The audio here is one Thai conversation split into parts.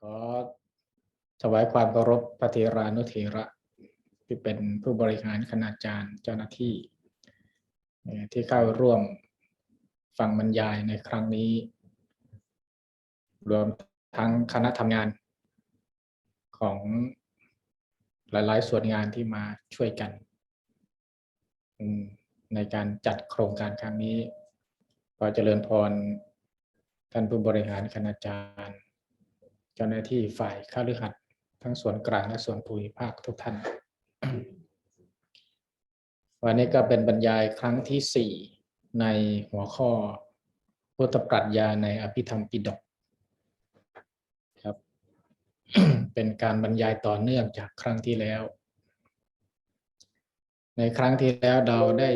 ขอถวายความเคารพพระเถรานุเถระที่เป็นผู้บริหารคณาจารย์เจ้าหน้าที่ที่เข้าร่วมฟังบรรยายในครั้งนี้รวมทั้งคณะทำงานของหลายๆส่วนงานที่มาช่วยกันในการจัดโครงการครั้งนี้ขอเจริญพรท่านผู้บริหารคณาจารย์เจ้าหน้าที่ฝ่ายคฤหัสถ์ทั้งส่วนกลางและส่วนภูมิภาคทุกท่านวันนี้ก็เป็นบรรยายครั้งที่4ในหัวข้อพุทธปรัชญาในอภิธรรมปิฎกครับ เป็นการบรรยายต่อเนื่องจากครั้งที่แล้วในครั้งที่แล้วเราได้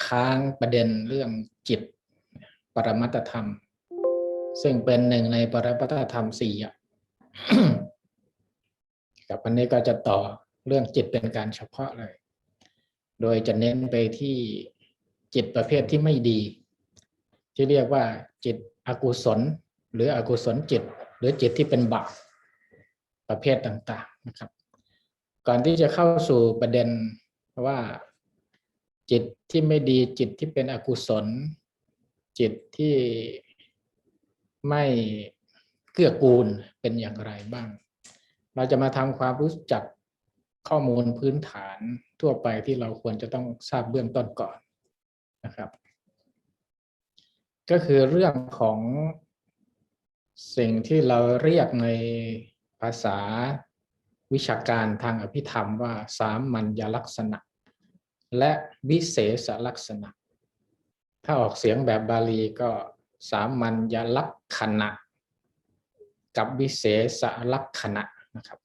ค้างประเด็นเรื่องจิตปรมัตถธรรมซึ่งเป็นหนึ่งในปรมัตถธรรม4กับวันนี้ก็จะต่อเรื่องจิตเป็นการเฉพาะเลยโดยจะเน้นไปที่จิตประเภทที่ไม่ดีที่เรียกว่าจิตอกุศลหรืออกุศลจิตหรือจิตที่เป็นบาปประเภทต่างๆนะครับก่อนที่จะเข้าสู่ประเด็นว่าจิตที่ไม่ดีจิตที่เป็นอกุศลจิตที่ไม่เกื้อกูลเป็นอย่างไรบ้างเราจะมาทำความรู้จักข้อมูลพื้นฐานทั่วไปที่เราควรจะต้องทราบเบื้องต้นก่อนนะครับก็คือเรื่องของสิ่งที่เราเรียกในภาษาวิชาการทางอภิธรรมว่าสามัญญลักษณะและวิเศษลักษณะถ้าออกเสียงแบบบาลีก็สามัญญลักษณะกับวิเศษลักษณะนะครับ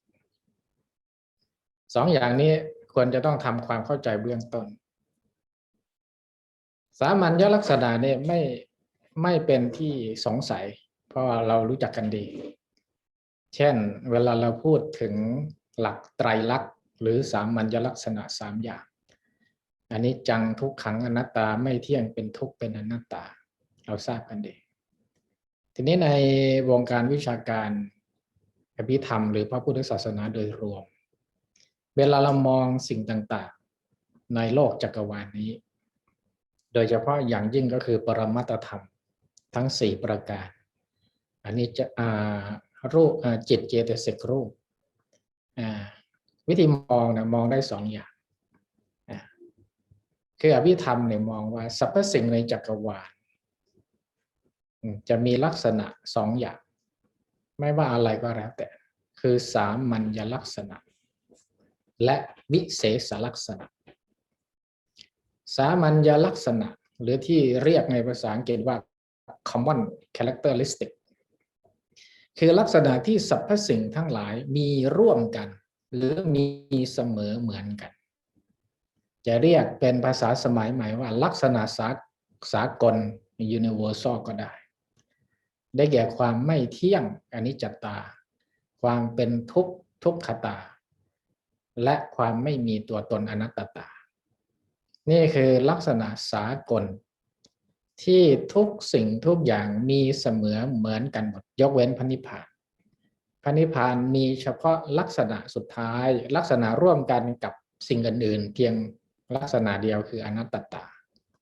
สองอย่างนี้ควรจะต้องทำความเข้าใจเบื้องต้นสามัญญลักษณะเนี่ยไม่เป็นที่สงสัยเพราะว่าเรารู้จักกันดีเช่นเวลาเราพูดถึงหลักไตรลักษณ์หรือสามัญลักษณะ3อย่างอันนี้จังทุกขังอนัตตาไม่เที่ยงเป็นทุกข์เป็นอนัตตาเราทราบกันดีทีนี้ในวงการวิชาการอภิธรรมหรือพระพุทธศาสนาโดยรวมเวลาเรามองสิ่งต่างๆในโลกจักรวาลนี้โดยเฉพาะอย่างยิ่งก็คือปรมัตถธรรมทั้ง4ประการอันนี้จะรูปจิตเจตสิกรูปวิธีมองนะมองได้2อย่างคืออภิธรรมเนี่ยมองว่าสรรพสิ่งในจักรวาลจะมีลักษณะ2อย่างไม่ว่าอะไรก็แล้วแต่คือสามัญลักษณะและวิเศษลักษณะสามัญลักษณะหรือที่เรียกในภาษาอังกฤษว่า common characteristic คือลักษณะที่สรรพสิ่งทั้งหลายมีร่วมกันหรือมีเสมอเหมือนกันจะเรียกเป็นภาษาสมัยใหม่ว่าลักษณะสากล universal ก็ได้แก่ความไม่เที่ยงอนิจจตาความเป็นทุกขตาและความไม่มีตัวตนอนัตตานี่คือลักษณะสากลที่ทุกสิ่งทุกอย่างมีเสมอเหมือนกันหมดยกเว้นพระนิพพานพระนิพพานมีเฉพาะลักษณะสุดท้ายลักษณะร่วมกันกับสิ่งอื่นๆเพียงลักษณะเดียวคืออนัตตา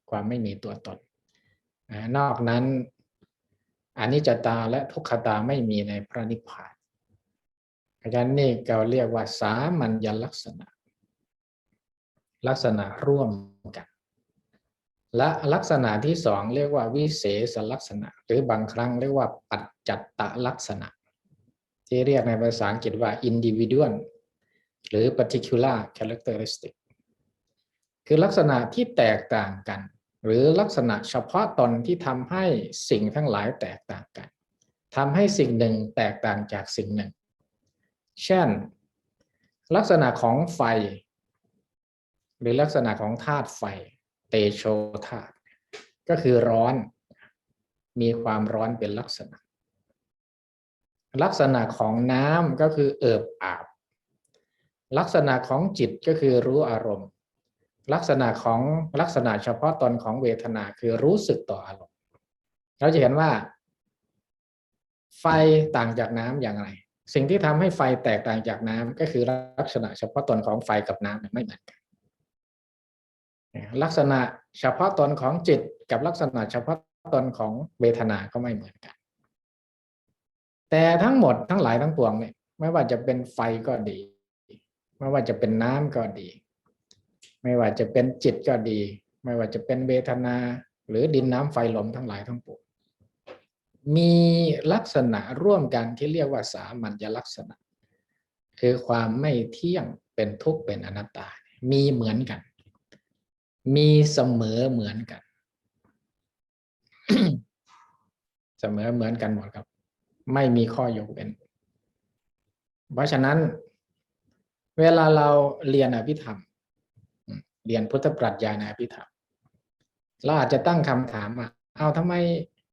ความไม่มีตัวตนนอกนั้นอนิจจตาและทุกขตาไม่มีในพระนิพพานอาจารย์นี่เราเรียกว่าสามัญลักษณะร่วมกันและลักษณะที่2เรียกว่าวิเศษลักษณะหรือบางครั้งเรียกว่าปัจจัตตลักษณะที่เรียกในภาษาอังกฤษว่า individual หรือ particular characteristic คือลักษณะที่แตกต่างกันหรือลักษณะเฉพาะตนที่ทำให้สิ่งทั้งหลายแตกต่างกันทำให้สิ่งหนึ่งแตกต่างจากสิ่งหนึ่งเช่นลักษณะของไฟหรือลักษณะของธาตุไฟเตโชธาตุก็คือร้อนมีความร้อนเป็นลักษณะลักษณะของน้ำก็คือเอิบอาบลักษณะของจิตก็คือรู้อารมณ์ลักษณะเฉพาะตนของเวทนาคือรู้สึกต่ออารมณ์เราจะเห็นว่า ไฟต่างจากน้ำอย่างไรสิ่งที่ทำให้ไฟแตกต่างจากน้ำก็คือลักษณะเฉพาะตนของไฟกับน้ำไม่เหมือนกันลักษณะเฉพาะตนของจิตกับลักษณะเฉพาะตนของเวทนาก็ไม่เหมือนกันแต่ทั้งหมดทั้งหลายทั้งปวงเนี่ยไม่ว่าจะเป็นไฟก็ดีไม่ว่าจะเป็นน้ำก็ดีไม่ว่าจะเป็นจิตก็ดีไม่ว่าจะเป็นเวทนาหรือดินน้ำไฟลมทั้งหลายทั้งปวงมีลักษณะร่วมกันที่เรียกว่าสามัญลักษณะคือความไม่เที่ยงเป็นทุกข์เป็นอนัตตามีเหมือนกันมีเสมอเหมือนกัน เสมอเหมือนกันหมดครับไม่มีข้อยกเว้นเพราะฉะนั้นเวลาเราเรียนอภิธรรมเรียนพุทธปรัชญาในอภิธรรมเราอาจจะตั้งคำถามว่าเอาทำไม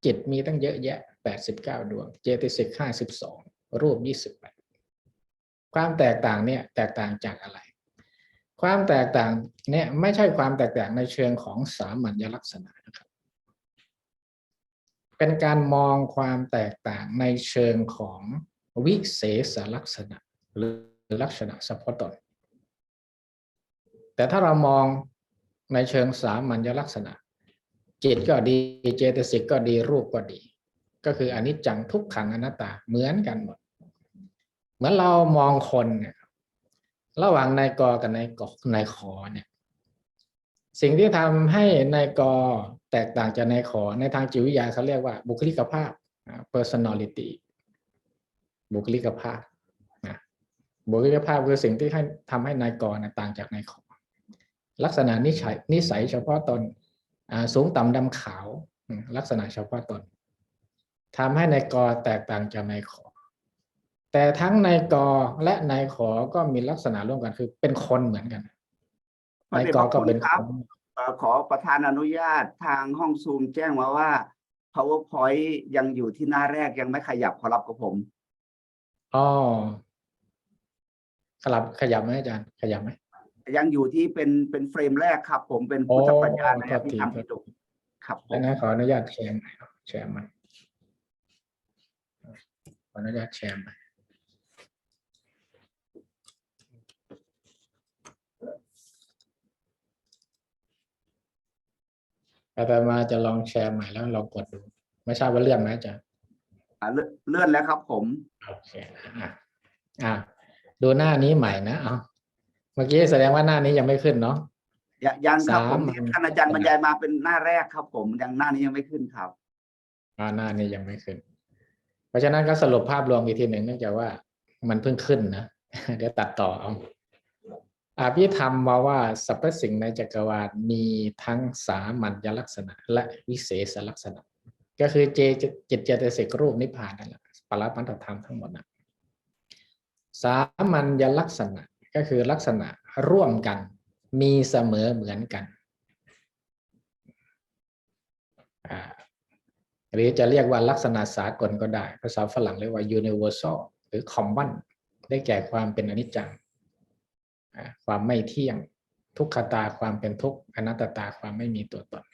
จิตมีตั้งเยอะแยะ89ดวงเจตสิก52รูป28ความแตกต่างเนี่ยแตกต่างจากอะไรความแตกต่างเนี่ยไม่ใช่ความแตกต่างในเชิงของสามัญลักษณะนะครับเป็นการมองความแตกต่างในเชิงของวิเศษลักษณะหรือลักษณะเฉพาะตนแต่ถ้าเรามองในเชิงสามัญลักษณะจิตก็ดีเจตสิกก็ดีรูปก็ดีก็คืออนิจจังทุกขังอนัตตาเหมือนกันหมดเหมือนเรามองคนเนี่ยระหว่างนายกกับนายขอเนี่ยสิ่งที่ทำให้นายกแตกต่างจากนายขอในทางจิตวิทยาเขาเรียกว่าบุคลิกภาพ personality บุคลิกภาพบุคลิกภาพคือสิ่งที่ทำให้นายกต่างจากนายขอลักษณะนิสัยเฉพาะตนสูงต่ำดำขาวลักษณะเฉพาะตนทำให้นายกแตกต่างจากนายขอแต่ทั้งนายกและนายขอก็มีลักษณะร่วมกันคือเป็นคนเหมือนกันนายกก็เป็นคนขอประธานอนุญาตทางห้องซูมแจ้งมาว่า PowerPoint ยังอยู่ที่หน้าแรกยังไม่ขยับขอรับกับผมอ๋อขยับไหมอาจารย์ขยับไหมยังอยู่ที่เป็นเฟรมแรกครับผมเป็นพุทธปรัชญาในอภิธรรมปิฎกครับผมงั้นขออนุญาตแชร์ใหม่ขออนุญาตแชร์ใหม่อาตมาจะลองแชร์ใหม่แล้วลองกดดูไม่ทราบว่าเลื่อนไหมอาจารย์เลื่อนแล้วครับผมโอเคดูหน้านี้ใหม่นะเมื่อกี้แสดงว่าหน้านี้ยังไม่ขึ้นเนาะยังครับผมท่านอาจารย์บรรยายมาเป็นหน้าแรกครับผมยังหน้านี้ยังไม่ขึ้นครับหน้านี้ยังไม่ขึ้นเพราะฉะนั้นก็สรุปภาพรวมอีกทีหนึ่งเนื่องจากว่ามันเพิ่งขึ้นนะเดี๋ยวตัดต่อเอาอภิธรรมว่าสรรพสิ่งในจักรวาลมีทั้งสามัญลักษณะและวิเศษลักษณะก็คือจิตเจตสิกรูปนิพพานนั่นแหละปรมัตถธรรมทั้งหมดนะสามัญลักษณะก็คือลักษณะร่วมกันมีเสมอเหมือนกันหรือจะเรียกว่าลักษณะสากลก็ได้ภาษาฝรั่งเรียกว่า universal หรือ common ได้แก่ความเป็นอนิจจังความไม่เที่ยงทุกขตาความเป็นทุกข์อนัตตาความไม่มีตัวตน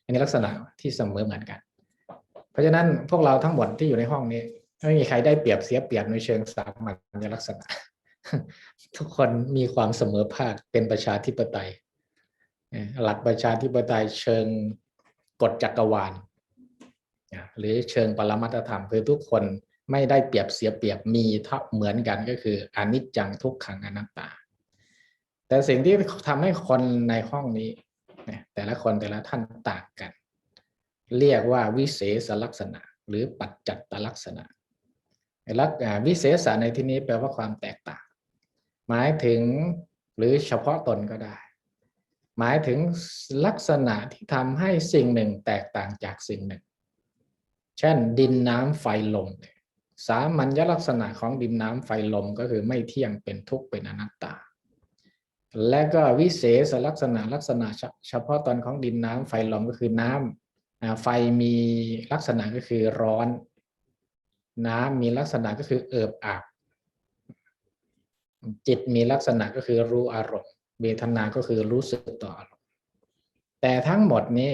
อันนี้ลักษณะที่เสมอเหมือนกันเพราะฉะนั้นพวกเราทั้งหมดที่อยู่ในห้องนี้ไม่มีใครได้เปรียบเสียเปรียบในเชิงสามัญลักษณะทุกคนมีความเสมอภาคเป็นประชาธิปไตยหลักประชาธิปไตยเชิงกฎจักรวาลหรือเชิงปรมัตถธรรมคือทุกคนไม่ได้เปรียบเสียเปรียบมีเท่าเหมือนกันก็คืออนิจจังทุกขังอนัตตาแต่สิ่งที่ทำให้คนในห้องนี้แต่ละคนแต่ละท่านต่างกันเรียกว่าวิเศษลักษณะหรือปัจจัตตลักษณะวิเศษในที่นี้แปลว่าความแตกต่างหมายถึงหรือเฉพาะตนก็ได้หมายถึงลักษณะที่ทำให้สิ่งหนึ่งแตกต่างจากสิ่งหนึ่งเช่นดินน้ำไฟลมสามัญลักษณะของดินน้ำไฟลมก็คือไม่เที่ยงเป็นทุกข์เป็นอนัตตาและก็วิเศษลักษณะเฉพาะตนของดินน้ำไฟลมก็คือน้ำไฟมีลักษณะก็คือร้อนน้ำมีลักษณะก็คือเอิบอาบจิตมีลักษณะก็คือรู้อารมณ์เวทนาก็คือรู้สึกต่ออารมณ์แต่ทั้งหมดนี้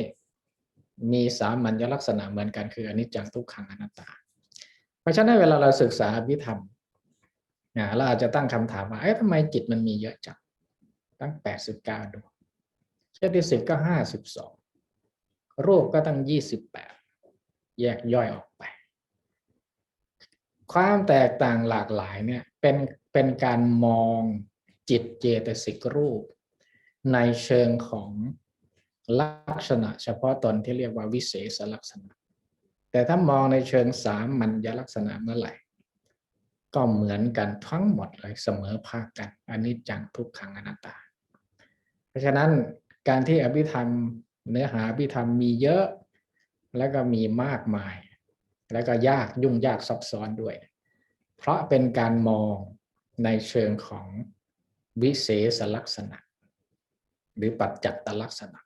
มีสามัญลักษณะเหมือนกันคืออนิจจังทุกขังอนัตตา ราะฉะนั้นเวลาเราศึกษาอภิธรรมเราอาจจะตั้งคำถามว่าทำไมจิตมันมีเยอะจังตั้ง89ดวงเจตสิกก็52รูปก็ตั้ง28แยกย่อยออกไปความแตกต่างหลากหลายเนี่ยเป็นการมองจิตเจตสิกรูปในเชิงของลักษณะเฉพาะตนที่เรียกว่าวิเศษลักษณะแต่ถ้ามองในเชิงสามัญลักษณะเมื่อไหร่ก็เหมือนกันทั้งหมดเลยเสมอภาคกันอนิจจังทุกขังอนัตตาเพราะฉะนั้นการที่อภิธรรมเนื้อหาอภิธรรมมีเยอะแล้วก็มีมากมายแล้วก็ยากยุ่งยากซับซ้อนด้วยเพราะเป็นการมองในเชิงของวิเศษลักษณะหรือปัจจัตตลักษณะ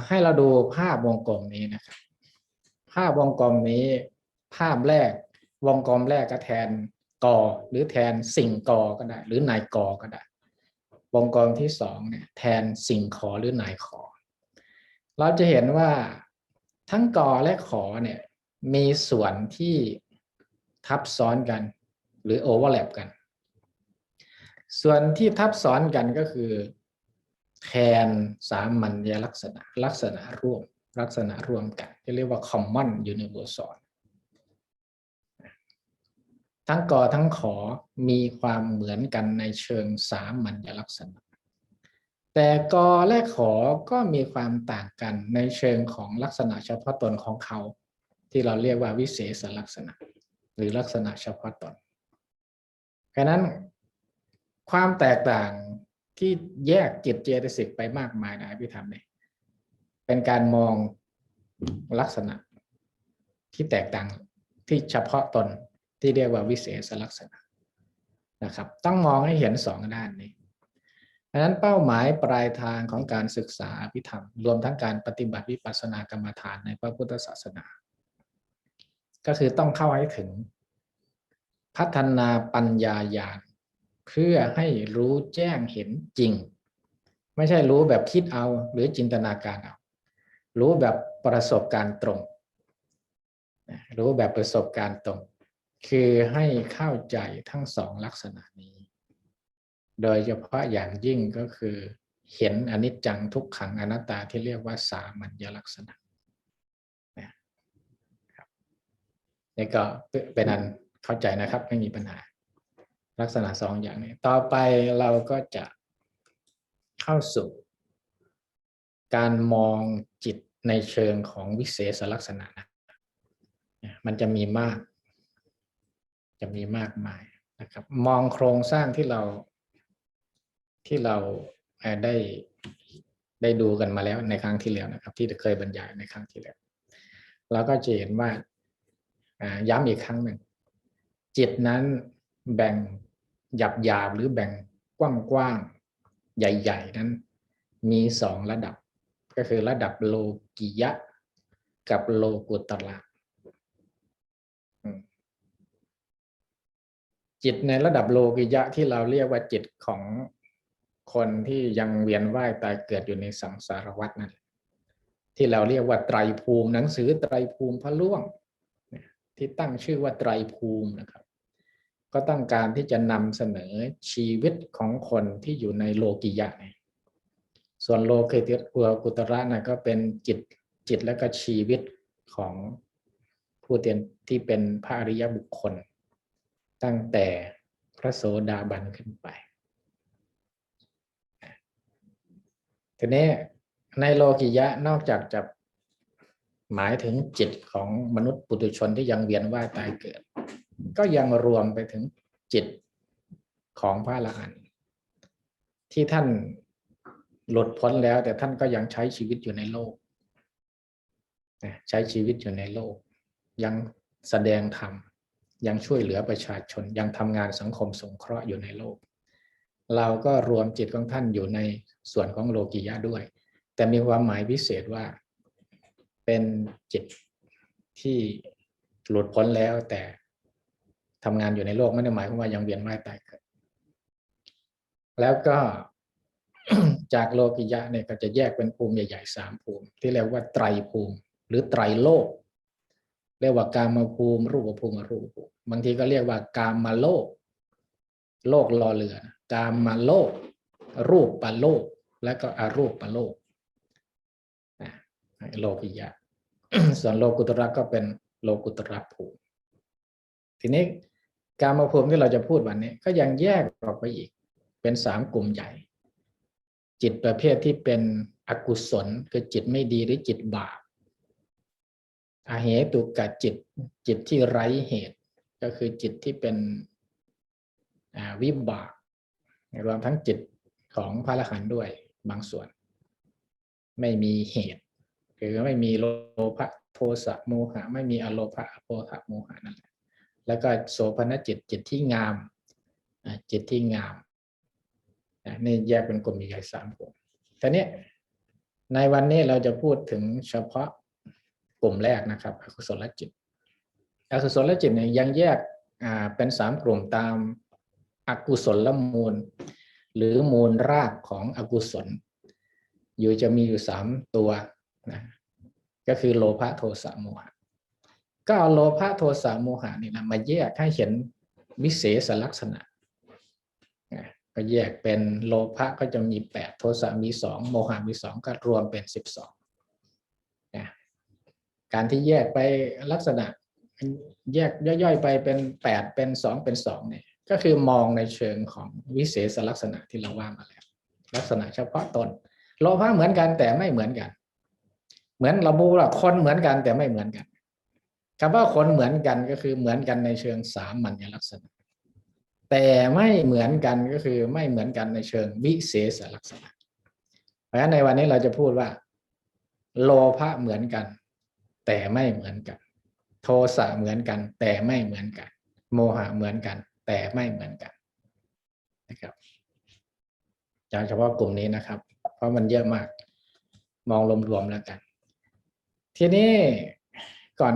ให้เราดูภาพวงกลมนี้นะครับภาพวงกลมนี้ภาพแรกวงกลมแรกก็แทนกอหรือแทนสิ่งกอก็ได้หรือนายกอก็ได้วงกลมที่สองเนี่ยแทนสิ่งขอหรือนายขอเราจะเห็นว่าทั้งกอและขอเนี่ยมีส่วนที่ทับซ้อนกันหรือโอเวอร์แลปกันส่วนที่ทับซ้อนกันก็คือแทนสามัญลักษณะลักษณะร่วมกันที่เรียกว่า common universal ทั้งกอทั้งขอมีความเหมือนกันในเชิงสามัญลักษณะแต่กอและขอก็มีความต่างกันในเชิงของลักษณะเฉพาะตนของเขาที่เราเรียกว่าวิเศษลักษณะหรือลักษณะเฉพาะตนฉะนั้นความแตกต่างที่แยกจิตเจตสิกไปมากมายในอภิธรรมเนี่ยเป็นการมองลักษณะที่แตกต่างที่เฉพาะตนที่เรียกว่าวิเศษลักษณะนะครับต้องมองให้เห็นสองด้านนี้ดังนั้นเป้าหมายปลายทางของการศึกษาอภิธรรมรวมทั้งการปฏิบัติวิปัสสนากรรมฐานในพระพุทธศาสนาก็คือต้องเข้าให้ถึงพัฒนาปัญญาญาณเพื่อให้รู้แจ้งเห็นจริงไม่ใช่รู้แบบคิดเอาหรือจินตนาการเอารู้แบบประสบการณ์ตรงรู้แบบประสบการณ์ตรงคือให้เข้าใจทั้งสองลักษณะนี้โดยเฉพาะอย่างยิ่งก็คือเห็นอนิจจังทุกขังอนัตตาที่เรียกว่าสามัญลักษณะนี่ก็เป็นอันเข้าใจนะครับไม่มีปัญหาลักษณะสองอย่างนี้ต่อไปเราก็จะเข้าสู่การมองจิตในเชิงของวิเศษลักษณะนะมันจะมีมากมายนะครับมองโครงสร้างที่เราได้ดูกันมาแล้วในครั้งที่แล้วนะครับที่เคยบรรยายในครั้งที่แล้วเราก็จะเห็นว่าย้ำอีกครั้งหนึ่งจิตนั้นแบ่งหยาบหรือแบ่งกว้างใหญ่ๆนั้นมีสองระดับก็คือระดับโลกิยะกับโลกุตระจิตในระดับโลกิยะที่เราเรียกว่าจิตของคนที่ยังเวียนว่ายตายเกิดอยู่ในสังสารวัฏนั่นที่เราเรียกว่าไตรภูมิหนังสือไตรภูมิพระล่วงที่ตั้งชื่อว่าไตรภูมินะครับก็ต้องการที่จะนำเสนอชีวิตของคนที่อยู่ในโลกิยะส่วนโลกุตระนะก็เป็นจิตและก็ชีวิตของผู้ที่เป็นพระอริยบุคคลตั้งแต่พระโสดาบันขึ้นไปทีนี้ในโลกิยะนอกจากจะหมายถึงจิตของมนุษย์ปุถุชนที่ยังเวียนว่ายตายเกิดก็ยังรวมไปถึงจิตของพระอรหันต์ที่ท่านหลุดพ้นแล้วแต่ท่านก็ยังใช้ชีวิตอยู่ในโลกใช้ชีวิตอยู่ในโลกยังแสดงธรรมยังช่วยเหลือประชาชนยังทำงานสังคมสงเคราะห์อยู่ในโลกเราก็รวมจิตของท่านอยู่ในส่วนของโลกิยะด้วยแต่มีความหมายพิเศษว่าเป็นจิตที่หลุดพ้นแล้วแต่ทำงานอยู่ในโลกไม่ได้หมายความว่ายังเวียนว่ายตายเกิดแล้วก็ จากโลกิยะเนี่ยก็จะแยกเป็นภูมิใหญ่ๆ3ภูมิที่เรียกว่าไตรภูมิ หรือไตรโลกเรียกว่ากามภูมิรูปภูมิอรูปภูมิบางทีก็เรียกว่ากามโลกโลกรอเรือกามโลกรูปปโลกและก็อรูปปโลกโลกิยะ ส่วนโลกุตระก็เป็นโลกุตระภูมิทีนี้กามภูมิที่เราจะพูดวันนี้ก็ยังแยกออกไปอีกเป็น3 กลุ่มใหญ่จิตประเภทที่เป็นอกุศลคือจิตไม่ดีหรือจิตบาปอเหตุกะจิตที่ไร้เหตุก็คือจิตที่เป็นวิบากรวมทั้งจิตของพระอรหันต์ด้วยบางส่วนไม่มีเหตุคือไม่มีโลภะโทสะโมหะไม่มีอโลภะอโภหะโมหะนั่นแหละแล้วก็โสภณจิตที่งามจิตที่งามนี่แยกเป็นกลุ่มใหญ่3 กลุ่มทีนี้ในวันนี้เราจะพูดถึงเฉพาะกลุ่มแรกนะครับอกุศลจิตอกุศลจิตเนี่ยยังแยกเป็น3 กลุ่มตามอกุศลมูลหรือมูลรากของอกุศลอยู่จะมีอยู่3 ตัวนะก็คือโลภะโทสะโมหะก็เอาโลภะโทสะโมหะนี่นะมาแยกให้เห็นวิเศษลักษณะก็แยกเป็นโลภะก็จะมี8โทสะมี2โมหะมี2ก็รวมเป็น12นะการที่แยกไปลักษณะแยกย่อยๆไปเป็น8เป็น2เป็น2เนี่ยก็คือมองในเชิงของวิเศษลักษณะที่เราว่ามาแล้วลักษณะเฉพาะตนโลภะเหมือนกันแต่ไม่เหมือนกันเหมือนเราพูดว่าคนเหมือนกันแต่ไม่เหมือนกันคำว่าคนเหมือนกันก็คือเหมือนกันในเชิงสามัญลักษณะแต่ไม่เหมือนกันก็คือไม่เหมือนกันในเชิงวิเศษลักษณะเพราะฉะนั้นในวันนี้เราจะพูดว่าโลภะเหมือนกันแต่ไม่เหมือนกันโทสะเหมือนกันแต่ไม่เหมือนกันโมหะเหมือนกันแต่ไม่เหมือนกันนะครับเฉพาะกลุ่มนี้นะครับเพราะมันเยอะมากมองรวมๆแล้วกันทีนี้ก่อ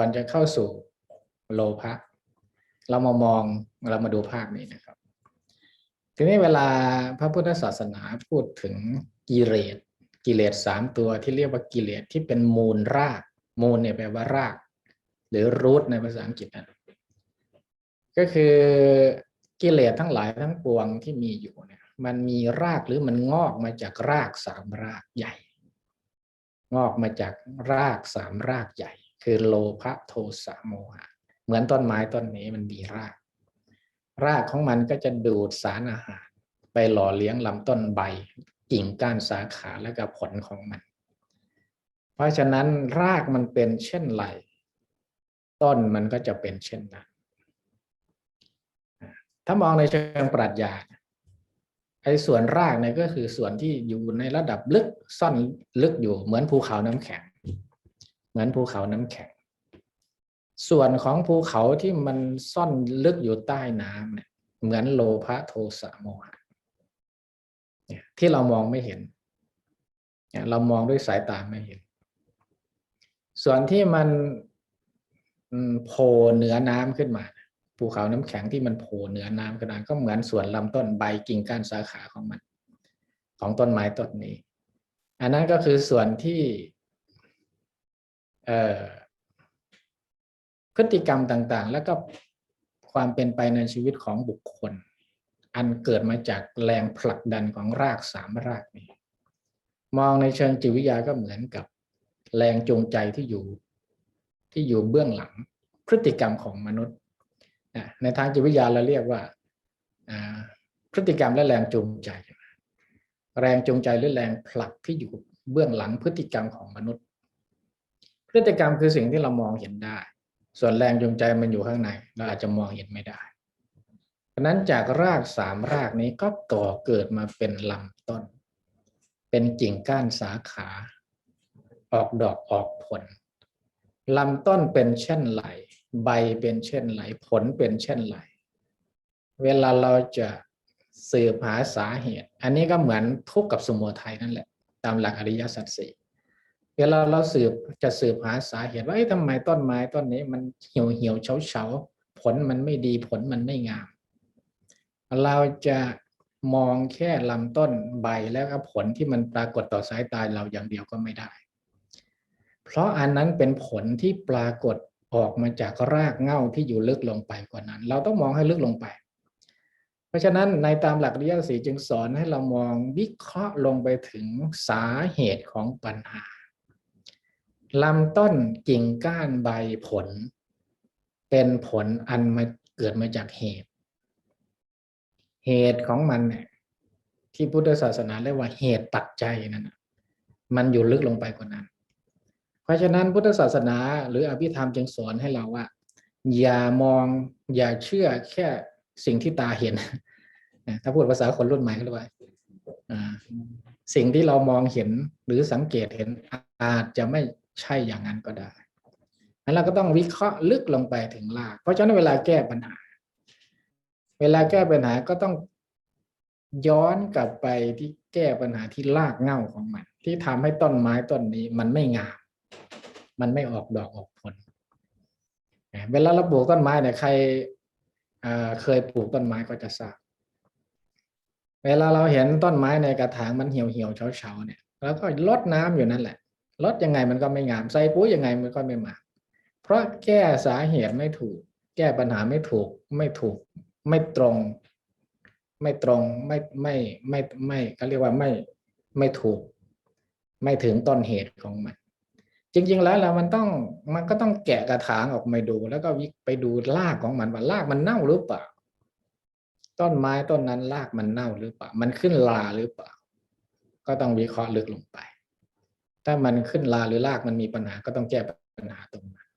นจะเข้าสู่โลภะเรามาดูภาคนี้นะครับทีนี้เวลาพระพุทธศาสนาพูดถึงกิเลส3 ตัวที่เรียกว่ากิเลสที่เป็นมูลรากมูลเนี่ยแปลว่ารากหรือ root ในภาษาอังกฤษนะก็คือกิเลสทั้งหลายทั้งปวงที่มีอยู่เนี่ยมันมีรากหรือมันงอกมาจากราก3 รากใหญ่งอกมาจากราก3 รากใหญ่คือโลภะโทสะโมหะเหมือนต้นไม้ต้นนี้มันมีรากของมันก็จะดูดสารอาหารไปหล่อเลี้ยงลำต้นใบกิ่งก้านสาขาและก็ผลของมันเพราะฉะนั้นรากมันเป็นเช่นไรต้นมันก็จะเป็นเช่นนั้นถ้ามองในเชิงปรัชญาไอ้ส่วนรากเนี่ยก็คือส่วนที่อยู่ในระดับลึกซ่อนลึกอยู่เหมือนภูเขาน้ำแข็งส่วนของภูเขาที่มันซ่อนลึกอยู่ใต้น้ำเนี่ยเหมือนโลภะโทสะโมหะที่เรามองไม่เห็นเรามองด้วยสายตาไม่เห็นส่วนที่มันโผล่เหนือน้ำขึ้นมาภูเขาน้ำแข็งที่มันโผล่เหนือน้ำขึ้นมาก็เหมือนส่วนลำต้นใบกิ่งก้านสาขาของมันของต้นไม้ต้นนี้อันนั้นก็คือส่วนที่พฤติกรรมต่างๆแล้วก็ความเป็นไปในชีวิตของบุคคลอันเกิดมาจากแรงผลักดันของราก3 รากนี้มองในเชิงจิตวิทยาก็เหมือนกับแรงจูงใจที่อยู่เบื้องหลังพฤติกรรมของมนุษย์ในทางจิตวิทยาเราเรียกว่าพฤติกรรมและแรงจูงใจหรือแรงผลักที่อยู่เบื้องหลังพฤติกรรมของมนุษย์พฤติกรรมคือสิ่งที่เรามองเห็นได้ส่วนแรงจูงใจมันอยู่ข้างในเราอาจจะมองเห็นไม่ได้เพราะนั้นจากราก3 รากนี้ก็ก่อเกิดมาเป็นลำต้นเป็นกิ่งก้านสาขาออกดอกออกผลลำต้นเป็นเช่นไรใบเป็นเช่นไรผลเป็นเช่นไรเวลาเราจะสืบหาสาเหตุอันนี้ก็เหมือนทุกข์กับสมุทัยนั่นแหละตามหลักอริยสัจ 4เวลาเราจะสืบหาสาเหตุว่าทำไมต้นไม้ต้นนี้มันเหี่ยวเฉาผลมันไม่ดีผลมันไม่งามเราจะมองแค่ลำต้นใบแล้วก็ผลที่มันปรากฏต่อสายตาเราอย่างเดียวก็ไม่ได้ เพราะอันนั้นเป็นผลที่ปรากฏออกมาจากรากเหง้าที่อยู่ลึกลงไปกว่านั้นเราต้องมองให้ลึกลงไปเพราะฉะนั้นในตามหลักอริยสัจสี่จึงสอนให้เรามองวิเคราะห์ลงไปถึงสาเหตุของปัญหาลำต้นกิ่งก้านใบผลเป็นผลอันมาเกิดมาจากเหตุของมันเนี่ยที่พุทธศาสนาเรียกว่าเหตุปัจจัยนั่นมันอยู่ลึกลงไปกว่านั้นเพราะฉะนั้นพุทธศาสนาหรืออภิธรรมจึงสอนให้เราว่าอย่ามองอย่าเชื่อแค่สิ่งที่ตาเห็นถ้าพูดภาษาคนรุ่นใหม่ก็เรียกว่าสิ่งที่เรามองเห็นหรือสังเกตเห็นอาจจะไม่ใช่อย่างนั้นก็ได้แล้วเราก็ต้องวิเคราะห์ลึกลงไปถึงรากเพราะฉะนั้นเวลาแก้ปัญหาก็ต้องย้อนกลับไปที่แก้ปัญหาที่รากเหง้าของมันที่ทำให้ต้นไม้ต้นนี้มันไม่งามมันไม่ออกดอกออกผลเวลาเราปลูกต้นไม้เนี่ยใครเคยปลูกต้นไม้ก็จะทราบเวลาเราเห็นต้นไม้ในกระถางมันเหี่ยวเฉาเนี่ยแล้วก็รดน้ำอยู่นั่นแหละรดยังไงมันก็ไม่งามใส่ปุ๋ยยังไงมันก็ไม่มาเพราะแก้สาเหตุไม่ถูกแก้ปัญหาไม่ถูกไม่ตรงไม่เขาเรียกว่าไม่ถูกไม่ถึงต้นเหตุของมันจริงๆแล้วมันก็ต้องแกะกระถางออกมาดูแล้วก็ไปดูรากของมันว่ารากมันเน่าหรือเปล่าต้นไม้ต้นนั้นรากมันเน่าหรือเปล่ามันขึ้นราหรือเปล่าก็ต้องวิเคราะห์ลึกลงไปถ้ามันขึ้นราหรือรากมันมีปัญหาก็ต้องแก้ปัญหาตรงนั้น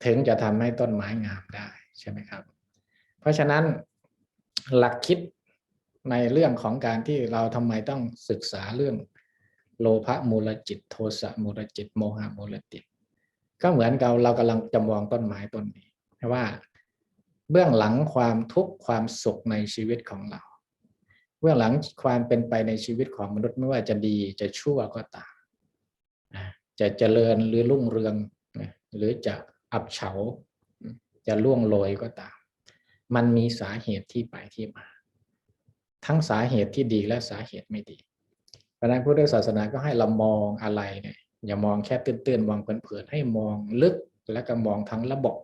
ถึงจะทำให้ต้นไม้งามได้ใช่ไหมครับเพราะฉะนั้นหลักคิดในเรื่องของการที่เราทำไมต้องศึกษาเรื่องโลภะมูลจิตโทสะมูลจิตโมหะมูลจิตก็เหมือนกับเรากำลังจะมองต้นไม้ต้นนี้ว่าเบื้องหลังความทุกข์ความสุขในชีวิตของเราเบื้องหลังความเป็นไปในชีวิตของมนุษย์ไม่ว่าจะดีจะชั่วก็ตามจะเจริญหรือรุ่งเรืองหรือจะอับเฉาจะล่วงโรยก็ตามมันมีสาเหตุที่ไปที่มาทั้งสาเหตุที่ดีและสาเหตุไม่ดีเพราะฉะนั้นพุทธศาสนาก็ให้เรามองอะไรเนี่ยอย่ามองแค่ตื้นๆมองเผินๆให้มองลึกและก็มองทั้งระบบ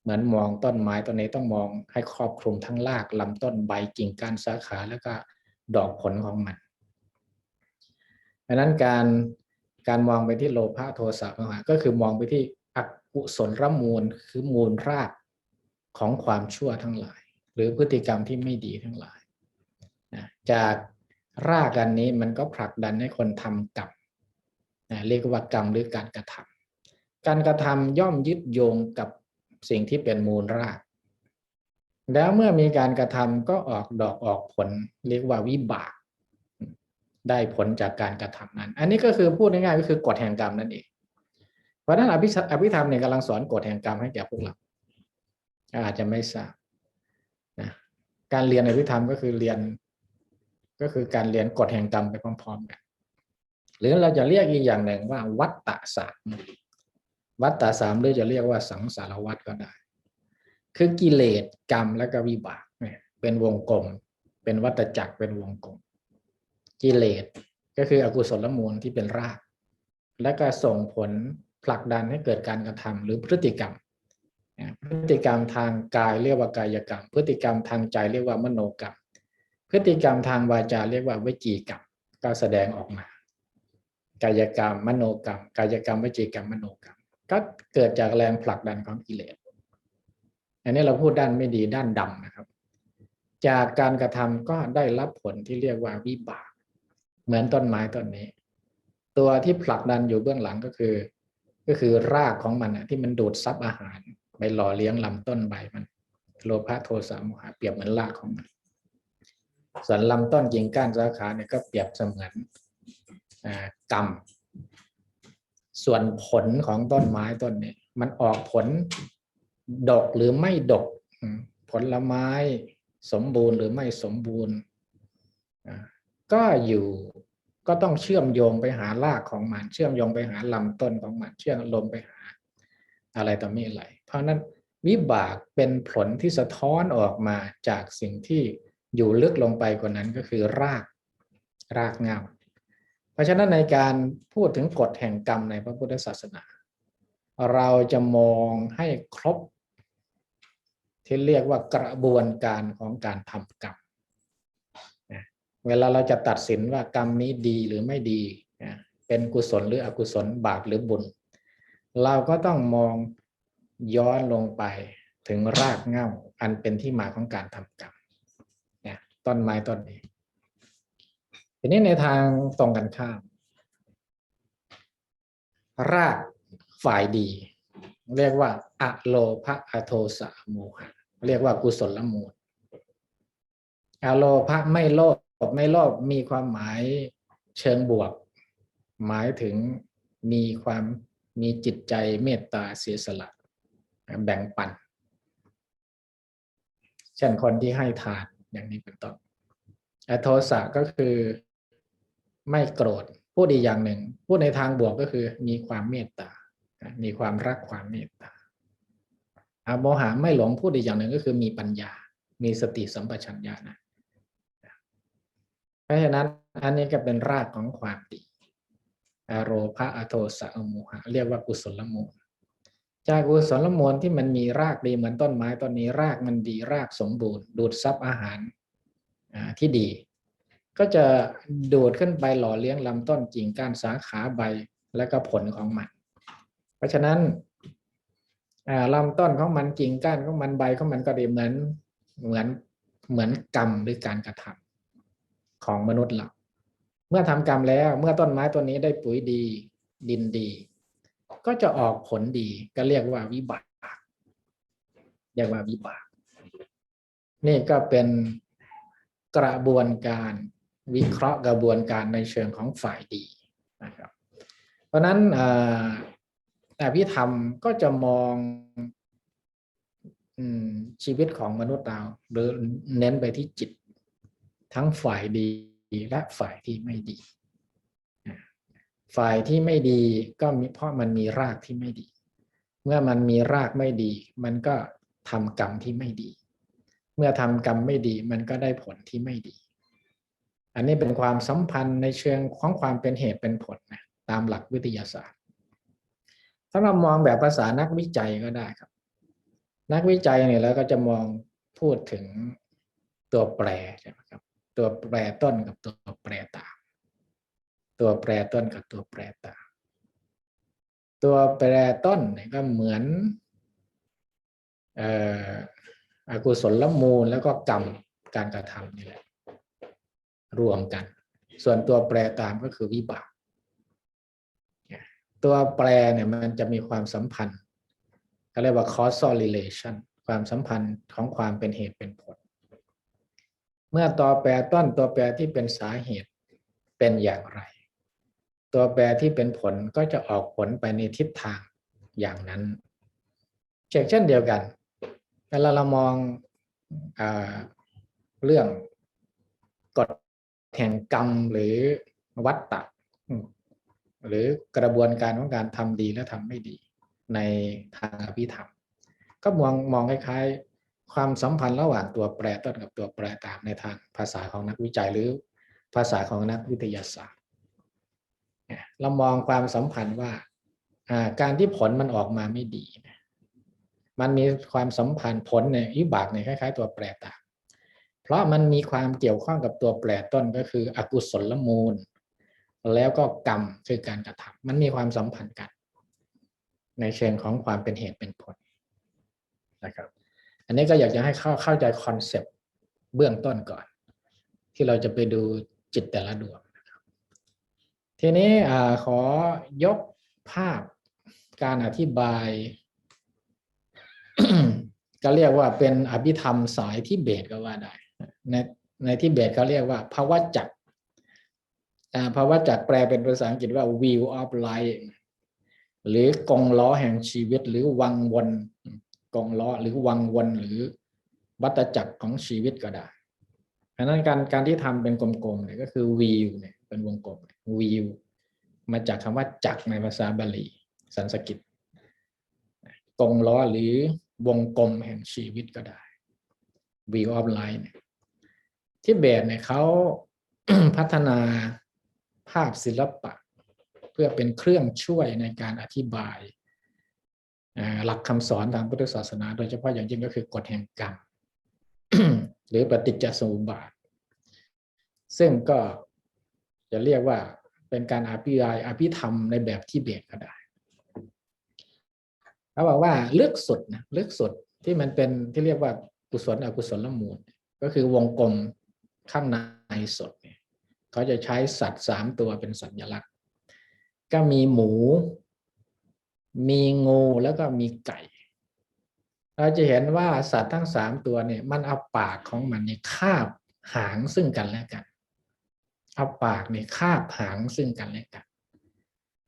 เหมือนมองต้นไม้ต้นนี้ต้องมองให้ครอบคลุมทั้งรากลำต้นใบกิ่งก้านสาขาแล้วก็ดอกผลของมันเพราะฉะนั้นการมองไปที่โลภะโทสะโมหะก็คือมองไปที่อกุศลมูลคือมูลรากของความชั่วทั้งหลายหรือพฤติกรรมที่ไม่ดีทั้งหลายจากรากอันนี้มันก็ผลักดันให้คนทำกรรมเรียกว่ากรรมหรือการกระทำการกระทำย่อมยึดโยงกับสิ่งที่เป็นมูลรากแล้วเมื่อมีการกระทำก็ออกดอกออกผลเรียกว่าวิบากได้ผลจากการกระทำนั้นอันนี้ก็คือพูดง่ายๆก็คือกฎแห่งกรรมนั่นเองเพราะฉะนั้นอภิธรรมเนี่ยกำลังสอนกฎแห่งกรรมให้แก่พวกเราอาจจะไม่ทราบนะการเรียนอภิธรรมก็คือการเรียนกฎแห่งกรรมไปพร้อมๆกันหรือเราจะเรียกอีกอย่างหนึ่งว่าวัฏฏะสามหรือจะเรียกว่าสังสารวัฏก็ได้คือกิเลสกรรมและก็วิบากเนี่ยเป็นวงกลมเป็นวัฏจักรเป็นวงกลมกิเลสก็คืออกุศลมูลที่เป็นรากและก็ส่งผลผลักดันให้เกิดการกระทำหรือพฤติกรรมทางกายเรียกว่ากายกรรมพฤติกรรมทางใจเรียกว่ามโนกรรมพฤติกรรมทางวาจาเรียกว่าวจีกรรมก็แสดงออกมากายกรรมมโนกรรมกายกรรมวจีกรรมมโนกรรมก็เกิดจากแรงผลักดันของกิเลสอันนี้เราพูดด้านไม่ดีด้านดำนะครับจากการกระทำก็ได้รับผลที่เรียกว่าวิบากเหมือนต้นไม้ต้นนี้ตัวที่ผลักดันอยู่เบื้องหลังก็คือรากของมันที่มันดูดซับอาหารไปหล่อเลี้ยงลำต้นใบมันโลภะโทสะโมหะเปรียบเหมือนรากของมันส่วนลำต้นกิ่งก้านสาขาเนี่ยก็เปรียบเสมือนกรรมส่วนผลของต้นไม้ต้นนี้มันออกผลดกหรือไม่ดกผลไม้สมบูรณ์หรือไม่สมบูรณ์ก็ต้องเชื่อมโยงไปหารากของมันเชื่อมโยงไปหาลำต้นของมันเชื่อมลมไปหาอะไรต่อมีอะไรเพราะนั้นวิบากเป็นผลที่สะท้อนออกมาจากสิ่งที่อยู่ลึกลงไปกว่านั้นก็คือรากเหง้า เพราะฉะนั้นในการพูดถึงกฎแห่งกรรมในพระพุทธศาสนาเราจะมองให้ครบที่เรียกว่ากระบวนการของการทำกรรมเวลาเราจะตัดสินว่ากรรมนี้ดีหรือไม่ดีเป็นกุศลหรืออกุศลบาปหรือบุญเราก็ต้องมองย้อนลงไปถึงรากเหง้าอันเป็นที่มาของการทำกรรมต้นไม้ต้นนี้ทีนี้ในทางตรงกันข้ามรากฝ่ายดีเรียกว่าอโลภะอโทสะโมหะเรียกว่ากุศลมูลอโลภะไม่โลภมีความหมายเชิงบวกหมายถึงมีจิตใจเมตตาเสียสละแบ่งปันเช่นคนที่ให้ทานอย่างนี้เป็นต้นอโทสะก็คือไม่โกรธพูดอีกอย่างหนึ่งพูดในทางบวกก็คือมีความเมตตามีความรักความเมตตาโมหะไม่หลงพูดอีกอย่างหนึ่งก็คือมีปัญญามีสติสัมปชัญญะนะเพราะฉะนั้นอันนี้ก็เป็นรากของความดีอโลภะอโทสะโมหะเรียกว่ากุศลมูลจากกุศลมูลที่มันมีรากดีเหมือนต้นไม้ต้นนี้รากมันดีรากสมบูรณ์ดูดซับอาหารที่ดีก็จะดูดขึ้นไปหล่อเลี้ยงลำต้นกิ่งก้านสาขาใบและก็ผลของมันเพราะฉะนั้นลำต้นของมันกิ่งก้านของมันใบของมันก็ดีเหมือนกรรมหรือการกระทำของมนุษย์เราเมื่อทำกรรมแล้วเมื่อต้นไม้ต้นนี้ได้ปุ๋ยดีดินดีก็จะออกผลดีก็เรียกว่าวิบากนี่ก็เป็นกระบวนการวิเคราะห์กระบวนการในเชิงของฝ่ายดีนะครับเพราะนั้นอภิธรรมก็จะมองชีวิตของมนุษย์เราหรือเน้นไปที่จิตทั้งฝ่ายดีและฝ่ายที่ไม่ดีฝ่ายที่ไม่ดีก็เพราะมันมีรากที่ไม่ดีเมื่อมันมีรากไม่ดีมันก็ทำกรรมที่ไม่ดีเมื่อทำกรรมไม่ดีมันก็ได้ผลที่ไม่ดีอันนี้เป็นความสัมพันธ์ในเชิงของความเป็นเหตุเป็นผลนะตามหลักวิทยาศาสตร์ถ้าเรามองแบบภาษานักวิจัยก็ได้ครับนักวิจัยเนี่ยแล้วก็จะมองพูดถึงตัวแปรใช่ไหมครับตัวแปรต้นกับตัวแปรตามตัวแปรต้นกับตัวแปรตามตัวแปรต้นเนี่ยก็เหมือนอกุศลมูลแล้วก็กรรมการกระทำนี่แหละรวมกันส่วนตัวแปรตามก็คือวิบากตัวแปรเนี่ยมันจะมีความสัมพันธ์เขาเรียกว่า causal relation ความสัมพันธ์ของความเป็นเหตุเป็นผลเมื่อตัวแปรต้นตัวแปรที่เป็นสาเหตุเป็นอย่างไรตัวแปรที่เป็นผลก็จะออกผลไปในทิศทางอย่างนั้นเช่นเดียวกันเวลาเรามองเรื่องกฎแห่งกรรมหรือวัฏฏะหรือกระบวนการของการทำดีและทำไม่ดีในทางอภิธรรมก็มองคล้ายๆความสัมพันธ์ระหว่างตัวแปรต้นกับตัวแปรตามในทางภาษาของนักวิจัยหรือภาษาของนักวิทยาศาสตร์เรามองความสัมพันธ์ว่าการที่ผลมันออกมาไม่ดีมันมีความสัมพันธ์ผลในวิบากในคล้ายๆตัวแปรตามเพราะมันมีความเกี่ยวข้องกับตัวแปรต้นก็คืออกุศลมูลแล้วก็กรรมคือการกระทำมันมีความสัมพันธ์กันในเชิงของความเป็นเหตุเป็นผลนะครับอันนี้ก็อยากจะให้เข้าใจคอนเซปต์เบื้องต้นก่อนที่เราจะไปดูจิตแต่ละดวงนะครับทีนี้ขอยกภาพการอธิบาย ก็เรียกว่าเป็นอภิธรรมสายทิเบตก็ว่าได้ในทิเบตเขาเรียกว่าภวจักรภวจักรแปลเป็นภาษาอังกฤษว่า wheel of life หรือกงล้อแห่งชีวิตหรือวังวนกงล้อหรือวังวนหรือวัฏจักรของชีวิตก็ได้เพราะนั้นการที่ทำเป็นกลมๆเนี่ยก็คือ wheel เนี่ยเป็นวงกลม wheel มาจากคำว่าจักรในภาษาบาลีสันสกฤตกงล้อหรือวงกลมแห่งชีวิตก็ได้ wheel of life เนี่ยทิเบตเนี่ยเขา พัฒนา ภาพศิลปะเพื่อเป็นเครื่องช่วยในการอธิบายหลักคำสอนทางพุทธศาสนาโดยเฉพาะอย่างยิ่งก็คือกฎแห่งกรรม หรือปฏิจจสมุปบาทซึ่งก็จะเรียกว่าเป็นการอภิธรรมในแบบทิเบตก็ได้เขาบอกว่าลึกสุดนะลึกสุดที่มันเป็นที่เรียกว่ากุศลอกุศลละมูลก็คือวงกลมข้างในสุดเนี่ยเขาจะใช้สัตว์3 ตัวเป็นสัญลักษณ์ก็มีหมูมีงูแล้วก็มีไก่เราจะเห็นว่าสัตว์ทั้ง3 ตัวเนี่ยมันเอาปากของมันเนี่ยคาบหางซึ่งกันและกันเอาปากเนี่ยคาบหางซึ่งกันและกัน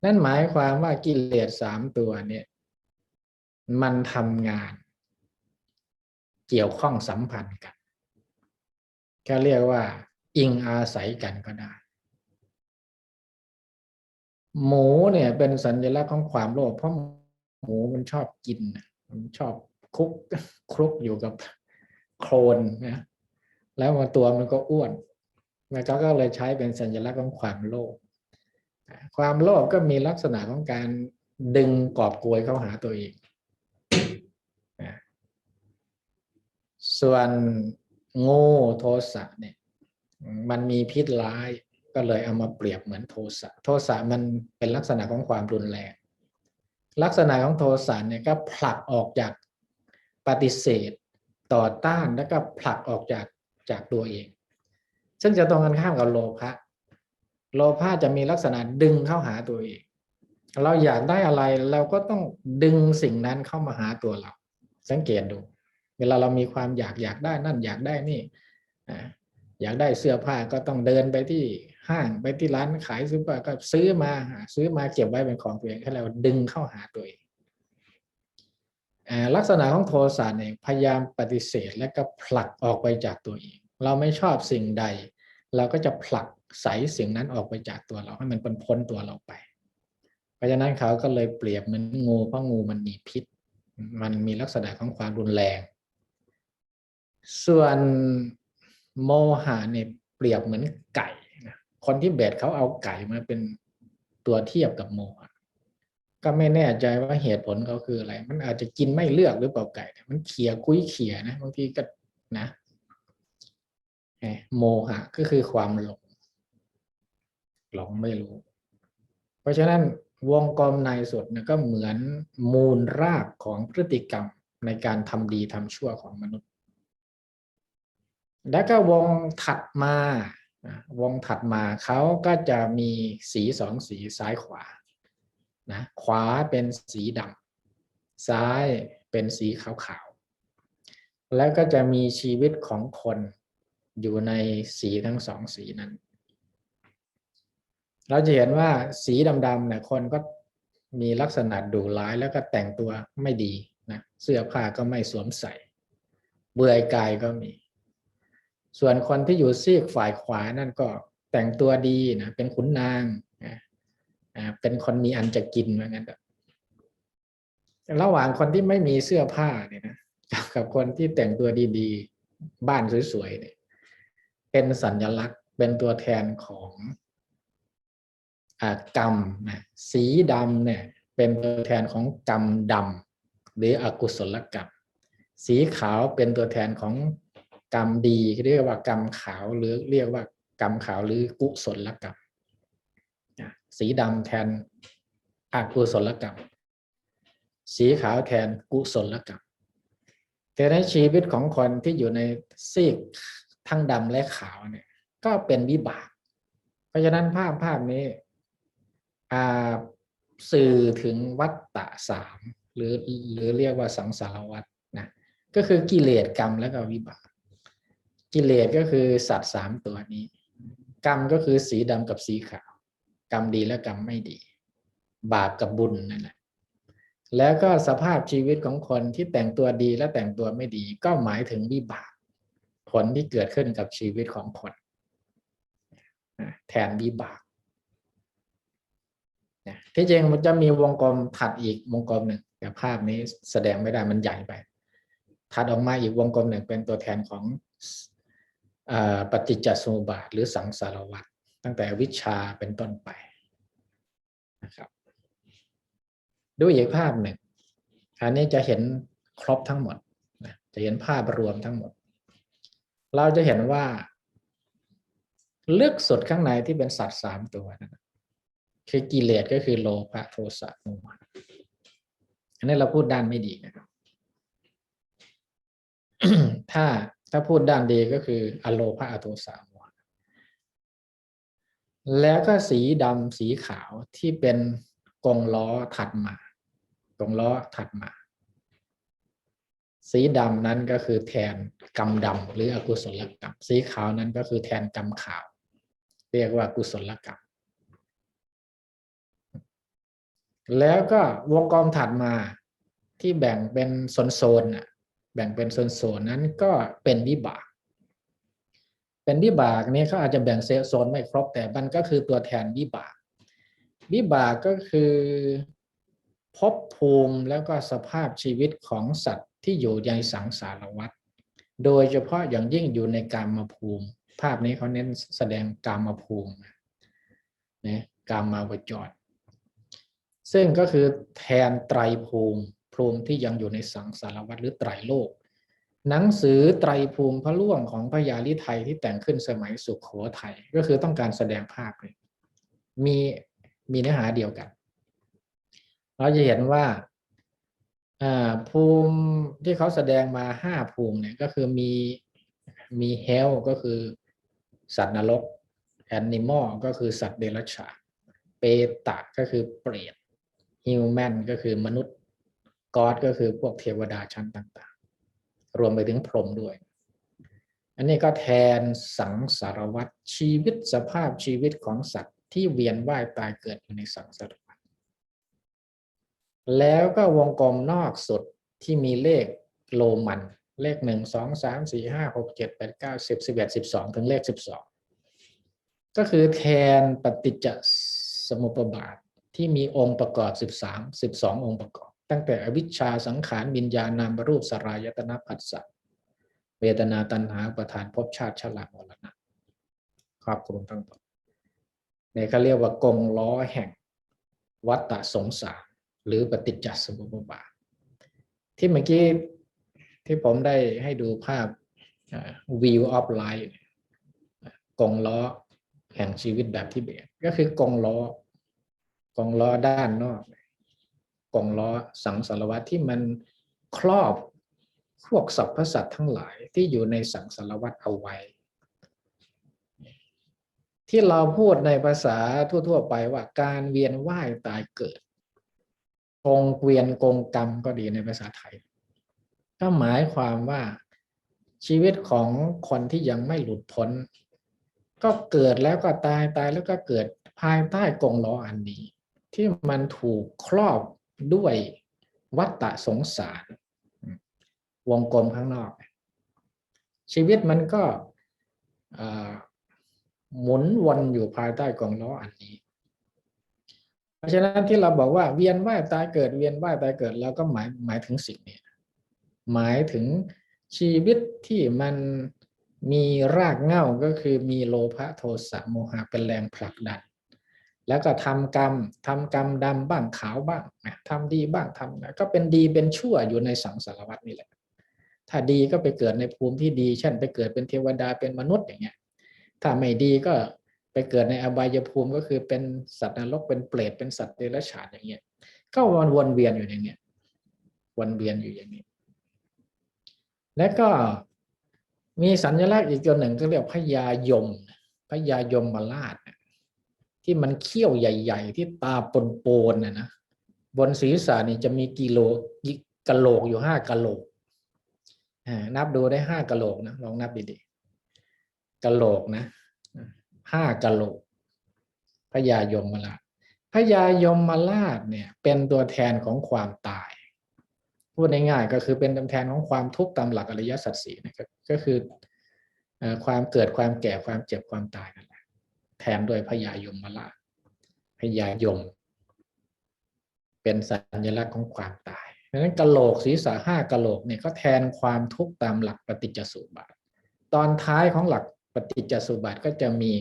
นั่นหมายความว่ากิเลส3 ตัวเนี่ยมันทำงานเกี่ยวข้องสัมพันธ์กันก็เรียกว่าอิงอาศัยกันก็ได้หมูเนี่ยเป็นสัญลักษณ์ของความโลภเพราะหมูมันชอบกินมันชอบคลุกอยู่กับโคลนนะแล้วตัวมันก็อ้วนแล้วก็เลยใช้เป็นสัญลักษณ์ของความโลภความโลภก็มีลักษณะของการดึงกอบโกยเข้าหาตัวเองส่วนงูโทสะเนี่ยมันมีพิษร้ายก็เลยเอามาเปรียบเหมือนโทสะโทสะมันเป็นลักษณะของความรุนแรงลักษณะของโทสะเนี่ยก็ผลักออกจากปฏิเสธต่อต้านแล้วก็ผลักออกจากตัวเองซึ่งจะตรงกันข้ามกับโลภะโลภะจะมีลักษณะดึงเข้าหาตัวเองเราอยากได้อะไรเราก็ต้องดึงสิ่งนั้นเข้ามาหาตัวเราสังเกตดูเวลาเรามีความอยากได้นั่นอยากได้นี่อยากได้เสื้อผ้าก็ต้องเดินไปที่ห้างไปที่ร้านขายเสื้อผ้าก็ซื้อมาเก็บไว้เป็นของตัวเองให้เราดึงเข้าหาตัวเองลักษณะของโทสะเนี่ยพยายามปฏิเสธและก็ผลักออกไปจากตัวเองเราไม่ชอบสิ่งใดเราก็จะผลักไสสิ่งนั้นออกไปจากตัวเราให้มันพ้นตัวเราไปเพราะฉะนั้นเขาก็เลยเปรียบเหมือนงูเพราะงูมันมีพิษมันมีลักษณะของความรุนแรงส่วนโมหะเนี่ยเปรียบเหมือนไก่นะคนที่เบสเขาเอาไก่มาเป็นตัวเทียบกับโมหะก็ไม่แน่ใจว่าเหตุผลเขาคืออะไรมันอาจจะกินไม่เลือกหรือเปล่าไก่มันเขี่ยกุ้ยเขี่ยนะบางทีก็นะโมหะก็คือความหลงไม่รู้เพราะฉะนั้นวงกลมในสุดก็เหมือนมูลรากของพฤติกรรมในการทำดีทำชั่วของมนุษย์แล้วก็วงถัดมาเขาก็จะมีสี2 สีซ้ายขวานะขวาเป็นสีดำซ้ายเป็นสีขาวๆแล้วก็จะมีชีวิตของคนอยู่ในสีทั้ง2 สีนั้นเราจะเห็นว่าสีดำๆเนี่ยคนก็มีลักษณะดุร้ายแล้วก็แต่งตัวไม่ดีนะเสื้อผ้าก็ไม่สวมใส่เบื่อกายก็มีส่วนคนที่อยู่ซีกฝ่ายขวานั่นก็แต่งตัวดีนะเป็นขุนนางเป็นคนมีอันจะกินว่างั้นระหว่างคนที่ไม่มีเสื้อผ้าเนี่ยนะกับคนที่แต่งตัวดีๆบ้านสวยๆเนี่ยเป็นสัญลักษณ์เป็นตัวแทนของกรรมนะสีดำเนี่ยเป็นตัวแทนของกรรมดำหรืออกุศลกรรมสีขาวเป็นตัวแทนของกรรมดีเรียกว่ากรรมขาวหรือเรียกว่ากรรมขาวหรือกุศลกรรมสีดำแทนอกุศลกรรมสีขาวแทนกุศลกรรมแต่ในชีวิตของคนที่อยู่ในซีกทั้งดำและขาวเนี่ยก็เป็นวิบากเพราะฉะนั้นภาพนี้สื่อถึงวัฏฏะ3หรือเรียกว่าสังสารวัฏนะก็คือกิเลสกรรมและก็วิบากกิเลสก็คือสัตว์3 ตัวนี้กรรมก็คือสีดำกับสีขาวกรรมดีและกรรมไม่ดีบาปกับบุญนั่นแหละแล้วก็สภาพชีวิตของคนที่แต่งตัวดีและแต่งตัวไม่ดีก็หมายถึงวิบากผลที่เกิดขึ้นกับชีวิตของคนแทนวิบากที่จริงมันจะมีวงกลมถัดอีกวงกลมหนึ่งแต่ภาพนี้แสดงไม่ได้มันใหญ่ไปถัดออกมาอีกวงกลมหนึ่งเป็นตัวแทนของปฏิจจสมุปบาทหรือสังสารวัฏ ตั้งแต่วิชชาเป็นต้นไปนะครับดูอีกภาพหนึ่งอันนี้จะเห็นครบทั้งหมดนะจะเห็นภาพรวมทั้งหมดเราจะเห็นว่าลึกสุดข้างในที่เป็นสัตว์3ตัวนะคือกิเลสก็คือโลภะโทสะโมหะอันนี้เราพูดด้านไม่ดีนะครับ ถ้าพูดด้านดีก็คืออโลภะอโทสะโมหะแล้วก็สีดำสีขาวที่เป็นกงล้อถัดมากงล้อถัดมาสีดำนั้นก็คือแทนกรรมดำหรืออกุศลกรรมสีขาวนั้นก็คือแทนกรรมขาวเรียกว่ากุศลกรรมแล้วก็วงกลมถัดมาที่แบ่งเป็นโซนๆแบ่งเป็นโซนนั้นก็เป็นวิบากเป็นวิบากนี้เขาอาจจะแบ่งโซนไม่ครบแต่มันก็คือตัวแทนวิบากวิบากก็คือภพภูมิแล้วก็สภาพชีวิตของสัตว์ที่อยู่ในสังสารวัฏโดยเฉพาะอย่างยิ่งอยู่ในกามภูมิภาพนี้เขาเน้นแสดงกามภูมินะกามาวจรซึ่งก็คือแทนไตรภูมิที่ยังอยู่ในสังสารวัฏหรือไตรโลกหนังสือไตรภูมิพระล่วงของพระยาลิไทยที่แต่งขึ้นสมัยสุโขทัยก็คือต้องการแสดงภาพเลยมีเนื้อหาเดียวกันเราจะเห็นว่าภูมิที่เขาแสดงมา5ภูมิเนี่ยก็คือมีเฮลก็คือสัตว์นรกแอนิมอลก็คือสัตว์เดรัจฉานเปตะก็คือเปรตฮิวแมนก็คือมนุษย์กอดก็คือพวกเทวดาชั้นต่างๆรวมไปถึงพรหมด้วยอันนี้ก็แทนสังสารวัฏชีวิตสภาพชีวิตของสัตว์ที่เวียนว่ายตายเกิดอยู่ในสังสารวัฏแล้วก็วงกลมนอกสุดที่มีเลขโรมันเลข1 2 3 4 5 6 7 8 9 10 11 12ถึงเลข12ก็คือแทนปฏิจจสมุปบาทที่มีองค์ประกอบ12องค์ประกอบตั้งแต่อวิชชาสังขารวิญญาณนามรูปสลายตนะผัสสะเวทนาตัณหาอุปาทานภพชาติชรามรณะครอบคลุมทั้งหมดเนี่ยเขาเรียกว่ากงล้อแห่งวัฏฏะสงสารหรือปฏิจจสมุปบาทที่เมื่อกี้ที่ผมได้ให้ดูภาพ Wheel of Life กงล้อแห่งชีวิตแบบทิเบตก็คือกงล้อด้านนอกกงล้อสังสารวัฏที่มันครอบพวกสรรพสัตว์ทั้งหลายที่อยู่ในสังสารวัฏเอาไว้ที่เราพูดในภาษาทั่วๆไปว่าการเวียนว่ายตายเกิดกงเกวียนกงกรรมก็ดีในภาษาไทยก็หมายความว่าชีวิตของคนที่ยังไม่หลุดพ้นก็เกิดแล้วก็ตายแล้วก็เกิดภายใต้กงล้ออันนี้ที่มันถูกครอบด้วยวัฏฏะสงสารวงกลมข้างนอกชีวิตมันก็หมุนวนอยู่ภายใต้กงล้ออันนี้เพราะฉะนั้นที่เราบอกว่าเวียนว่ายตายเกิดเวียนว่ายตายเกิดแล้วก็หมายถึงสิ่งนี้หมายถึงชีวิตที่มันมีรากเหง้าก็คือมีโลภะโทสะโมหะเป็นแรงผลักดันแล้วก็ทำกรรมดำบ้างขาวบ้างทำดีบ้างทำก็เป็นดีเป็นชั่วอยู่ในสังสารวัฏนี่แหละถ้าดีก็ไปเกิดในภูมิที่ดีเช่นไปเกิดเป็นเทวดาเป็นมนุษย์อย่างเงี้ยถ้าไม่ดีก็ไปเกิดในอบายภูมิก็คือเป็นสัตว์นรกเป็นเปรตเป็นสัตว์เดรัจฉานอย่างเงี้ยก็วนเวียนอยู่อย่างเงี้ยวนเวียนอยู่อย่างนี้และก็มีสัญลักษณ์อีกตัวหนึ่งก็เรียกพญายมมาราชที่มันเขี้ยวใหญ่ๆที่ตาปนๆนะบนศีรษะนี่จะมีกะโหลกอยู่5กะโหลกนับดูได้5กะโหลกนะลองนับดีๆกะโหลกนะ5กะโหลกพญายมมาราชพญายมราชเนี่ยเป็นตัวแทนของความตายพูดง่ายๆก็คือเป็นตัวแทนของความทุกข์ตามหลักอริยสัจสี่นะครับก็คือความเกิดความแก่ความเจ็บความตายนั่นแหละแทนโดยพญายมราชพญายมเป็นสัญลักษณ์ของความตายเพราะฉะนั้นกะโหลกศีรษะ5กะโหลกเนี่ยก็แทนความทุกข์ตามหลักปฏิจจสมุปบาทตอนท้ายของหลักปฏิจจสมุปบาทก็จะมี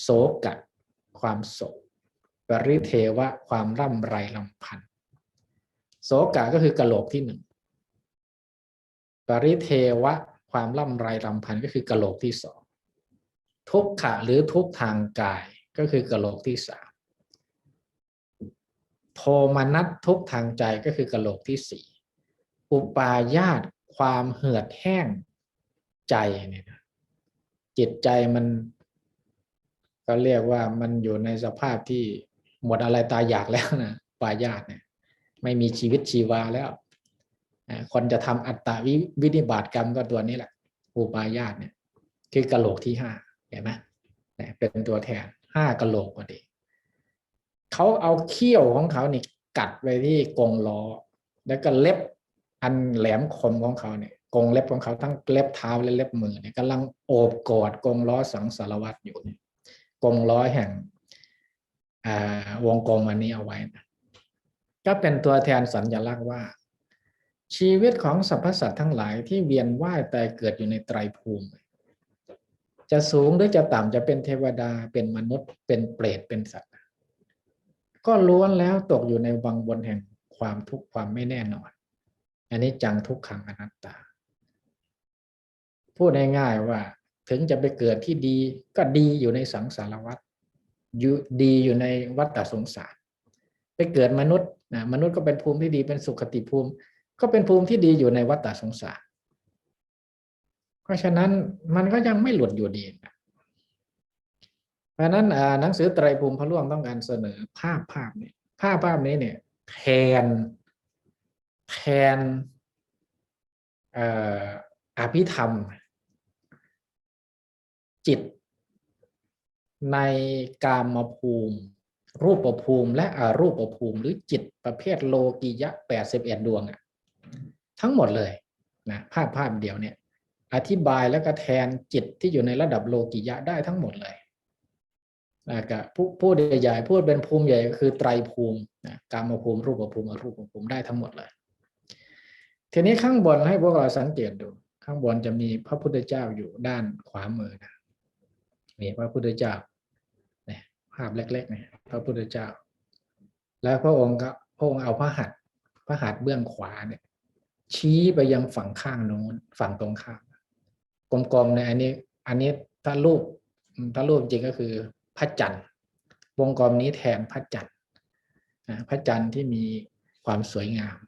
โศกะความโศกปริเทวะความร่ำไรรำพันโศกะก็คือกะโหลกที่หนึ่งปริเทวะความร่ำไรรำพันก็คือกะโหลกที่สองทุกขะหรือทุกทางกายก็คือกะโหลกที่สามโทมนัสทุกทางใจก็คือกะโหลกที่สี่อุปาญาตความเหือดแห้งใจเนี่ยนะจิตใจมันก็เรียกว่ามันอยู่ในสภาพที่หมดอะไรตายอยากแล้วนะปาญาตเนี่ยไม่มีชีวิตชีวาแล้วคนจะทำอัตตวินิบาตกรรมก็ตัวนี้แหละอุปาญาตเนี่ยคือกะโหลกที่ห้าเห็นไหมเป็นตัวแทนห้ากะโหลกพอดีเขาเอาเขี้ยวของเขานี่กัดไปที่กรงล้อแล้วก็เล็บอันแหลมคมของเขาเนี่ยกรงเล็บของเขาทั้งเล็บเท้าและเล็บมือเนี่ยกำลังโอบกอดกรงล้อสังสารวัฏอยู่เนี่ยกรงล้อแห่งวงกลมอันนี้เอาไว้นะก็เป็นตัวแทนสัญลักษณ์ว่าชีวิตของสรรพสัตว์ทั้งหลายที่เวียนว่ายตายเกิดอยู่ในไตรภูมิจะสูงหรือจะต่ำจะเป็นเทวดาเป็นมนุษย์เป็นเปรตเป็นสัตว์ก็ล้วนแล้วตกอยู่ในวังวนแห่งความทุกข์ความไม่แน่นอนอันนี้จังทุกขังอนัตตาพูดง่ายๆว่าถึงจะไปเกิดที่ดีก็ดีอยู่ในสังสารวัฏดีอยู่ในวัฏสงสารไปเกิดมนุษย์นะมนุษย์ก็เป็นภูมิที่ดีเป็นสุขติภูมิก็เป็นภูมิที่ดีอยู่ในวัฏสงสารเพราะฉะนั้นมันก็ยังไม่หลุดอยู่ดีนะเพราะนั้นหนังสือไตรภูมิพระร่วงต้องการเสนอภาพนี้ภาพนี้เนี่ยแทนอภิธรรมจิตในกามภูมิรูปภูมิและอรูปภูมิหรือจิตประเภทโลกิยะ81ดวงทั้งหมดเลยนะภาพเดียวเนี่ยอธิบายแล้วก็แทนจิตที่อยู่ในระดับโลกิยะได้ทั้งหมดเลยกับพูดใหญ่ๆพูดเป็นภูมิใหญ่ก็คือไตรภูมินะกามภูมิรูปภูมิอรูปภูมิได้ทั้งหมดเลยทีนี้ข้างบนให้พวกเราสังเกตดูข้างบนจะมีพระพุทธเจ้าอยู่ด้านขวามือนะมีพระพุทธเจ้าเนี่ยภาพเล็กๆเนี่ยพระพุทธเจ้าแล้วพระองค์เอาพระหัตถ์เบื้องขวาเนี่ยชี้ไปยังฝั่งข้างโน้นฝั่งตรงข้ามกลมๆในอันนี้ถ้ารูปจริงก็คือพระจันทร์วงกลมนี้แทนพระจันทร์พระจันทร์ที่มีความสวยงาม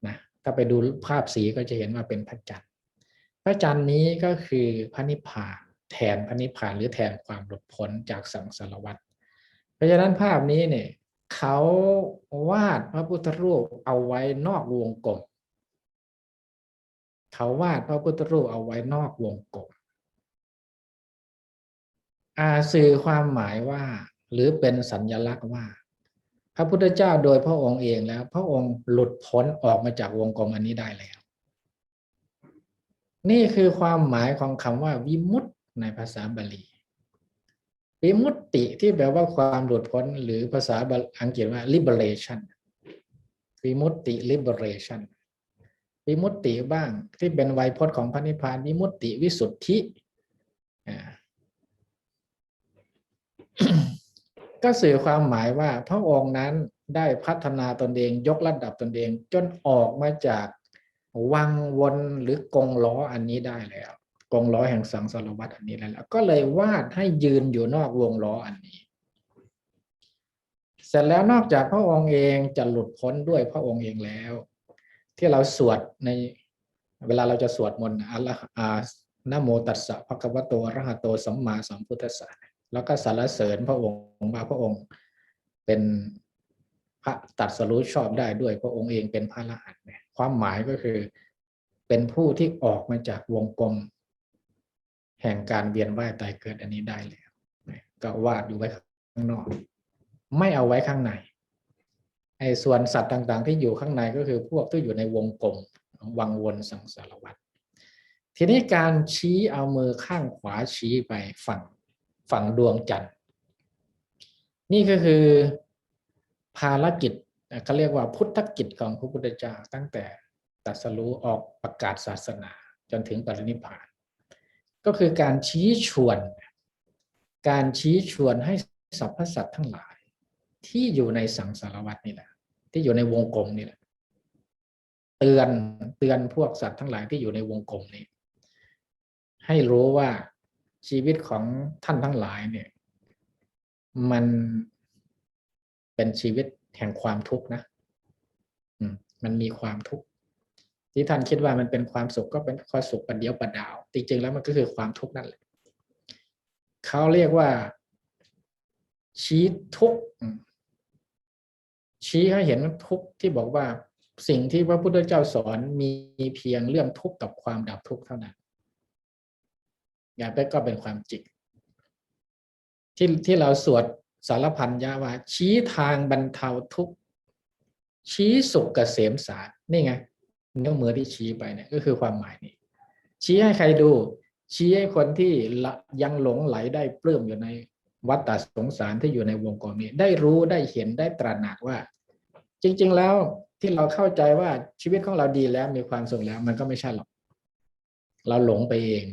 นะถ้าไปดูภาพสีก็จะเห็นว่าเป็นพระจันทร์นี้ก็คือพระนิพพานแทนพระนิพพานหรือแทนความหลุดพ้นจากสังสารวัฏเพราะฉะนั้นภาพนี้เนี่ยเขาวาดพระพุทธรูปเอาไว้นอกวงกลมสื่อความหมายว่าหรือเป็นสัญลักษณ์ว่าพระพุทธเจ้าโดยพระองค์เองแล้วพระองค์หลุดพ้นออกมาจากวงกลมอันนี้ได้แล้วนี่คือความหมายของคำว่าวิมุตติในภาษาบาลีวิมุตติที่แปลว่าความหลุดพ้นหรือภาษาอังกฤษว่า liberation วิมุตติ liberation วิมุตติบ้างที่เป็นไวยพจน์ของพระนิพพานวิมุตติวิสุทธิก็สื่อความหมายว่าพระองค์นั้นได้พัฒนาตนเองยกระดับตนเองจนออกมาจากวังวนหรือกงล้ออันนี้ได้แล้วกงล้อแห่งสังสารวัฏอันนี้แล้วก็เลยวาดให้ยืนอยู่นอกวงล้ออันนี้เสร็จแล้วนอกจากพระองค์เองจะหลุดพ้นด้วยพระองค์เองแล้วที่เราสวดในเวลาเราจะสวดมนต์นะโมตัสสะภะคะวะโตอะระหะโตสัมมาสัมพุทธัสสะแล้วก็สรรเสริญพระองค์ว่าพระองค์เป็นพระตรัสรู้ชอบได้ด้วยพระองค์เองเป็นพระอรหันต์เนี่ยความหมายก็คือเป็นผู้ที่ออกมาจากวงกลมแห่งการเวียนว่ายตายเกิดอันนี้ได้แล้วก็วาดอยู่ไว้ข้างนอกไม่เอาไว้ข้างในไอ้ส่วนสัตว์ต่างๆที่อยู่ข้างในก็คือพวกที่อยู่ในวงกลมวังวนสังสารวัฏทีนี้การชี้เอามือข้างขวาชี้ไปฝั่งดวงจันทร์นี่ก็คือภารกิจเขาเรียกว่าพุทธกิจของพระพุทธเจ้าตั้งแต่ตรัสรู้ออกประกาศศาสนาจนถึงปรินิพพานก็คือการชี้ชวน การชี้ชวนให้สรรพสัตว์ทั้งหลายที่อยู่ในสังสารวัฏนี่แหละที่อยู่ในวงกลมนี่แหละเตือนพวกสัตว์ทั้งหลายที่อยู่ในวงกลมนี้ให้รู้ว่าชีวิตของท่านทั้งหลายเนี่ยมันเป็นชีวิตแห่งความทุกข์นะมันมีความทุกข์ที่ท่านคิดว่ามันเป็นความสุขก็เป็นความสุขประเดียวประดาวจริงๆแล้วมันก็คือความทุกข์นั่นแหละเขาเรียกว่าชี้ทุกข์ชี้ให้เห็นทุกข์ที่บอกว่าสิ่งที่พระพุทธเจ้าสอนมีเพียงเรื่องทุกข์กับความดับทุกข์เท่านั้นอย่างนั้นก็เป็นความจริงที่เราสวดสารพันยะว่าชี้ทางบรรเทาทุกข์ชี้สุขเกษมสารนี่ไงนิ้วมือที่ชี้ไปเนี่ยก็คือความหมายนี้ชี้ให้ใครดูชี้ให้คนที่ยังหลงไหลได้ปลื้มอยู่ในวัฏฏะสงสารที่อยู่ในวงกลมนี้ได้รู้ได้เห็นได้ตระหนักว่าจริงๆแล้วที่เราเข้าใจว่าชีวิตของเราดีแล้วมีความสุขแล้วมันก็ไม่ใช่หรอกเราหลงไปเอง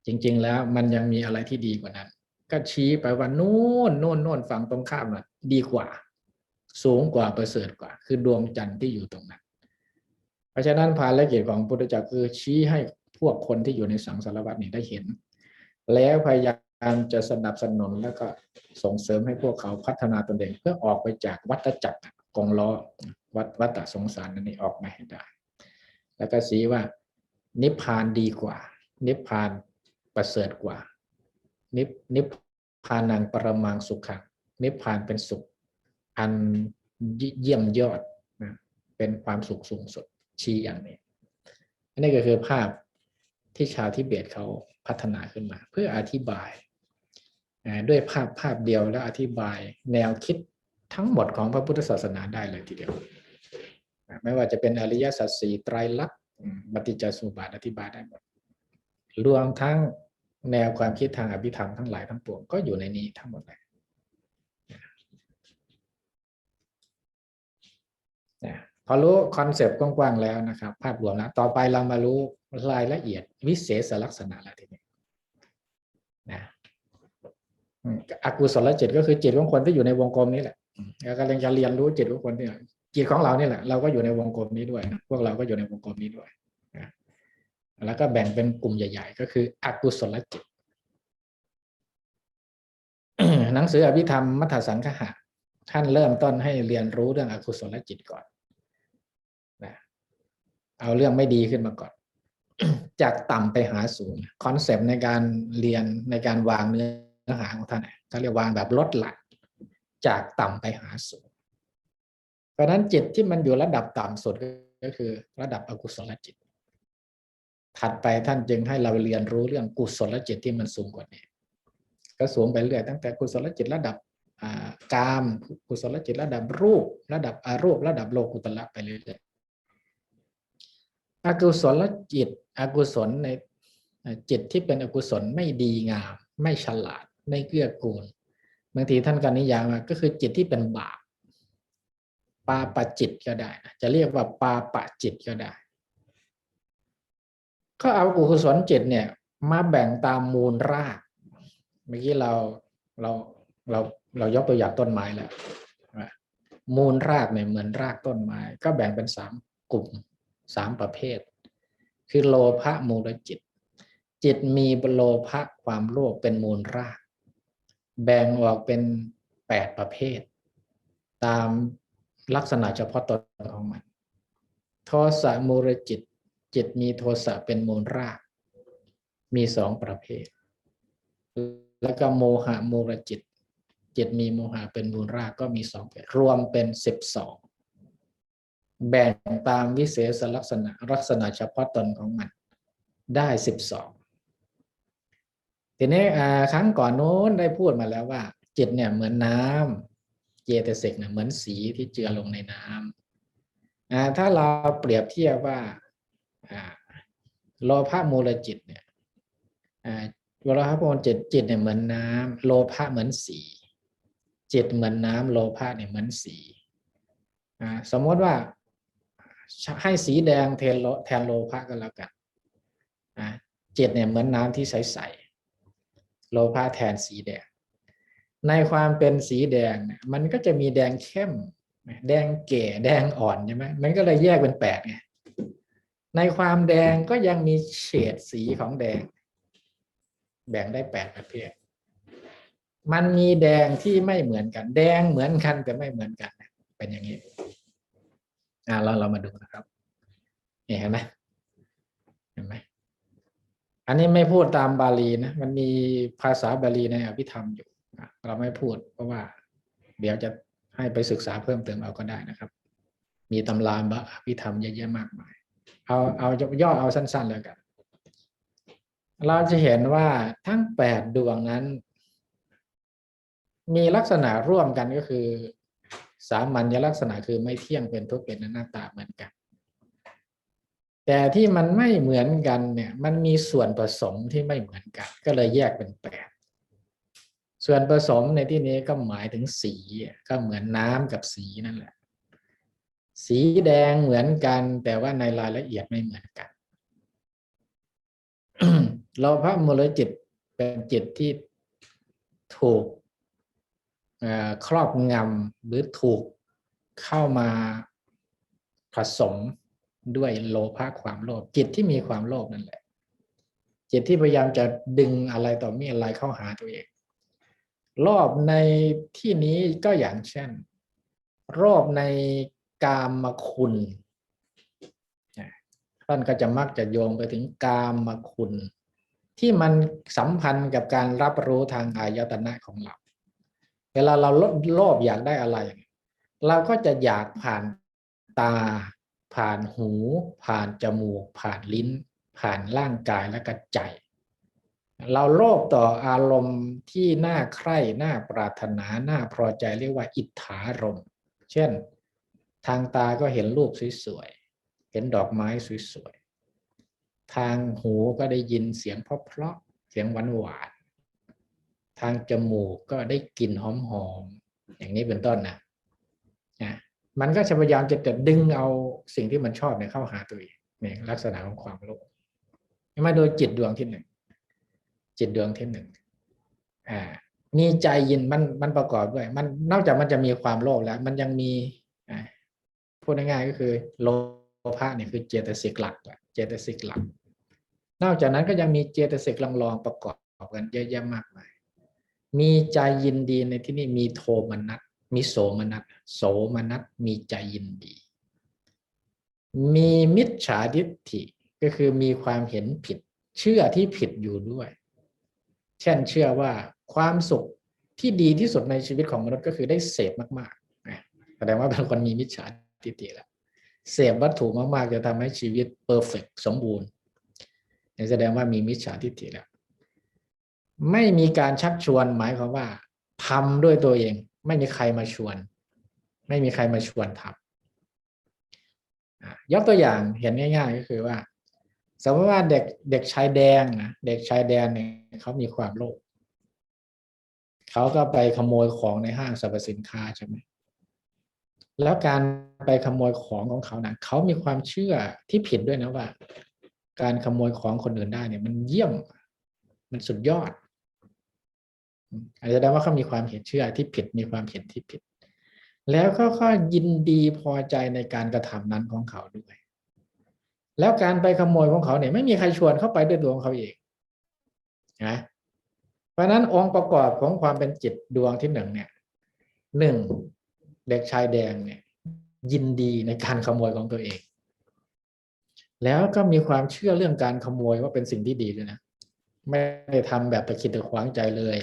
จริงๆแล้วมันยังมีอะไรที่ดีกว่านั้นก็ชี้ไปว่าโน่นฝั่งตรงข้ามน่ะดีกว่าสูงกว่าประเสริฐกว่าคือดวงจันทร์ที่อยู่ตรงนั้นเพราะฉะนั้นภารกิจของพุทธเจ้าคือชี้ให้พวกคนที่อยู่ในสังสารวัฏนี้ได้เห็นแล้วพยายามจะสนับสนุนแล้วก็ส่งเสริมให้พวกเขาพัฒนาตนเองเพื่อออกไปจากวัฏจักรกองล้อวัฏสงสารนี้ออกมาให้ได้แล้วก็ชี้ว่านิพพานดีกว่านิพพานประเสริฐกว่านิพพานังปรมังสุขังนิพพานเป็นสุขอันเยี่ยมยอดนะเป็นความสุขสูงสุดชี้อย่างนี้อันนี้ก็คือภาพที่ชาวทิเบตเขาพัฒนาขึ้นมาเพื่ออธิบายด้วยภาพเดียวแล้วอธิบายแนวคิดทั้งหมดของพระพุทธศาสนาได้เลยทีเดียวไม่ว่าจะเป็นอริยสัจสี่ไตรลักษณ์ปฏิจจสมุปบาทอธิบายได้หมดรวมทั้งแนวความคิดทางอภิธรรมทั้งหลายทั้งปวงก็อยู่ในนี้ทั้งหมดเลยพอรู้คอนเซปต์กว้างๆแล้วนะครับภาพรวมแล้วต่อไปเรามารู้รายละเอียดวิเศษลักษณะแล้วทีนี้นะอกุศลจิตก็คือจิตของคนที่อยู่ในวงกลมนี้แหละแล้วก็จะเรียนรู้จิตของคนที่จิตของเรานี่แหละเราก็อยู่ในวงกลมนี้ด้วยพวกเราก็อยู่ในวงกลมนี้ด้วยนะแล้วก็แบ่งเป็นกลุ่มใหญ่ๆก็คืออกุศลจิต หนังสืออภิธรรมมัทธสังคหะท่านเริ่มต้นให้เรียนรู้เรื่องอกุศลจิตก่อนนะเอาเรื่องไม่ดีขึ้นมาก่อน จากต่ำไปหาสูงคอนเซปต์ในการเรียนในการวางเนื้อหาของท่านเขาเรียกวางแบบลดหลั่นจากต่ำไปหาสูงเพราะฉะนั้นจิตที่มันอยู่ระดับต่ำสุดก็คือระดับอกุศลจิตถัดไปท่านจึงให้เราเรียนรู้เรื่องกุศลจิตที่มันสูงกว่านี้ก็สูงไปเรื่อยตั้งแต่กุศลจิตระดับกามกุศลจิตระดับรูประดับอารูประดับโลกุตละไปเรื่อยๆอกุศลจิตอกุศลในจิตที่เป็นอกุศลไม่ดีงามไม่ฉลาดไม่เกื้อกูลบางทีท่านก็นิยามก็คือจิตที่เป็นบาปปาปจิตก็ได้จะเรียกว่าปาปจิตก็ได้ก็เอาอกุศลจิตเนี่ยมาแบ่งตามมูลรากเมื่อกี้เรายกตัวอย่างต้นไม้แล้วมูลรากเนี่ยเหมือนรากต้นไม้ก็แบ่งเป็น3 กลุ่ม3 ประเภทคือโลภะมูลจิตจิตมีโลภะความโลภเป็นมูลรากแบ่งออกเป็น8 ประเภทตามลักษณะเฉพาะตนของมันโทสะมูลจิตจิตมีโทสะเป็นมูลรากมี2 ประเภทแล้วก็โมหะมูลจิตจิตมีโมหะเป็นมูลรากก็มี2 ประเภทรวมเป็น12แบ่งตามวิเศษลักษณะเฉพาะตนของมันได้12ทีนี้ครั้งก่อนโน้นได้พูดมาแล้วว่าจิตเนี่ยเหมือนน้ำเจตสิกเนี่ยเหมือนสีที่เจือลงในน้ำถ้าเราเปรียบเทียบว่าโลภะมูลจิตเนี่ยโลภะมูลจิตเนี่ยเหมือนน้ำโลภะเหมือนสีจิตเหมือนน้ำโลภะเนี่ยเหมือนสีสมมติว่าให้สีแดงแทนโลภะก็แล้วกันจิตเนี่ยเหมือนน้ำที่ใส โลภะแทนสีแดงในความเป็นสีแดงเนี่ยมันก็จะมีแดงเข้มแดงแก่แดงอ่อนใช่ไหมมันก็เลยแยกเป็น8ไงในความแดงก็ยังมีเฉดสีของแดงแบ่งได้8ประเภทมันมีแดงที่ไม่เหมือนกันแดงเหมือนกันแต่ไม่เหมือนกันเป็นอย่างนี้เรามาดูนะครับเห็นไหมเห็นไหมอันนี้ไม่พูดตามบาลีนะมันมีภาษาบาลีในอภิธรรมอยู่เราไม่พูดเพราะว่าเดี๋ยวจะให้ไปศึกษาเพิ่มเติมเอาก็ได้นะครับมีตำราอภิธรรมเยอะแยะมากมายเอาย่อเอาสั้นๆเลยกันเราจะเห็นว่าทั้ง8ดวงนั้นมีลักษณะร่วมกันก็คือสามัญลักษณะคือไม่เที่ยงเป็นทุกข์เป็นอนัตตาเหมือนกันแต่ที่มันไม่เหมือนกันเนี่ยมันมีส่วนผสมที่ไม่เหมือนกันก็เลยแยกเป็น8ส่วนผสมในที่นี้ก็หมายถึงสีก็เหมือนน้ำกับสีนั่นแหละสีแดงเหมือนกันแต่ว่าในรายละเอียดไม่เหมือนกัน โลภะมูลจิตเป็นจิตที่ถูกครอบงำหรือถูกเข้ามาผสมด้วยโลภะความโลภจิตที่มีความโลภนั่นแหละจิตที่พยายามจะดึงอะไรต่อมีอะไรเข้าหาตัวเองโลภในที่นี้ก็อย่างเช่นโลภในกามคุณท่านก็จะมักจะโยงไปถึงกามคุณที่มันสัมพันธ์กับการรับรู้ทางอายตนะของเราเวลาเราโลภอยากได้อะไรเราก็จะอยากผ่านตาผ่านหูผ่านจมูกผ่านลิ้นผ่านร่างกายและก็ใจเราโลภต่ออารมณ์ที่น่าใคร่น่าปรารถนาน่าพอใจเรียกว่าอิทธารมณ์เช่นทางตาก็เห็นรูปสวยๆเห็นดอกไม้สวยๆทางหูก็ได้ยินเสียงเพราะๆเสียงหวานๆทางจมูกก็ได้กลิ่นหอมๆอย่างนี้เป็นต้นนะมันก็พยายามจะดึงเอาสิ่งที่มันชอบเนี่ยเข้าหาตัวเองเนี่ยลักษณะของความโลภมาโดยจิตดวงที่1จิตดวงที่1มีใจยินมันประกอบด้วยมันนอกจากมันจะมีความโลภแล้วมันยังมีพูดง่ายๆก็คือโลภะเนี่ยคือเจตสิกหลักนอกจากนั้นก็ยังมีเจตสิกรองๆประกอบกันเยอะแยะมากมายมีใจยินดีในที่นี้มีโทมนัสมีโสมนัสมีใจยินดีมีมิจฉาทิฏฐิก็คือมีความเห็นผิดเชื่อที่ผิดอยู่ด้วยเช่นเชื่อว่าความสุขที่ดีที่สุดในชีวิตของมนุษย์ก็คือได้เสพมากๆแสดงว่าเป็นคนมีมิจฉาทิฏฐิแล้วเสพวัตถุมากๆจะทำให้ชีวิตเพอร์เฟกต์สมบูรณ์แสดงว่ามีมิจฉาทิฏฐิแล้วไม่มีการชักชวนหมายความว่าทำด้วยตัวเองไม่มีใครมาชวนทำยกตัวอย่างเห็นง่ายๆก็คือว่าสมมติว่าเด็กชายแดงนะเด็กชายแดงเนี่ยเขามีความโลภเขาก็ไปขโมยของในห้างสรรพสินค้าใช่ไหมแล้วการไปขโมยของของเขานะเขามีความเชื่อที่ผิดด้วยนะว่าการขโมยของคนอื่นได้เนี่ยมันเยี่ยมมันสุดยอดอาจจะได้ว่าเขามีความเห็นเชื่อที่ผิดมีความเห็นที่ผิดแล้วก็ยินดีพอใจในการกระทำนั้นของเขาด้วยแล้วการไปขโมยของเขาเนี่ยไม่มีใครชวนเข้าไปด้วยตัวของเขาเองนะเพราะนั้นองค์ประกอบของความเป็นจิตดวงที่1เนี่ย1เด็กชายแดงเนี่ยยินดีในการขโมยของตัวเองแล้วก็มีความเชื่อเรื่องการขโมยว่าเป็นสิ่งที่ดีด้วยนะไม่ได้ทำแบบตะขิดตะขวางใจเลย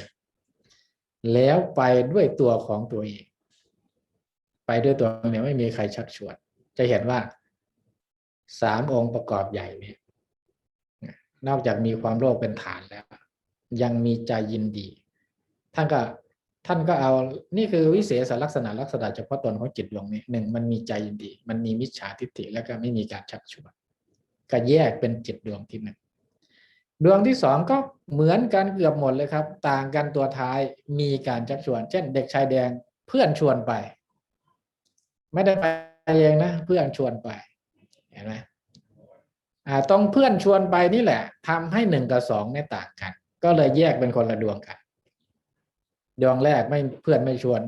แล้วไปด้วยตัวของตัวเองไปด้วยตัวเนี่ยไม่มีใครชักชวนจะเห็นว่า3องค์ประกอบใหญ่เนี่ยนอกจากมีความโลภเป็นฐานแล้วยังมีใจยินดีท่านก็เอานี่คือวิเศษลักษณะเฉพาะตนของจิตดวงนี้1มันมีใจยินดีมันมีมิจฉาทิฏฐิแล้วก็ไม่มีการชักชวนก็แยกเป็นจิตดวงที่1ดวงที่2ก็เหมือนกันเกือบหมดเลยครับต่างกันตัวท้ายมีการชักชวนเช่นเด็กชายแดงเพื่อนชวนไปไม่ได้ไปเองนะเพื่อนชวนไปเห็นไหมต้องเพื่อนชวนไปนี่แหละทำให้1กับ2เนี่ยต่างกัน ก็เลยแยกเป็นคนละดวงกันดวงแรกไม่เพื่อนไม่ชวน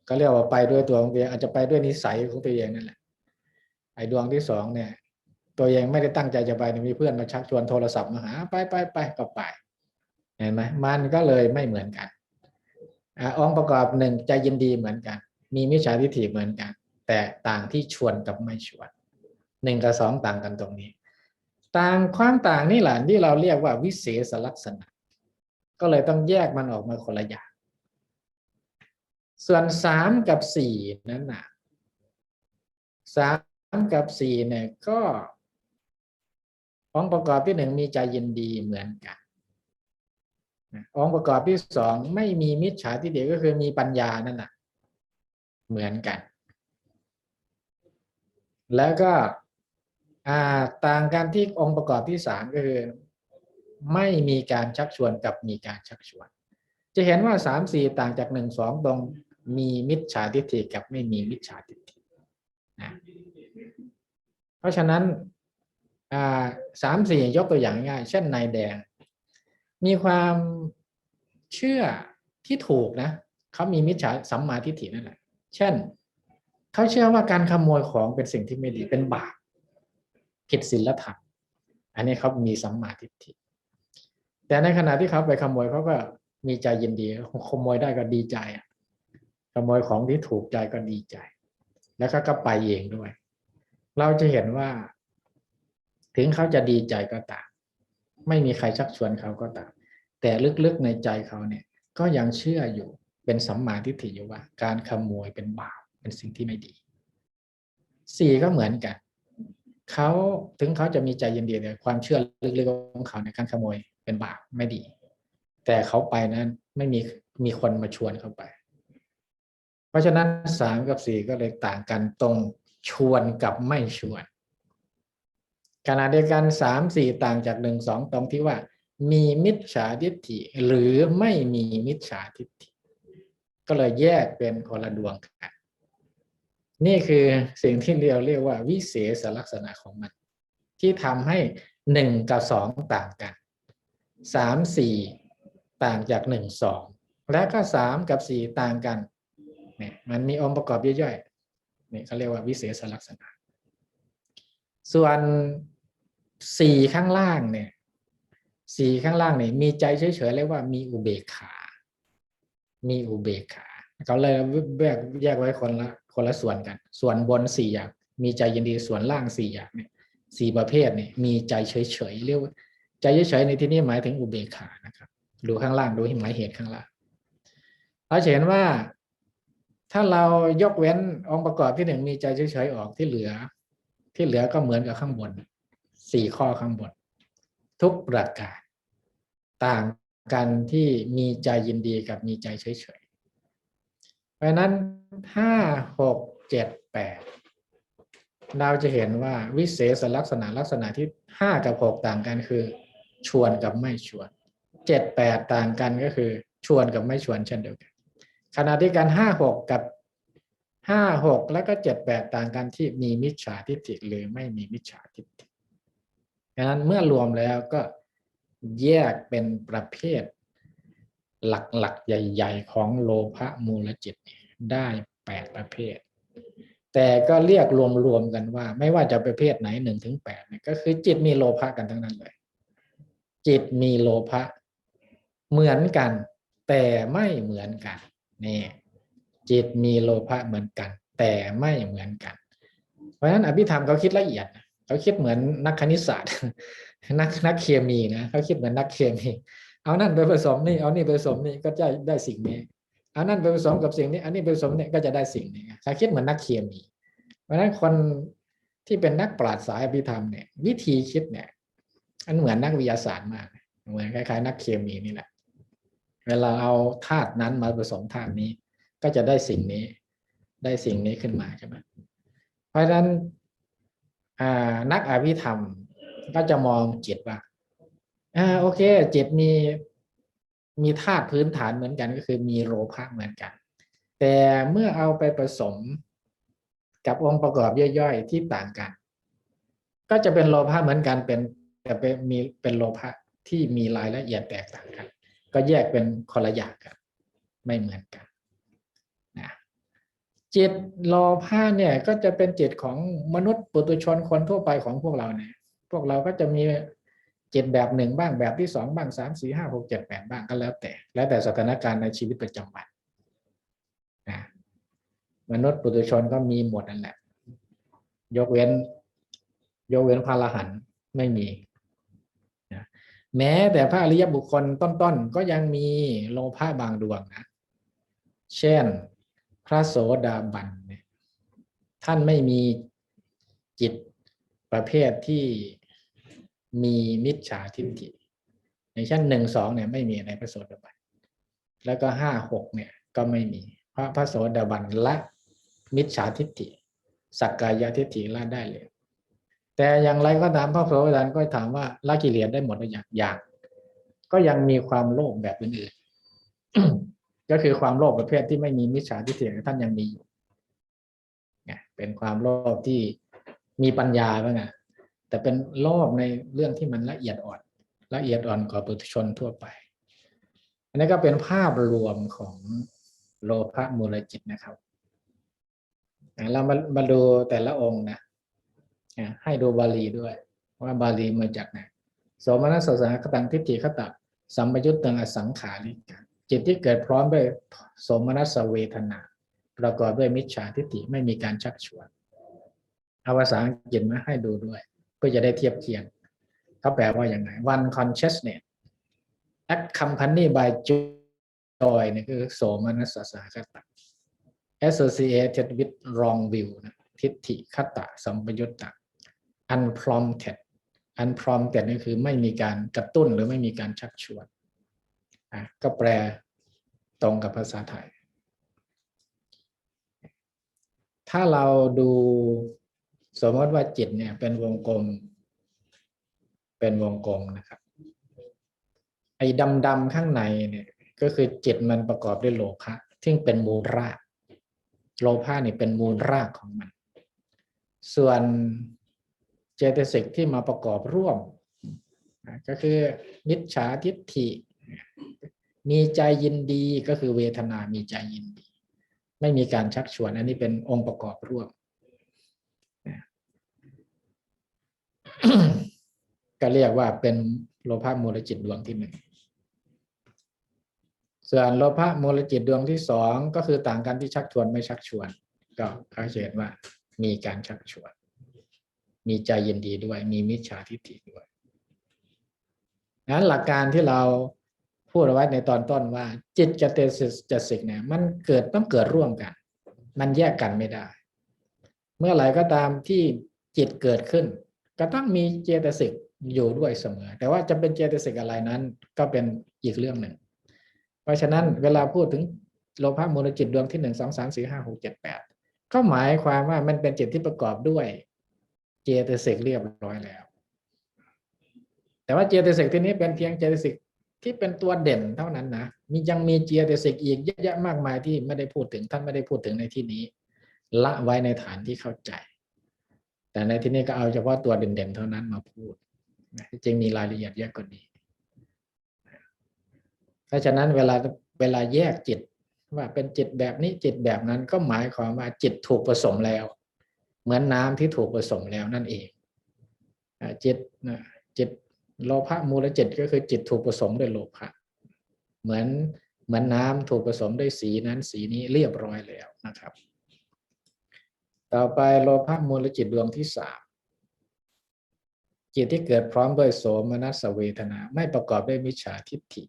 ก็เรียกว่าไปด้วยตัวของตัวเองอาจจะไปด้วยนิสัยของตัวเองนั่นแหละไอ้ดวงที่สองเนี่ยตัวเองไม่ได้ตั้งใจจะไปมีเพื่อนมาชักชวนโทรศัพท์มาหาไปก็ไปเห็นไหมมันก็เลยไม่เหมือนกันองค์ประกอบหนึ่งใจยินดีเหมือนกันมีมิจฉาทิฏฐิเหมือนกันแต่ต่างที่ชวนกับไม่ชวนหนึ่งกับสองต่างกันตรงนี้ต่างความต่างนี่แหละที่เราเรียกว่าวิเศษลักษณะก็เลยต้องแยกมันออกมาคนละอย่างส่วน3 กับ 4นั้นนะ3 กับ 4เนี่ยก็องค์ประกอบที่1มีใจยินดีเหมือนกันองค์ประกอบที่2ไม่มีมิจฉาทิฏฐิก็คือมีปัญญานั่นน่ะเหมือนกันแล้วก็ต่างกันที่องค์ประกอบที่3ก็คือไม่มีการชักชวนกับมีการชักชวนจะเห็นว่า3 4ต่างจาก1 2ตรงมีมิจฉาทิฏฐิกับไม่มีมิจฉาทิฏฐินะเพราะฉะนั้น3 4ยกตัวอย่างง่ายเช่นนายแดงมีความเชื่อที่ถูกนะเขามีมิจฉาสัมมาทิฏฐินั่นแหละเช่นเขาเชื่อว่าการขโมยของเป็นสิ่งที่ไม่ดีเป็นบาปผิดศีลธรรมอันนี้เขามีสัมมาทิฏฐิแต่ในขณะที่เขาไปขโมยเขาก็มีใจยินดีขโมยได้ก็ดีใจขโมยของที่ถูกใจก็ดีใจแล้วก็ไปเองด้วยเราจะเห็นว่าถึงเขาจะดีใจก็ตามไม่มีใครชักชวนเขาก็ตามแต่ลึกๆในใจเขาเนี่ยก็ยังเชื่ออยู่เป็นสัมมาทิฏฐิอยู่ว่าการขโมยเป็นบาปเป็นสิ่งที่ไม่ดี4ก็เหมือนกันเขาถึงเขาจะมีใจยินดีแต่ความเชื่อลึกๆของเขาในการขโมยเป็นบาปไม่ดีแต่เขาไปนั้นไม่มีคนมาชวนเขาไปเพราะฉะนั้น3 กับ 4ก็เลยต่างกันตรงชวนกับไม่ชวนขณะเดียวกัน3 4ต่างจาก1 2ตรงที่ว่ามีมิจฉาทิฏฐิหรือไม่มีมิจฉาทิฏฐิก็เลยแยกเป็นคนละดวงกันนี่คือสิ่งที่เราเรียกว่าวิเศษลักษณะของมันที่ทำให้1 กับ 2ต่างกัน3 4ต่างจาก1 2และก็3 กับ 4ต่างกันเนี่ยมันมีองค์ประกอบย่อยๆนี่เขาเรียกว่าวิเศษลักษณะส่วน4ข้างล่างเนี่ย4ข้างล่างนี่มีใจเฉยๆเรียกว่ามีอุเบกขามีอุเบกขาเขาเลยแยกไว้คนละส่วนกันส่วนบน4อย่างมีใจยินดีส่วนล่าง4อย่างเนี่ย4ประเภทเนี่ยมีใจเฉยๆเรียกว่าใจเฉยๆในที่นี้หมายถึงอุเบกขานะครับดูข้างล่างดูหมายเหตุข้างล่างเราเห็นว่าถ้าเรายกเว้นองค์ประกอบที่1มีใจเฉยๆออกที่เหลือก็เหมือนกับข้างบน4ข้อข้างบนทุกประการต่างกันที่มีใจยินดีกับมีใจเฉยๆเพราะนั้น5 6 7 8เราจะเห็นว่าวิเศษลักษณะที่5 กับ 6ต่างกันคือชวนกับไม่ชวน7 8ต่างกันก็คือชวนกับไม่ชวนเช่นเดียวกันขณะที่การ5 6กับ5 6แล้วก็7 8ต่างกันที่มีมิจฉาทิฏฐิหรือไม่มีมิจฉาทิฏฐิดังนั้นเมื่อรวมแล้วก็แยกเป็นประเภทหลักๆใหญ่ๆของโลภะมูลจิตได้8ประเภทแต่ก็เรียกรวมๆกันว่าไม่ว่าจะประเภทไหน1 ถึง 8เนี่ยก็คือจิตมีโลภะกันทั้งนั้นเลยจิตมีโลภะเหมือนกันแต่ไม่เหมือนกันนี่จิตมีโลภะเหมือนกันแต่ไม่เหมือนกันเพราะฉะนั้นอภิธรรมเขาคิดละเอียดเขาคิดเหมือนนักคณิตศาสตร์ นักเคมีนะเขาคิดเหมือนนักเคมีเอานั่นไปผสมนี่เอานี่ไปผสมนี่ก็จะได้สิ่งนี้เอานั่นไปผสมกับสิ่งนี้อันนี้ไปผสมนี่ก็จะได้สิ่งนี้เขาคิดเหมือนนักเคมีเพราะฉะนั้นคนที่เป็นนักปราชญ์สายอภิธรรมเนี่ยวิธีคิดเนี่ยอันเหมือนนักวิทยาศาสตร์มากเหมือนคล้ายๆนักเคมีนี่แหละเวลาเอาธาตุนั้นมาผสมธาตุนี้ก็จะได้สิ่งนี้ขึ้นมาใช่ไหมเพราะฉะนั้นนักอภิธรรมก็จะมองจิตว่าโอเคจิตมีธาตุพื้นฐานเหมือนกันก็คือมีโลภะเหมือนกันแต่เมื่อเอาไปผสมกับองค์ประกอบย่อยๆที่ต่างกันก็จะเป็นโลภะเหมือนกันแต่เป็นโลภะ ที่มีรายละเอียดแตกต่างกัน ก็แยกเป็นคนละอย่างกันไม่เหมือนกันนะจิตโลภะเนี่ยก็จะเป็นจิตของมนุษย์ปุถุชนคนทั่วไปของพวกเราเนี่ยพวกเราก็จะมีจิตแบบหนึ่งบ้างแบบที่สองบ้าง3 4 5 6 7 8บ้างก็แล้วแต่สถานการณ์ในชีวิตประจำวันนะมนุษย์ปุถุชนก็มีหมดนั่นแหละยกเว้นพระอรหันต์ไม่มีนะแม้แต่พระอริยบุคคลต้นๆก็ยังมีโลภะบางดวงนะเช่นพระโสดาบันเนี่ยท่านไม่มีจิตประเภทที่มีมิจฉาทิฏฐิในชั้น1 2เนี่ยไม่มีในพระโสดาบันแล้วก็5 6เนี่ยก็ไม่มีเพราะพระโสดาบันละมิจฉาทิฏฐิสักกายทิฏฐิละได้เลยแต่อย่างไรก็ตามพระโสดาบันก็ถามว่าละกิเลสได้หมดหรือยังก็ยังมีความโลภแบบอื่นๆ ก็คือความโลภประเภทที่ไม่มีมิจฉาทิฏฐิท่านยังมีอยู่เป็นความโลภที่มีปัญญาบ้างแต่เป็นโลภในเรื่องที่มันละเอียดอ่อนกว่าปุถุชนทั่วไปอันนี้ก็เป็นภาพรวมของโลภะมูลจิตนะครับเรามาดูแต่ละองค์นะให้ดูบาลีด้วยว่าบาลีมาจากไหนโสมนัสสะคตังทิฏฐิคตะสัมปยุตตังอสังขาริกะจิตที่เกิดพร้อมด้วยโสมนัสเวทนาประกอบด้วยมิจฉาทิฏฐิไม่มีการชักชวนเอาภาษาอังกฤษมาให้ดูด้วยเพื่อจะได้เทียบเคียงเขาแปลว่าอย่างไร One consciousness accompanied by joy นี่คือโสมนัสสะคตะ associated with wrong view นะทิฏฐิคตะสัมปยุตตะ unprompted นี่คือไม่มีการกระตุ้นหรือไม่มีการชักชวนก็แปลตรงกับภาษาไทยถ้าเราดูสมมติว่าจิตเนี่ยเป็นวงกลมนะครับไอ้ดำๆข้างในเนี่ยก็คือจิตมันประกอบด้วยโลภะซึ่งเป็นมูลรากโลภะนี่เป็นมูลรากของมันส่วนเจตสิกที่มาประกอบร่วมก็คือมิจฉาทิฏฐิมีใจยินดีก็คือเวทนามีใจยินดีไม่มีการชักชวนอันนี้เป็นองค์ประกอบร่วมก็เรียกว่าเป็นโลภะมูลจิตดวงที่1ส่วนโลภะมูลจิตดวงที่2ก็คือต่างกันที่ชักชวนไม่ชักชวนก็เขาเห็นว่ามีการชักชวนมีใจยินดีด้วยมีมิจฉาทิฏฐิด้วยนั้นหลักการที่เราพูดเอาไว้ในตอนต้นว่าจิตกับเจตสิกเนี่ยมันต้องเกิดร่วมกันมันแยกกันไม่ได้เมื่อไหร่ก็ตามที่จิตเกิดขึ้นก็ต้องมีเจตสิกอยู่ด้วยเสมอแต่ว่าจะเป็นเจตสิกอะไรนั้นก็เป็นอีกเรื่องหนึ่งเพราะฉะนั้นเวลาพูดถึงโลภะมูลจิตดวงที่1 2 3 4 5 6 7 8ก็หมายความว่ามันเป็นจิตที่ประกอบด้วยเจตสิกเรียบร้อยแล้วแต่ว่าเจตสิกที่นี้เป็นเพียงเจตสิกที่เป็นตัวเด่นเท่านั้นนะยังมีเจตสิกอีกเยอะแยะมากมายที่ไม่ได้พูดถึงท่านไม่ได้พูดถึงในที่นี้ละไว้ในฐานที่เข้าใจแต่ในที่นี้ก็เอาเฉพาะตัวเด่นๆเท่านั้นมาพูดจริงมีรายละเอียดเยอะกว่านี้เพราะฉะนั้นเวลาแยกจิตว่าเป็นจิตแบบนี้จิตแบบนั้นก็หมายความว่าจิตถูกผสมแล้วเหมือนน้ำที่ถูกผสมแล้วนั่นเองจิตโลภะมูลจิตก็คือจิตถูกผสมด้วยโลภะเหมือนน้ำถูกผสมด้วยสีนั้นสีนี้เรียบร้อยแล้วนะครับต่อไปโลภะมูลจิตดวงที่3จิตที่เกิดพร้อมด้วยโสมนัสเวทนาไม่ประกอบด้วยมิจฉาทิฏฐิ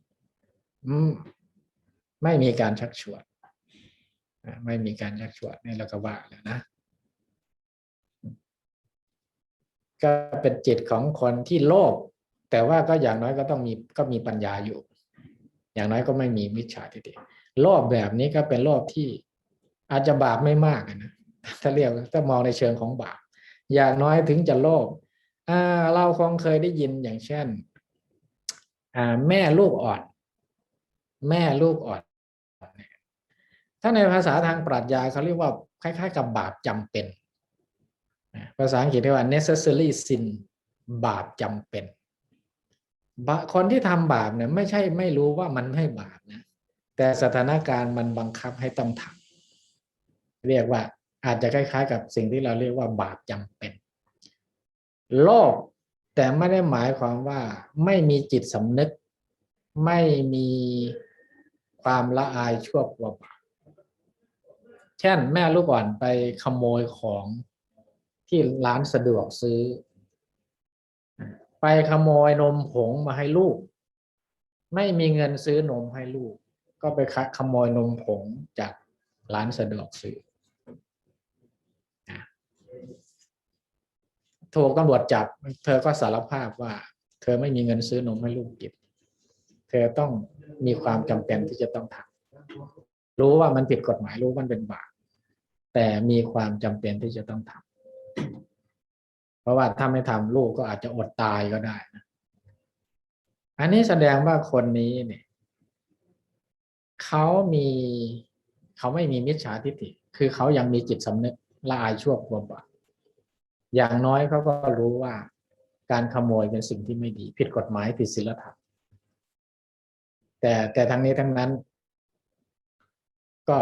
ไม่มีการชักชวนไม่มีการชักชวนนี่เราก็ว่าแล้วนะก็เป็นจิตของคนที่โลภแต่ว่าก็อย่างน้อยก็มีปัญญาอยู่อย่างน้อยก็ไม่มีมิจฉาทิฏฐิโลภแบบนี้ก็เป็นโลภที่อาจจะบาปไม่มากนะถ้ามองในเชิงของบาปอย่างน้อยถึงจะโลภเราคงเคยได้ยินอย่างเช่นแม่ลูกอ่อนถ้าในภาษาทางปรัชญาเขาเรียกว่าคล้ายๆกับบาปจำเป็นภาษาอังกฤษเรียกว่า necessary sin บาปจำเป็น คนที่ทำบาปเนี่ยไม่ใช่ไม่รู้ว่ามันไม่บาปนะแต่สถานการณ์มันบังคับให้ต้องทำเรียกว่าอาจจะคล้ายๆกับสิ่งที่เราเรียกว่าบาปจำเป็นโลภแต่ไม่ได้หมายความว่าไม่มีจิตสำนึกไม่มีความละอายชั่วกลัวบาปเช่นแม่ลูกอ่อนไปขโมยของที่ร้านสะดวกซื้อไปขโมยนมผงมาให้ลูกไม่มีเงินซื้อนมให้ลูกก็ไปขโมยนมผงจากร้านสะดวกซื้อถูกตำรวจจับเธอก็สารภาพว่าเธอไม่มีเงินซื้อนมให้ลูกกินเธอต้องมีความจำเป็นที่จะต้องทำรู้ว่ามันผิดกฎหมายรู้มันเป็นบาปแต่มีความจำเป็นที่จะต้องทำเพราะว่าถ้าไม่ทำลูกก็อาจจะอดตายก็ได้นะอันนี้แสดงว่าคนนี้เนี่ยเขาไม่มีมิจฉาทิฏฐิคือเขายังมีจิตสำนึกละอายชั่วกลัวบาปอย่างน้อยเขาก็รู้ว่าการขโมยเป็นสิ่งที่ไม่ดีผิดกฎหมายผิดศีลธรรมแต่ทั้งนี้ทั้งนั้นก็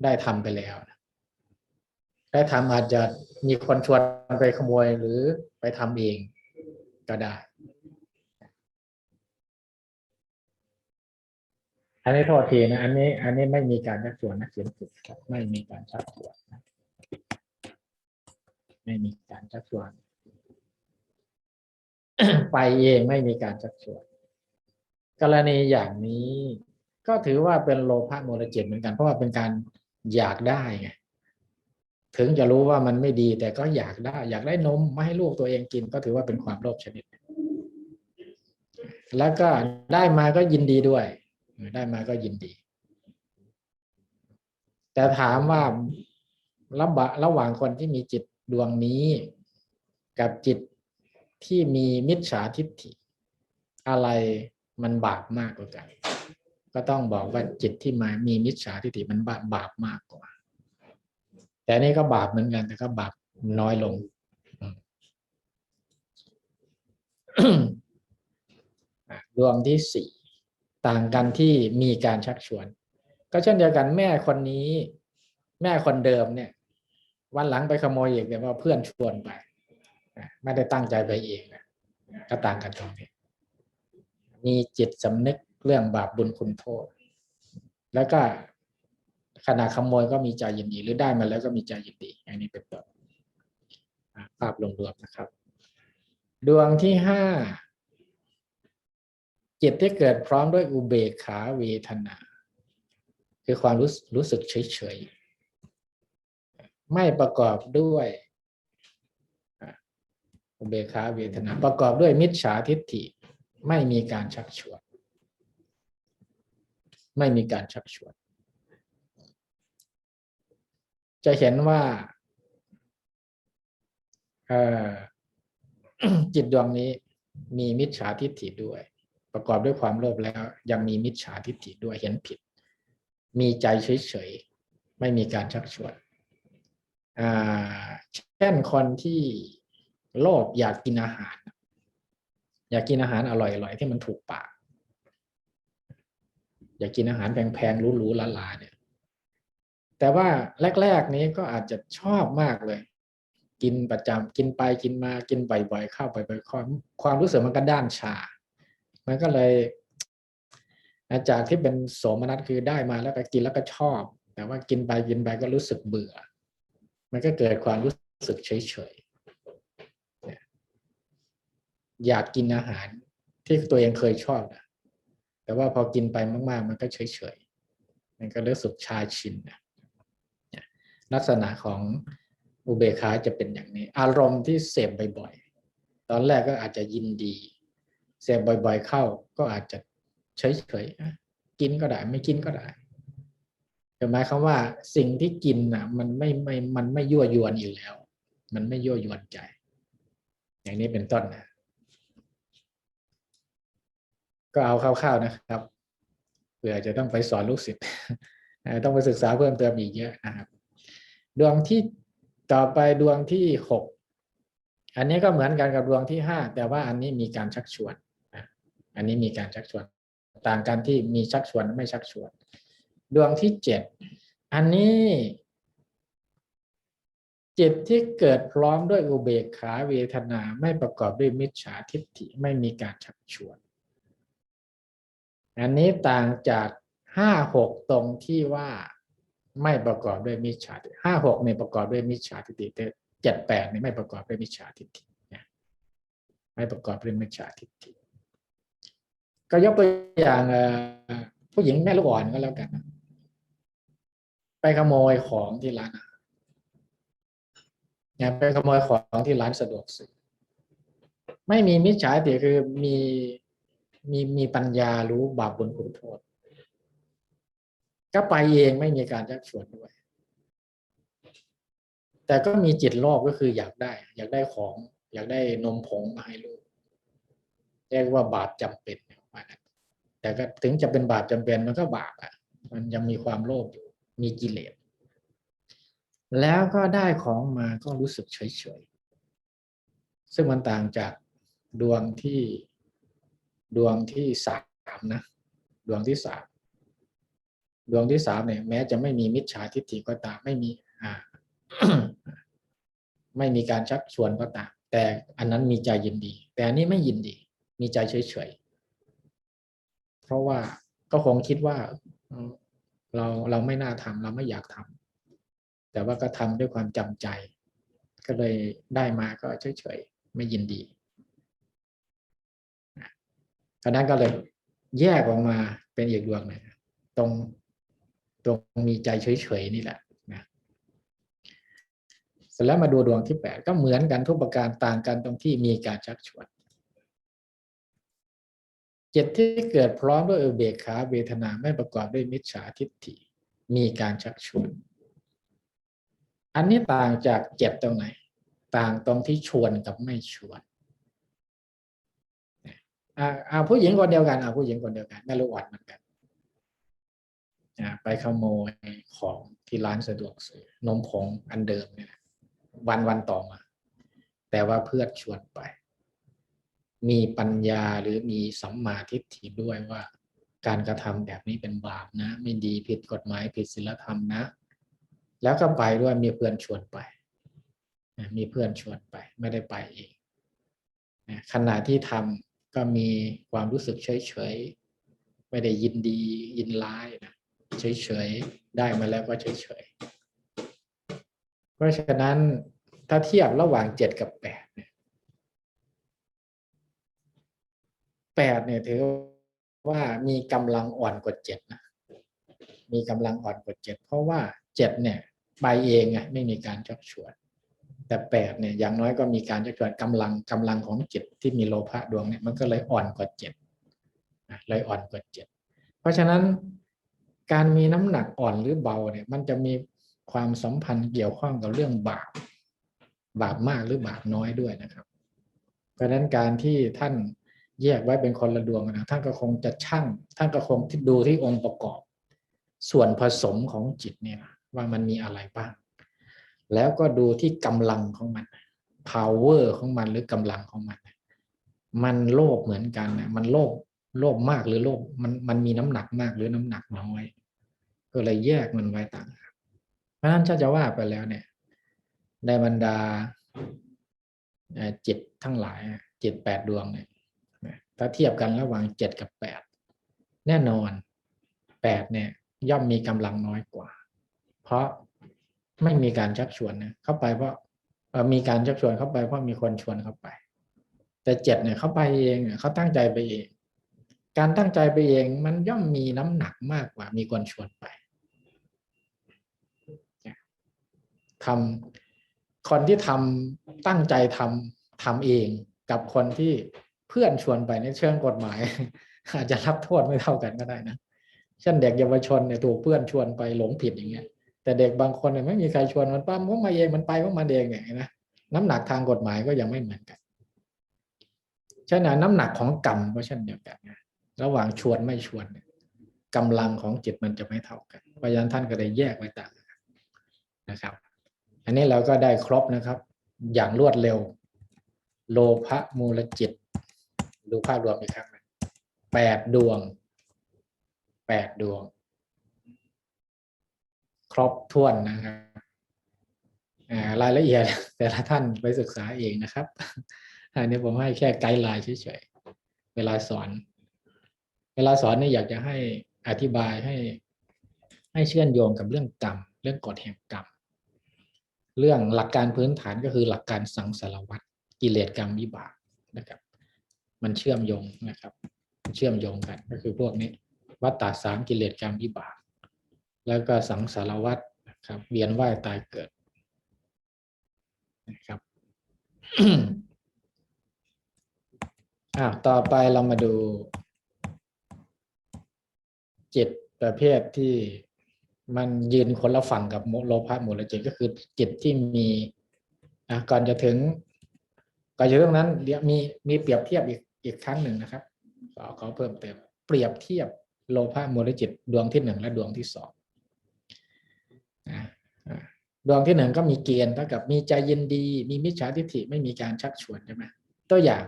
ได้ทำไปแล้วได้ทำอาจจะมีคนชวนไปขโมยหรือไปทำเองก็ได้อันนี้โทษทีนะอันนี้ไม่มีการชักชวนนะเขียนผิดครับไม่มีการชักชวนนะไม่มีการชักชวน ไปเองไม่มีการชักชวนกรณีอย่างนี้ก็ถือว่าเป็นโลภะมูลจิตเหมือนกันเพราะว่าเป็นการอยากได้ไงถึงจะรู้ว่ามันไม่ดีแต่ก็อยากได้นมมาให้ลูกตัวเองกินก็ถือว่าเป็นความโลภชนิดแล้วก็ได้มาก็ยินดีด้วยได้มาก็ยินดีแต่ถามว่าระหว่างคนที่มีจิตดวงนี้กับจิตที่มีมิจฉาทิฏฐิอะไรมันบาปมากกว่ากันก็ต้องบอกว่าจิตที่มีมิจฉาทิฏฐิมันบาปมากกว่าแต่นี่ก็บาปเหมือนกันแต่ก็บาปน้อยลงดวงที่สี่ต่างกันที่มีการชักชวนก็เช่นเดียวกันแม่คนนี้แม่คนเดิมเนี่ยวันหลังไปขโมยอีกเนี่ยว่าเพื่อนชวนไปไม่ได้ตั้งใจไปเองนะก็ต่างกันตรงนี้มีจิตสำนึกเรื่องบาปบุญคุณโทษแล้วก็ขณะขโมยก็มีใจยินดีหรือได้มาแล้วก็มีใจยินดีอันนี้เป็นต้นภาพรวมๆนะครับดวงที่ห้าจิตที่เกิดพร้อมด้วยอุเบกขาเวทนาคือความรู้สึกเฉยๆไม่ประกอบด้วยอุเบกขาเวทนาประกอบด้วยมิจฉาทิฏฐิไม่มีการชักชวนไม่มีการชักชวนจะเห็นว่าจิตดวงนี้มีมิจฉาทิฏฐิด้วยประกอบด้วยความโลภแล้วยังมีมิจฉาทิฏฐิด้วยเห็นผิดมีใจเฉยๆไม่มีการชักชวนเช่นคนที่โลภอยากกินอาหารอร่อยๆที่มันถูกปากอยากกินอาหารแพงๆหรูๆหราๆเนี่ยแต่ว่าแรกๆนี้ก็อาจจะชอบมากเลยกินประจำกินไปกินมากินบ่อยๆเข้าบ่อยๆความรู้สึกมันก็ด้านชามันก็เลยจากที่เป็นโสมนัสคือได้มาแล้วก็กินแล้วก็ชอบแต่ว่ากินไปก็รู้สึกเบื่อมันก็เกิดความรู้สึกเฉยๆอยากกินอาหารที่ตัวเองเคยชอบนะแต่ว่าพอกินไปมากๆมันก็เฉยๆมันก็รู้สึกชาชินนะลักษณะของอุเบกขาจะเป็นอย่างนี้อารมณ์ที่เสพบ่อยๆตอนแรกก็อาจจะยินดีเสพบ่อยๆเข้าก็อาจจะเฉยๆกินก็ได้ไม่กินก็ได้หมายความว่าสิ่งที่กินน่ะมันไม่ยั่วยวนอยู่แล้วมันไม่ยั่วยวนใจอย่างนี้เป็นต้นนะก็เอาคร่าวๆนะครับเผื่อจะต้องไปสอนลูกศิษย์ต้องไปศึกษาเพิ่มเติมอีกเยอะนะครับดวงที่ต่อไปดวงที่หก อันนี้ก็เหมือนกันกับดวงที่ห้าแต่ว่าอันนี้มีการชักชวนอันนี้มีการชักชวนต่างกันที่มีชักชวนไม่ชักชวนดวงที่เจ็ดอันนี้จิตที่เกิดพร้อมด้วยอุเบกขาเวทนาไม่ประกอบด้วยมิจฉาทิฏฐิไม่มีการชักชวนอันนี้ต่างจาก5-6ตรงที่ว่าไม่ประกอบด้วยมิจฉาทิฏฐิ5-6เนี่ยประกอบด้วยมิจฉาทิฏฐิแต่7-8เนี่ยไม่ประกอบด้วยมิจฉาทิฏฐิไม่ประกอบด้วยมิจฉาทิฏฐิก็ยกตัวอย่างผู้หญิงแม่ลูกอ่อนก็แล้วกันไปขโมยของที่ร้านไปขโมยของที่ร้านสะดวกซื้อไม่มีมิจฉาทิฏฐิคือมีปัญญารู้บาปบุญคุณโทษก็ไปเองไม่มีการชักชวนด้วยแต่ก็มีจิตโลภก็คืออยากได้ของอยากได้นมผงมาให้ลูกเรียกว่าบาปจำเป็นแต่ก็ถึงจะเป็นบาปจำเป็นมันก็บาปมันยังมีความโลภอยู่มีกิเลสแล้วก็ได้ของมาก็รู้สึกเฉยๆซึ่งมันต่างจากดวงที่สามนะดวงที่สามเนี่ยแม้จะไม่มีมิจฉาทิฏฐิก็ตามไม่มีไม่มีการชักชวนก็ตามแต่อันนั้นมีใจยินดีแต่อันนี้ไม่ยินดีมีใจเฉยๆเพราะว่าก็คงคิดว่าเราไม่น่าทำเราไม่อยากทำแต่ว่าก็ทำด้วยความจำใจก็เลยได้มาก็เฉยๆไม่ยินดีเพราะนั้นก็เลยแยกออกมาเป็นอีกดวงหนึ่งตรงมีใจเฉยๆนี่แหละนะเสร็จแล้วมาดูดวงที่8ก็เหมือนกันทุกประการต่างกันตรงที่มีการชักชวนจิตที่เกิดพร้อมด้วยอุเบกขาเวทนาไม่ประกอบด้วยมิจฉาทิฏฐิมีการชักชวนอันนี้ต่างจาก7ตรงไหนต่างตรงที่ชวนกับไม่ชวนผู้หญิงคนเดียวกันผู้หญิงคนเดียวกันแม่ลูกอ่อนเหมือนกันไปขโมยของที่ร้านสะดวกซื้อนมผงอันเดิมเนี่ยวันต่อมาแต่ว่าเพื่อนชวนไปมีปัญญาหรือมีสัมมาทิฏฐิด้วยว่าการกระทำแบบนี้เป็นบาปนะไม่ดีผิดกฎหมายผิดศีลธรรมนะแล้วก็ไปด้วยมีเพื่อนชวนไปมีเพื่อนชวนไปไม่ได้ไปเองขณะที่ทำก็มีความรู้สึกเฉยๆไม่ได้ยินดียินร้ายนะเฉยๆได้มาแล้วก็เฉยๆเพราะฉะนั้นถ้าเทียบระหว่าง7กับ8เนี่ย8เนี่ยถือว่ามีกำลังอ่อนกว่า7นะมีกำลังอ่อนกว่า7เพราะว่า7เนี่ยไปเองไงไม่มีการชักชวนแต่8เนี่ยอย่างน้อยก็มีการชักชวนกำลังของจิตที่มีโลภะดวงเนี่ยมันก็เลยอ่อนกว่า7เลยอ่อนกว่า7เพราะฉะนั้นการมีน้ำหนักอ่อนหรือเบาเนี่ยมันจะมีความสัมพันธ์เกี่ยวข้องกับเรื่องบาปมากหรือบาปน้อยด้วยนะครับเพราะฉะนั้นการที่ท่านแยกไว้เป็นคนละดวงนะท่านก็คงจะท่านก็คงดูที่องค์ประกอบส่วนผสมของจิตเนี่ยว่ามันมีอะไรบ้างแล้วก็ดูที่กำลังของมัน power ของมันหรือกำลังของมันโลภเหมือนกันนะมันโลภมากหรือโลภมันมีน้ำหนักมากหรือน้ำหนักน้อยก็เลยแยกมันไว้ต่างหากเพราะฉะนั้นถ้าจะว่าไปแล้วเนี่ยในบรรดาจิตทั้งหลายจิต8ดวงเนี่ยถ้าเทียบกันระหว่าง7กับ8แน่นอน8เนี่ยย่อมมีกำลังน้อยกว่าเพราะไม่มีการชักชวนนะเข้าไปเพราะมีการชักชวนเข้าไปเพราะมีคนชวนเข้าไปแต่7เนี่ยเขาไปเองเขาตั้งใจไปเองการตั้งใจไปเองมันย่อมมีน้ำหนักมากกว่ามีคนชวนไปคนที่ตั้งใจทำเองกับคนที่เพื่อนชวนไปในเชิงกฎหมายอาจจะรับโทษไม่เท่ากันก็ได้นะเช่นเด็กเยาวชนเนี่ยถูกเพื่อนชวนไปหลงผิดอย่างเงี้ยแต่เด็กบางคนเนี่ยไม่มีใครชวนมันปั้มก็มาเองมันไปก็มาเองไงนะน้ำหนักทางกฎหมายก็ยังไม่เหมือนกันฉะนั้นน้ำหนักของกรรมก็เช่นเดียวกันนะระหว่างชวนไม่ชวนเนี่ยกำลังของจิตมันจะไม่เท่ากันเพราะฉะนั้นท่านก็เลยแยกไว้ต่างนะครับอันนี้เราก็ได้ครบนะครับอย่างรวดเร็ว โลภะมูลจิตดูภาพรวมอีกครั้งนะ8 ดวงครบถ้วนนะครับรายละเอียดแต่ละท่านไปศึกษาเองนะครับอันนี้ผมให้แค่ไกด์ไลน์เฉยๆเวลาสอนนี่อยากจะให้อธิบายให้เชื่อมโยงกับเรื่องกรรมเรื่องกฎแห่งกรรมเรื่องหลักการพื้นฐานก็คือหลักการสังสารวัฏกิเลสกรรมวิบากนะครับมันเชื่อมโยงนะครับเชื่อมโยงกันก็คือพวกนี้วัฏฏะ3กิเลสกรรมวิบากแล้วก็สังสารวัฏนะครับเวียนว่ายตายเกิดนะครับ ต่อไปเรามาดูจิตประเภทที่มันยืนคนละฝั่งกับโลภะมูลจิตก็คือจิตที่มีก่อนจะถึงตรงนั้นเดี๋ยวมีเปรียบเทียบอีกครั้งหนึ่งนะครับขอเพิ่มเติมเปรียบเทียบโลภะมูลจิตดวงที่1และดวงที่2ดวงที่1ก็มีเกณฑ์เท่ากับมีใจยินดีมีมิจฉาทิฏฐิไม่มีการชักชวนใช่ไหมตัวอย่าง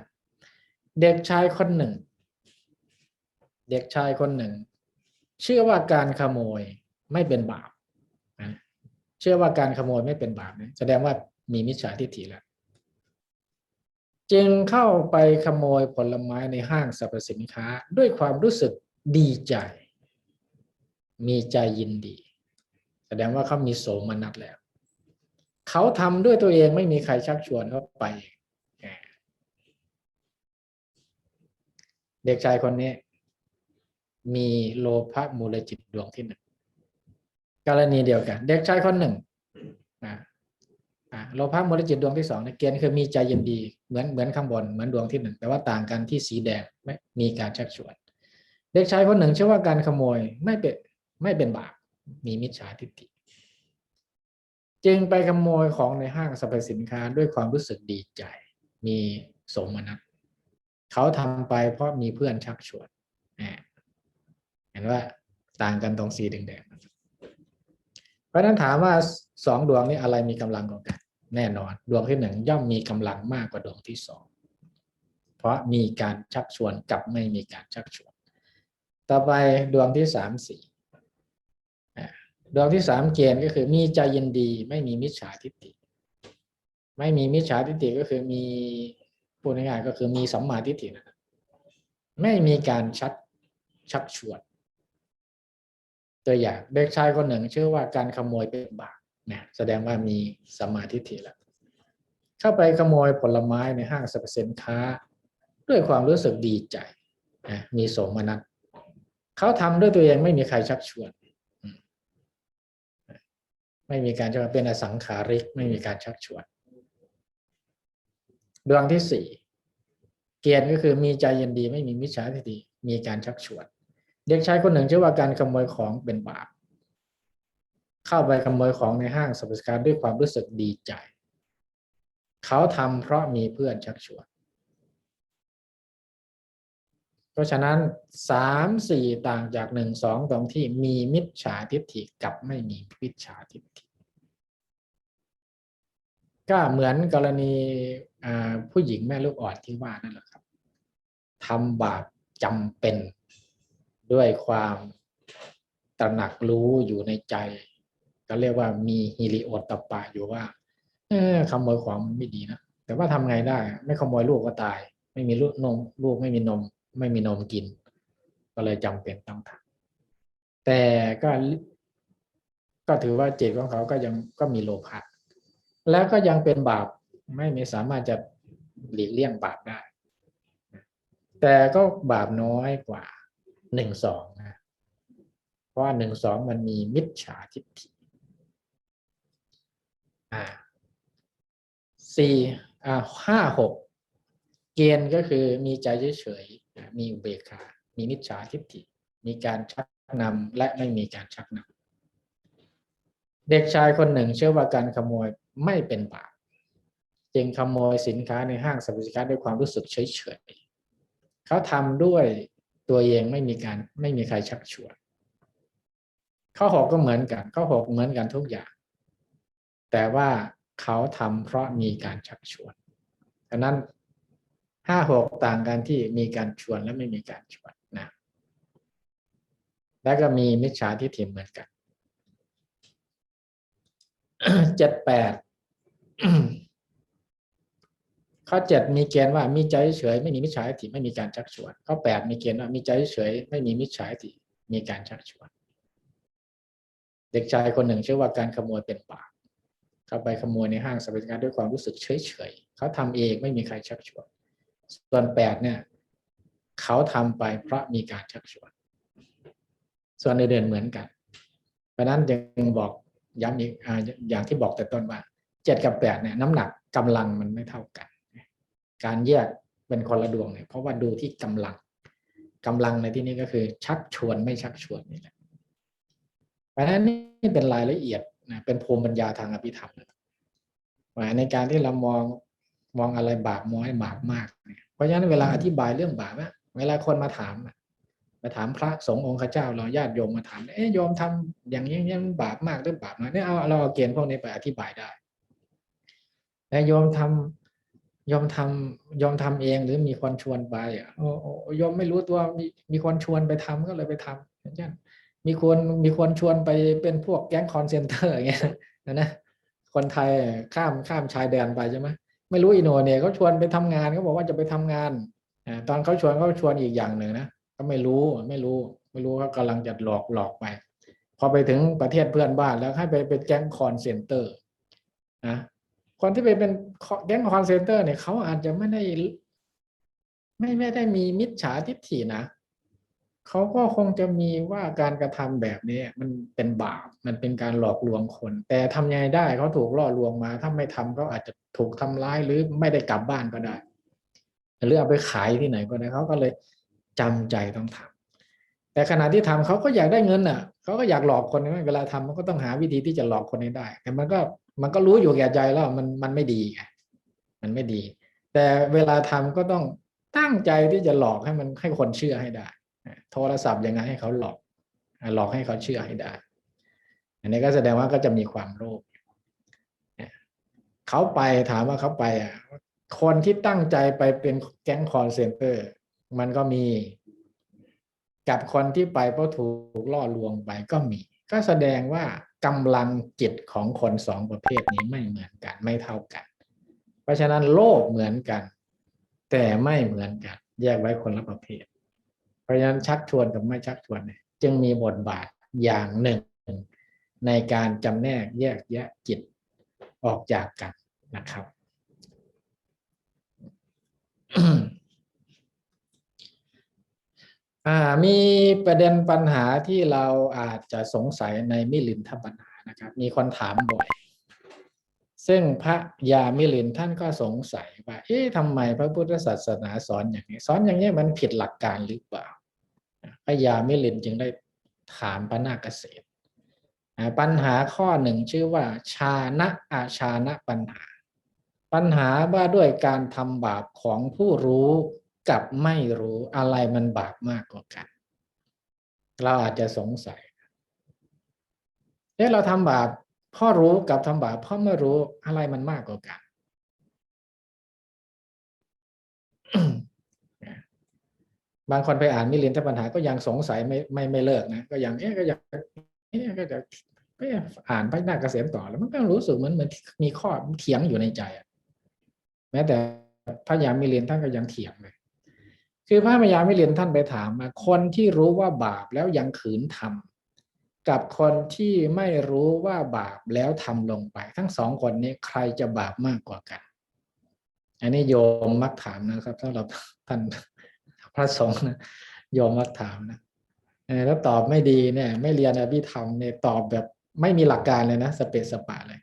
เด็กชายคนหนึ่งเชื่อว่าการขโมยไม่เป็นบาปเชื่อว่าการขโมยไม่เป็นบาปแสดงว่ามีมิจฉาทิฏฐิแล้วจึงเข้าไปขโมยผลไม้ในห้างสรรพสินค้าด้วยความรู้สึกดีใจมีใจยินดีแสดงว่าเขามีโสมนัสแล้วเขาทำด้วยตัวเองไม่มีใครชักชวนเขาไปเด็กชายคนนี้มีโลภะมูลจิตดวงที่1กรณีเดียวกันเด็กชายคนหนึ่งโลภะมูลจิตดวงที่2ในเกณฑ์คือมีใจยินดีเหมือนข้างบนเหมือนดวงที่1แต่ว่าต่างกันที่สีแดงไม่มีการชักชวนเด็กชายคนหนึ่งเชื่อว่าการขโมยไม่เป็นบาปมีมิจฉาทิฏฐิจึงไปขโมยของในห้างสรรพสินค้าด้วยความรู้สึกดีใจมีโสมนัสเขาทำไปเพราะมีเพื่อนชักชวนเห็นว่าต่างกันตรงสีแดงๆเพราะนั้นถามว่า2 ดวงนี้อะไรมีกำลังกว่ากันแน่นอนดวงที่1ย่อมมีกำลังมากกว่าดวงที่2เพราะมีการชักชวนกับไม่มีการชักชวนต่อไปดวงที่3 4ดวงที่3เกณฑ์ก็คือมีใจยินดีไม่มีมิจฉาทิฏฐิไม่มีมิจฉาทิฏฐิก็คือมีพูดง่ายๆก็คือมีสัมมาทิฏฐินะไม่มีการชักชวนตัวอย่างเด็กชายคนหนึ่งเชื่อว่าการขโมยเป็นบาปนะแสดงว่ามีสัมมาทิฏฐิแล้วเข้าไปขโมยผลไม้ในห้างสรรพสินค้าด้วยความรู้สึกดีใจนะมีโสมนัสเขาทำด้วยตัวเองไม่มีใครชักชวนไม่มีการชักชวนเป็นอสังขาริกไม่มีการชักชวนดวงที่4เกณฑ์ก็คือมีใจยินดีไม่มีมิจฉาทิฏฐิมีการชักชวนเด็กชายคนหนึ่งเชื่อว่าการขโมยของเป็นบาปเข้าไปขโมยของในห้างสรรพสินค้าด้วยความรู้สึกดีใจเขาทำเพราะมีเพื่อนชักชวนเพราะฉะนั้น3 4ต่างจาก1 2ตรงที่มีมิจฉาทิฏฐิกับไม่มีมิจฉาทิฏฐิก็เหมือนกรณีผู้หญิงแม่ลูกอ่อนที่ว่านั่นแหละครับทำบาปจำเป็นด้วยความตระหนักรู้อยู่ในใจก็เรียกว่ามีฮิริโอตตัปปะอยู่ว่าขโมยของมันไม่ดีนะแต่ว่าทำไงได้ไม่ขโมยลูกก็ตายไม่มีลูกไม่มีนมกินก็เลยจำเป็นต้องทำแต่ก็ถือว่าจิตของเขาก็มีโลภะแล้วก็ยังเป็นบาปไม่สามารถจะหลีกเลี่ยงบาปได้แต่ก็บาปน้อยกว่า1 2นะเพราะว่า1 2มันมีมิจฉาทิฏฐิ5 6เกณฑ์ก็คือมีใจเฉยๆมีอุเบกขามีมิจฉาทิฏฐิมีการชักนำและไม่มีการชักนำเด็กชายคนหนึ่งเชื่อว่าการขโมยไม่เป็นบาปจึงขโมยสินค้าในห้างสรรพสินค้าด้วยความรู้สึกเฉยๆเขาทำด้วยตัวเองไม่มีใครชักชวนข้อ 6ก็เหมือนกันข้อ 6เหมือนกันทุกอย่างแต่ว่าเขาทำเพราะมีการชักชวนฉะนั้น 5 6ต่างกันที่มีการชวนและไม่มีการชวนนะแล้วก็มีมิจฉาทิฏฐิเหมือนกัน 7 8 ข้อ 7มีเกณฑ์ว่ามีใจเฉยไม่มีมิจฉาทิฏฐิไม่มีการชักชวนข้อ 8มีเกณฑ์ว่ามีใจเฉยไม่มีมิจฉาทิฏฐิมีการชักชวนเด็กชายคนหนึ่งเชื่อว่าการขโมยเป็นบาปเข้าไปขโมยในห้างสรรพสินค้าด้วยความรู้สึกเฉยๆเขาทำเองไม่มีใครชักชวนส่วน8เนี่ยเขาทำไปเพราะมีการชักชวนส่วนอื่นๆเหมือนกันเพราะนั้นจึงบอกย้ำอีกอย่างที่บอกแต่ต้นว่า7กับ8เนี่ยน้ำหนักกำลังมันไม่เท่ากันการแยกเป็นคนละดวงเนี่ยเพราะว่าดูที่กำลังในที่นี้ก็คือชักชวนไม่ชักชวนนี่แหละเพราะฉะนั้นนี่เป็นรายละเอียดนะเป็นภูมิปัญญาทางอภิธรรมในการที่เรามองอะไรบาปน้อยบาปมากเนี่ยเพราะฉะนั้นเวลาอธิบายเรื่องบาปเวลาคนมาถามพระสงฆ์องค์ข้าเจ้าเราญาติโยมมาถามโยมทำอย่างนี้มันบาปมากหรือเปล่านะเนี่ยเราเอาเกณฑ์พวกนี้ไปอธิบายได้แต่โยมทำเองหรือมีคนชวนไปโยมไม่รู้ตัวมีคนชวนไปทำก็เลยไปทำอย่างเช่นมีคนชวนไปเป็นพวกแก๊งคอนเซนเตอร์อย่างเงี้ยนะคนไทยข้ามชายแดนไปใช่ไหมไม่รู้อิโนเนี่ยเขาชวนไปทำงานเขาบอกว่าจะไปทำงานตอนเขาชวนอีกอย่างหนึ่งนะก็ไม่รู้เขากำลังจะหลอกไปพอไปถึงประเทศเพื่อนบ้านแล้วให้ไปเป็นแก๊งคอนเซนเตอร์นะคนที่ไปเป็นแก๊งคอนเซนเตอร์เนี่ยเขาอาจจะไม่ได้มีมิจฉาทิฏฐินะเขาก็คงจะมีว่าการกระทำแบบนี้มันเป็นบาปมันเป็นการหลอกลวงคนแต่ทำยังไงได้เขาถูกล่อลวงมาถ้าไม่ทำเขาอาจจะถูกทำร้ายหรือไม่ได้กลับบ้านก็ได้หรือเอาไปขายที่ไหนก็ได้เขาก็เลยจำใจต้องทำแต่ขณะที่ทำเขาก็อยากได้เงินอ่ะเขาก็อยากหลอกคนเวลาทำมันก็ต้องหาวิธีที่จะหลอกคนให้ได้แต่มันก็รู้อยู่แก่ใจแล้วมันไม่ดีไงมันไม่ดี แต่เวลาทำก็ต้องตั้งใจที่จะหลอกให้คนเชื่อให้ได้โทรศัพท์ยังไงให้เขาหลอกให้เขาเชื่อให้ได้อันนี้ก็แสดงว่าก็จะมีความโลภเขาไปถามว่าเขาไปคนที่ตั้งใจไปเป็นแก๊งคอลเซ็นเตอร์มันก็มีกับคนที่ไปเพราะถูกล่อลวงไปก็มีก็แสดงว่ากำลังจิตของคนสองประเภทนี้ไม่เหมือนกันไม่เท่ากันเพราะฉะนั้นโลภเหมือนกันแต่ไม่เหมือนกันแยกไว้คนละประเภทเพราะฉะนั้นชักชวนกับไม่ชักชวนเนี่ยจึงมีบทบาทอย่างหนึ่งในการจำแนกแยกแยะจิตออกจากกันนะครับ มีประเด็นปัญหาที่เราอาจจะสงสัยในมิลินทปัญหานะครับมีคนถามบ่อยซึ่งพระยามิลินท่านก็สงสัยว่าทำไมพระพุทธศาสนาสอนอย่างนี้มันผิดหลักการหรือเปล่าพระยามิลินจึงได้ถามพระนาคเกษตรปัญหาข้อหนึ่งชื่อว่าชานะอาชานะปัญหาว่าด้วยการทำบาปของผู้รู้กับไม่รู้อะไรมันบาปมากกว่ากันเราอาจจะสงสัยเราทำบาปเพราะรู้กับทำบาปเพราะไม่รู้อะไรมันมากกว่ากัน บางคนไปอ่านมิลินทปัญหาก็ยังสงสัยไม่เลิกนะก็ยังก็จะอ่านพระนาคเกษมต่อแล้วมันก็รู้สึกเหมือนมีข้อเถียงอยู่ในใจแม้แต่พระยามิลินท่านก็ยังเถียงเลยคือพระยามิลินท่านไปถามมาคนที่รู้ว่าบาปแล้วยังขืนทำกับคนที่ไม่รู้ว่าบาปแล้วทำลงไปทั้งสองคนนี้ใครจะบาปมากกว่ากันอันนี้โยมมักถามนะครับสำหรับท่านพระสงฆ์นะโยมมักถามนะแล้วตอบไม่ดีเนี่ยไม่เรียนอภิธรรมเนี่ยตอบแบบไม่มีหลักการเลยนะสเปซสปะเลย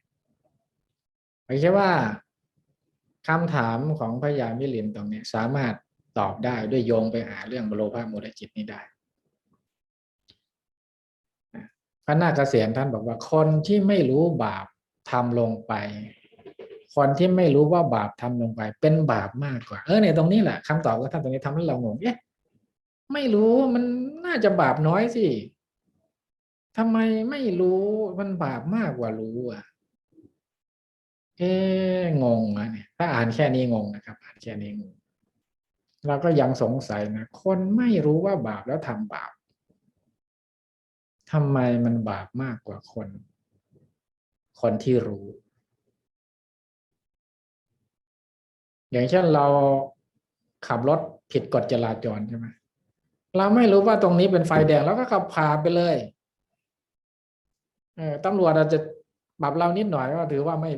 ไม่ใช่ว่าคำถามของพระยามิลินตรงนี้สามารถตอบได้ด้วยโยงไปหาเรื่องโลภะโมหจิตนี้ได้พระนาคเษนท่านบอกว่าคนที่ไม่รู้บาปทำลงไปคนที่ไม่รู้ว่าบาปทำลงไปเป็นบาปมากกว่าเนี่ยตรงนี้แหละคำตอบของท่านตรงนี้ทำให้เรางงไม่รู้มันน่าจะบาปน้อยสิทำไมไม่รู้มันบาปมากกว่ารู้งงนะเนี่ยถ้าอ่านแค่นี้งงนะครับอ่านแค่นี้งง เราก็ยังสงสัยนะคนไม่รู้ว่าบาปแล้วทำบาปทำไมมันบาปมากกว่าคนที่รู้ อย่างเช่นเราขับรถผิดกฎจราจรใช่ไหมเราไม่รู้ว่าตรงนี้เป็นไฟแดงแล้วก็ขับผ่านไปเลยตำรวจอาจจะปรับเรานิดหน่อยก็ถือว่าไม่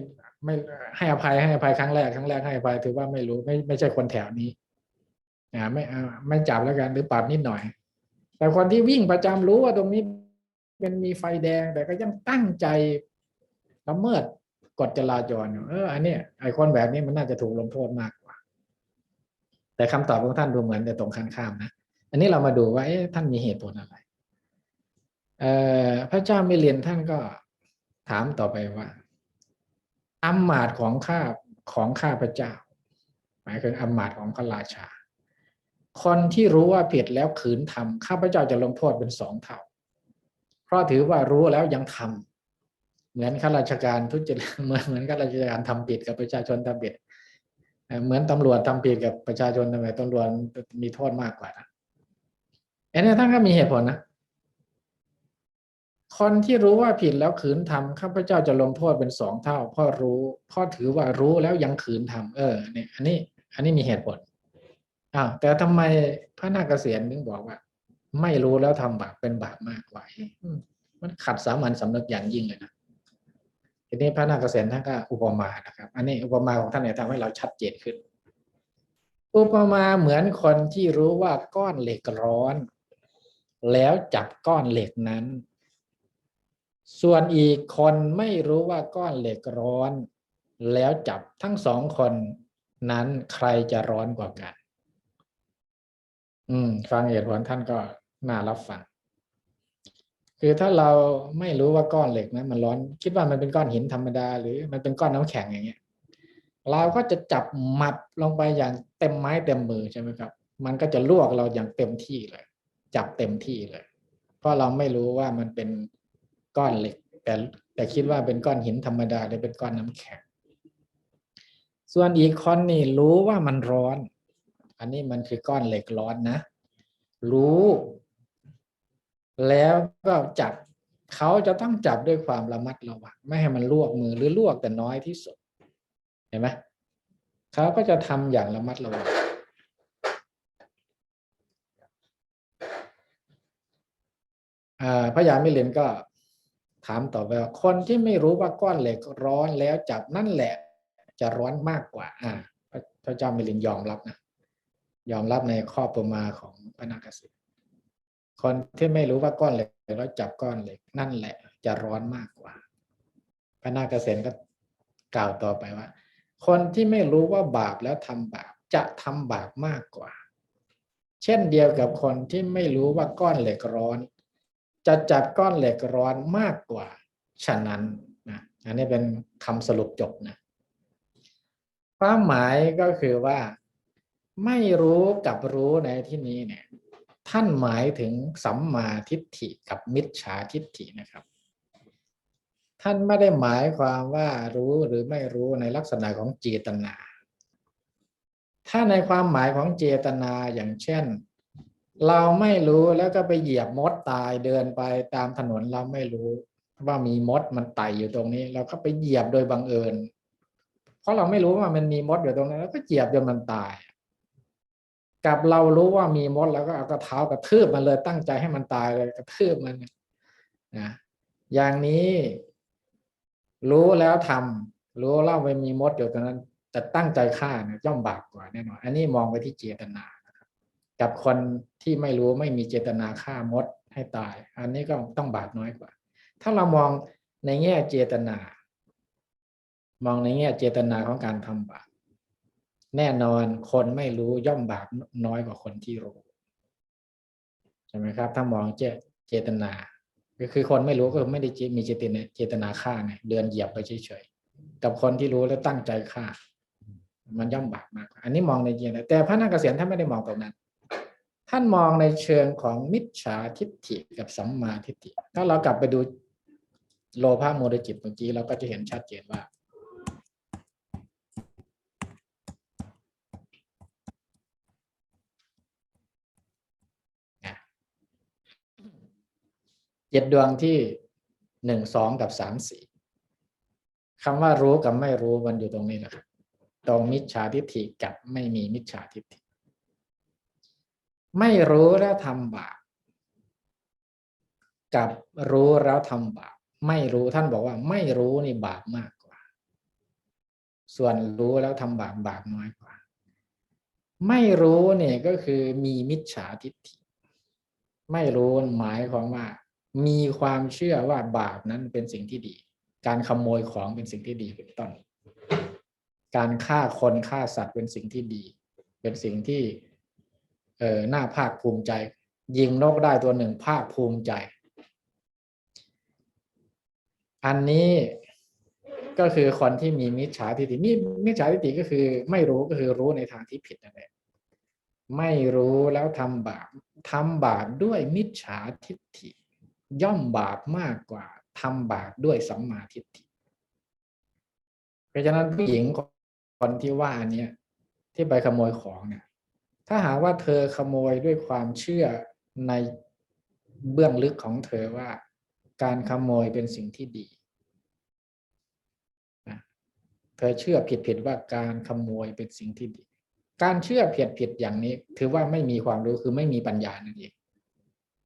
ให้อภัยครั้งแรกให้อภัยถือว่าไม่รู้ไม่ใช่คนแถวนี้ไม่จับแล้วกันหรือปรับนิดหน่อยแต่คนที่วิ่งประจำรู้ว่าตรงนี้เป็นมีไฟแดงแต่ก็ยังตั้งใจละเมิดกฎจราจรอันนี้ไอ้คนแบบนี้มันน่าจะถูกลงโทษมากกว่าแต่คำตอบของท่านดูเหมือนจะตรงกันข้ามนะอันนี้เรามาดูว่าท่านมีเหตุผลอะไรพระเจ้ามิลินท่านก็ถามต่อไปว่าอำมาตย์ของข้าพเจ้าหมายถึงอำมาตย์ของพระราชาคนที่รู้ว่าผิดแล้วขืนทำข้าพเจ้าจะลงโทษเป็น2 เท่าเพราะถือว่ารู้แล้วยังทำเหมือนข้าราชการทุจริตเหมือนข้าราชการทำผิดกับประชาชนทำผิดเหมือนตำรวจทำผิดกับประชาชนทำไมตำรวจมีโทษมากกว่านะอันนี้ท่านก็มีเหตุผลนะคนที่รู้ว่าผิดแล้วขืนทำข้าพเจ้าจะลงโทษเป็น2 เท่าเพราะถือว่ารู้แล้วยังขืนทำเนี่ยอันนี้มีเหตุผลแต่ทำไมพระนาคเษนถึงบอกว่าไม่รู้แล้วทำบาปเป็นบาปมากกว่ามันขัดสามัญสำนึกอย่างยิ่งเลยนะทีนี้พระนาคเษนท่านก็อุปมานะครับอันนี้อุปมาของท่านเนี่ยทำให้เราชัดเจนขึ้นอุปมาเหมือนคนที่รู้ว่าก้อนเหล็กร้อนแล้วจับก้อนเหล็กนั้นส่วนอีกคนไม่รู้ว่าก้อนเหล็กร้อนแล้วจับทั้ง2 คนนั้นใครจะร้อนกว่ากันฟังเหตุผลท่านก็น่ารับฟังคือถ้าเราไม่รู้ว่าก้อนเหล็กนั้นมันร้อนคิดว่ามันเป็นก้อนหินธรรมดาหรือมันเป็นก้อนน้ำแข็งอย่างเงี้ยเราก็จะจับหมัดลงไปอย่างเต็มไม้เต็มมือใช่ไหมครับมันก็จะลวกเราอย่างเต็มที่เลยจับเต็มที่เลยเพราะเราไม่รู้ว่ามันเป็นก้อนเหล็กแต่คิดว่าเป็นก้อนหินธรรมดาหรือเป็นก้อนน้ำแข็งส่วนอีกคนนี่รู้ว่ามันร้อนอันนี้มันคือก้อนเหล็กร้อนนะรู้แล้วก็จับเขาจะต้องจับด้วยความระมัดระวังไม่ให้มันลวกมือหรือลวกแต่น้อยที่สุดเห็นไหมเขาก็จะทำอย่างระมัดระวังพระยามิลินก็ถามต่อไปว่าคนที่ไม่รู้ว่าก้อนเหล็กร้อนแล้วจับนั่นแหละจะร้อนมากกว่าพระเจ้ามิลินยอมรับนะยอมรับในข้อประมาของพระนาคเษนคนที่ไม่รู้ว่าก้อนเหล็กแล้วจับก้อนเหล็กนั่นแหละจะร้อนมากกว่าพระนาคเษนก็กล่าวต่อไปว่าคนที่ไม่รู้ว่าบาปแล้วทำบาปจะทำบาปมากกว่าเช่นเดียวกับคนที่ไม่รู้ว่าก้อนเหล็กร้อนจะจับก้อนเหล็กร้อนมากกว่าฉะนั้นนะอันนี้เป็นคำสรุปจบนะความหมายก็คือว่าไม่รู้กับรู้ในที่นี้เนี่ยท่านหมายถึงสัมมาทิฏฐิกับมิจฉาทิฏฐินะครับท่านไม่ได้หมายความว่ารู้หรือไม่รู้ในลักษณะของเจตนาถ้าในความหมายของเจตนาอย่างเช่นเราไม่รู้แล้วก็ไปเหยียบมดตายเดินไปตามถนนเราไม่รู้ว่ามีมดมันไต่อยู่ตรงนี้เราก็ไปเหยียบโดยบังเอิญเพราะเราไม่รู้ว่ามันมีมดอยู่ตรงนั้นแล้วก็เหยียบจนมันตายกับเรารู้ว่ามีมดแล้วก็เอากระเท้ากระทืบมันเลยตั้งใจให้มันตายเลยกระทืบมันนะอย่างนี้รู้แล้วทำรู้เล่าไปมีมดอยู่ตรงนั้นแต่ตั้งใจฆ่าเนี่ยย่อมบาปกว่าแน่นอนอันนี้มองไปที่เจตนานะครับกับคนที่ไม่รู้ไม่มีเจตนาฆ่ามดให้ตายอันนี้ก็ต้องบาปน้อยกว่าถ้าเรามองในแง่เจตนามองในแง่เจตนาของการทำบาปแน่นอนคนไม่รู้ย่อมบาปน้อยกว่าคนที่รู้ใช่ไหมครับถ้ามองเจตนาก็คือคนไม่รู้ก็ไม่ได้มีเจตนาฆ่าไงเดินเหยียบไปเฉยๆกับคนที่รู้แล้วตั้งใจฆ่ามันย่อมบาปมากอันนี้มองในเชิงแต่พระนาคเษนท่านไม่ได้มองตรงนั้นท่านมองในเชิงของมิจฉาทิฏฐิกับสัมมาทิฏฐิถ้าเรากลับไปดูโลภะโมหะจิตเมื่อกี้เราก็จะเห็นชัดเจนว่า 7 ดวงที่1 2กับ3 4คำว่ารู้กับไม่รู้มันอยู่ตรงนี้นะครับตรงมิจฉาทิฏฐิกับไม่มีมิจฉาทิฏฐิไม่รู้แล้วทำบาปกับรู้แล้วทำบาปไม่รู้ท่านบอกว่าไม่รู้นี่บาปมากกว่าส่วนรู้แล้วทำบาปบาปน้อยกว่าไม่รู้เนี่ยก็คือมีมิจฉาทิฏฐิไม่รู้หมายความว่ามีความเชื่อว่าบาปนั้นเป็นสิ่งที่ดีการขโมยของเป็นสิ่งที่ดีเป็นต้นการฆ่าคนฆ่าสัตว์เป็นสิ่งที่ดีเป็นสิ่งที่น่าภาคภูมิใจยิงนกได้ตัวหนึ่งภาคภูมิใจอันนี้ก็คือคนที่มีมิจฉาทิฏฐิมิจฉาทิฏฐิก็คือไม่รู้ก็คือรู้ในทางที่ผิดนั่นแหละไม่รู้แล้วทำบาปด้วยมิจฉาทิฏฐิย่อมบาปมากกว่าทำบาปด้วยสัมมาทิฏฐิเพราะฉะนั้นผู้หญิงคนที่ว่านี้ที่ไปขโมยของเนี่ยถ้าหากว่าเธอขโมยด้วยความเชื่อในเบื้องลึกของเธอว่าการขโมยเป็นสิ่งที่ดีเธอเชื่อผิดว่าการขโมยเป็นสิ่งที่ดีการเชื่อผิดอย่างนี้ถือว่าไม่มีความรู้คือไม่มีปัญญานั่นเอง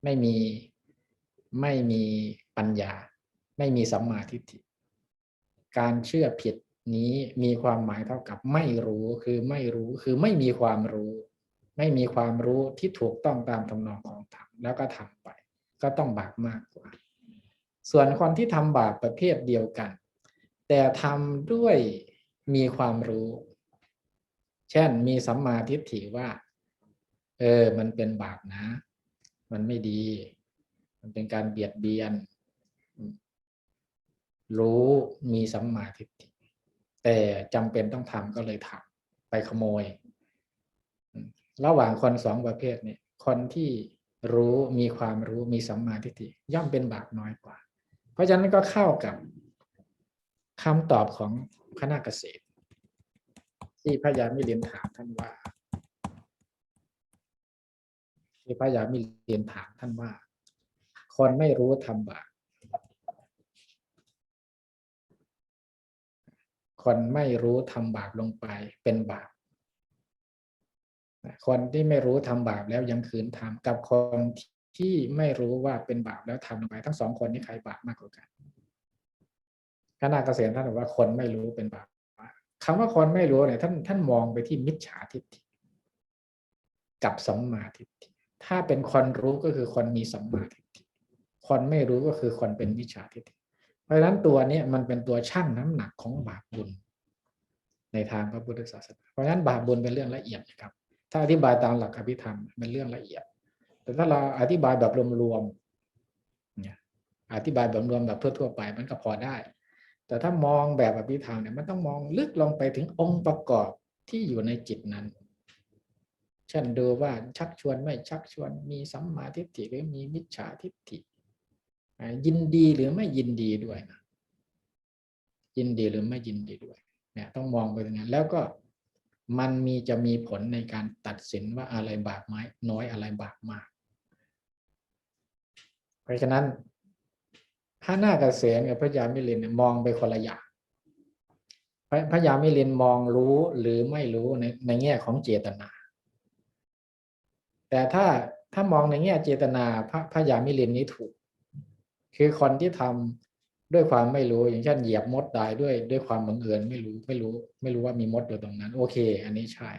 ไม่มีปัญญาไม่มีสัมมาทิฏฐิการเชื่อผิดนี้มีความหมายเท่ากับไม่รู้คือไม่มีความรู้ไม่มีความรู้ที่ถูกต้องตามทำนองของธรรมแล้วก็ทำไปก็ต้องบาปมากกว่าส่วนคนที่ทำบาปประเภทเดียวกันแต่ทำด้วยมีความรู้เช่นมีสัมมาทิฏฐิว่ามันเป็นบาปนะมันไม่ดีมันเป็นการเบียดเบียนรู้มีสัมมาทิฏฐิแต่จำเป็นต้องทำก็เลยทำไปขโมยระหว่างคนสองประเภทนี้คนที่รู้มีความรู้มีสัมมาทิฏฐิย่อมเป็นบาปน้อยกว่าเพราะฉะนั้นก็เข้ากับคำตอบของคณะเกษตรที่พระยามิลินถามท่านว่าคนไม่รู้ทำบาปคนไม่รู้ทำบาปลงไปเป็นบาปคนที่ไม่รู้ทำบาปแล้วยังขืนทำกับคนที่ไม่รู้ว่าเป็นบาปแล้วทำลงไปทั้งสองคนนี้ใครบาปมากกว่ากันคณะเกษตรท่านบอกว่าคนไม่รู้เป็นบาปคำว่าคนไม่รู้เนี่ยท่านมองไปที่มิจฉาทิฏฐิกับสัมมาทิฏฐิถ้าเป็นคนรู้ก็คือคนมีสัมมาทิฏฐิคนไม่รู้ก็คือคนเป็นมิจฉาทิฏฐิเพราะฉะนั้นตัวนี้มันเป็นตัวชั่งน้ำหนักของบาปบุญในทางพระพุทธศาสนาเพราะฉะนั้นบาปบุญเป็นเรื่องละเอียดนะครับถ้าอธิบายตามหลักอภิธรรมเป็นเรื่องละเอียดแต่ถ้าเราอธิบายแบบรวมๆเนี่ยอธิบายแบบรวมแบบทั่วๆไปมันก็พอได้แต่ถ้ามองแบบอภิธรรมเนี่ยมันต้องมองลึกลงไปถึงองค์ประกอบที่อยู่ในจิตนั้นเช่นดูว่าชักชวนไม่ชักชวนมีสัมมาทิฏฐิหรือมีมิจฉาทิฏฐิยินดีหรือไม่ยินดีด้วยนะยินดีหรือไม่ยินดีด้วยเนี่ยต้องมองไปอย่างนั้นแล้วก็มันจะมีผลในการตัดสินว่าอะไรบาปน้อยอะไรบาปมากเพราะฉะนั้นพระนาคเษนกับพระยามิลินมองไปคนละอย่างพระยามิลินมองรู้หรือไม่รู้ในแง่ของเจตนาแต่ถ้ามองในแง่เจตนาพระยามิลินนี้ถูกคือคนที่ทำด้วยความไม่รู้อย่างเช่นเหยียบมดตายด้วยความบังเอิญไม่รู้ว่ามีมดอยู่ตรงนั้นโอเคอันนี้ใช่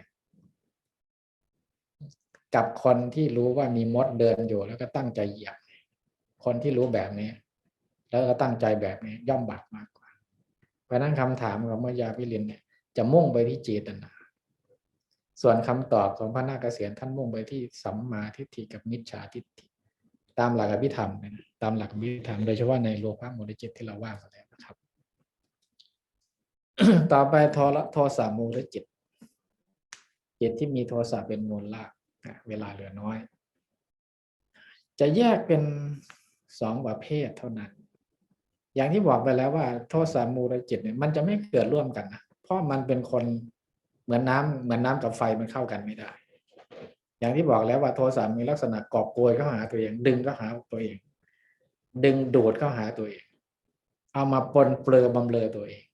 กับคนที่รู้ว่ามีมดเดินอยู่แล้วก็ตั้งใจเหยียบคนที่รู้แบบนี้แล้วก็ตั้งใจแบบนี้ย่อมบาปมากกว่าเพราะนั้นคำถามของพระยามิลินเนี่ยจะมุ่งไปที่เจตนาส่วนคำตอบของพระนาคเษนท่านมุ่งไปที่สัมมาทิฏฐิกับมิจฉาทิฏฐิตามหลักอภิธรรมนะตามหลักอภิธรรมโดยเฉพาะในโลภะมูลจิตที่เราว่ามาแล้วนะครับ ต่อไปโทสะมูลจิตจิตที่มีโทสะเป็นมูลรากเวลาเหลือน้อยจะแยกเป็น2ประเภทเท่านั้นอย่างที่บอกไปแล้วว่าโทสะมูลจิตเนี่ยมันจะไม่เกิดร่วมกันนะเพราะมันเป็นคนเหมือนน้ำกับไฟมันเข้ากันไม่ได้อย่างที่บอกแล้วว่าโทสะมีลักษณะกอบโกยเข้าหาตัวเองดึงเข้าหาตัวเอง ดึงดูดเข้าหาตัวเองเอามาปนเปื้อบำเรอตัวเอง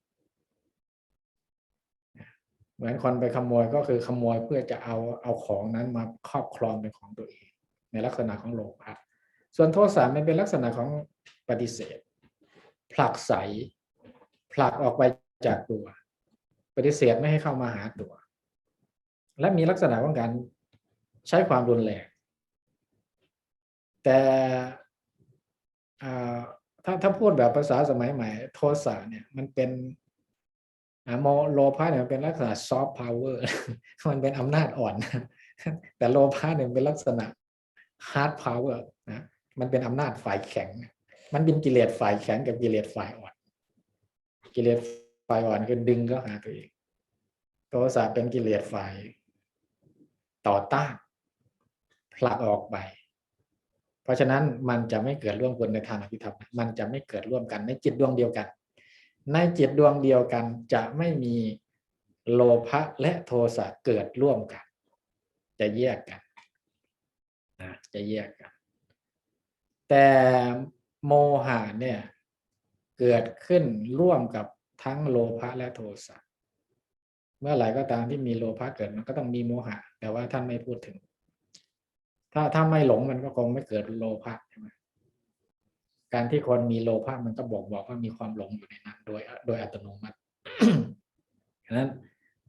เหมือนคนไปขโมยก็คือขโมยเพื่อจะเอาของนั้นมาครอบครองเป็นของตัวเองในลักษณะของโลภะส่วนโทสะมันเป็นลักษณะของปฏิเสธผลักไสผลักออกไปจากตัวปฏิเสธไม่ให้เข้ามาหาตัวและมีลักษณะของการใช้ความรุนแรงแต่ถ้าพูดแบบภาษาสมัยใหม่โทสะเนี่ยมันเป็นโลภะเนี่ยมันเป็นลักษณะซอฟต์พาวเวอร์มันเป็นอำนาจอ่อนแต่โลภะเนี่ยเป็นลักษณะฮาร์ดพาวเวอร์นะมันเป็นอำนาจฝ่ายแข็งมันเป็นกิเลสฝ่ายแข็งกับกิเลสฝ่ายอ่อนกิเลสฝ่ายอ่อนคือดึงเข้าหาตัวเองโทสะเป็นกิเลสฝ่ายต่อต้านผลักออกไปเพราะฉะนั้นมันจะไม่เกิดร่วมกันในทางอภิธรรมมันจะไม่เกิดร่วมกันในจิตดวงเดียวกันในจิตดวงเดียวกันจะไม่มีโลภะและโทสะเกิดร่วมกันจะแยกกันนะจะแยกกันแต่โมหะเนี่ยเกิดขึ้นร่วมกับทั้งโลภะและโทสะเมื่อไหร่ก็ตามที่มีโลภะเกิดมันก็ต้องมีโมหะแต่ว่าท่านไม่พูดถึงถ้าไม่หลงมันก็คงไม่เกิดโลภะใช่ไหมการที่คนมีโลภะมันก็บอกว่ามีความหลงอยู่ในนั้นโดยอัตโนมัติฉะนั้น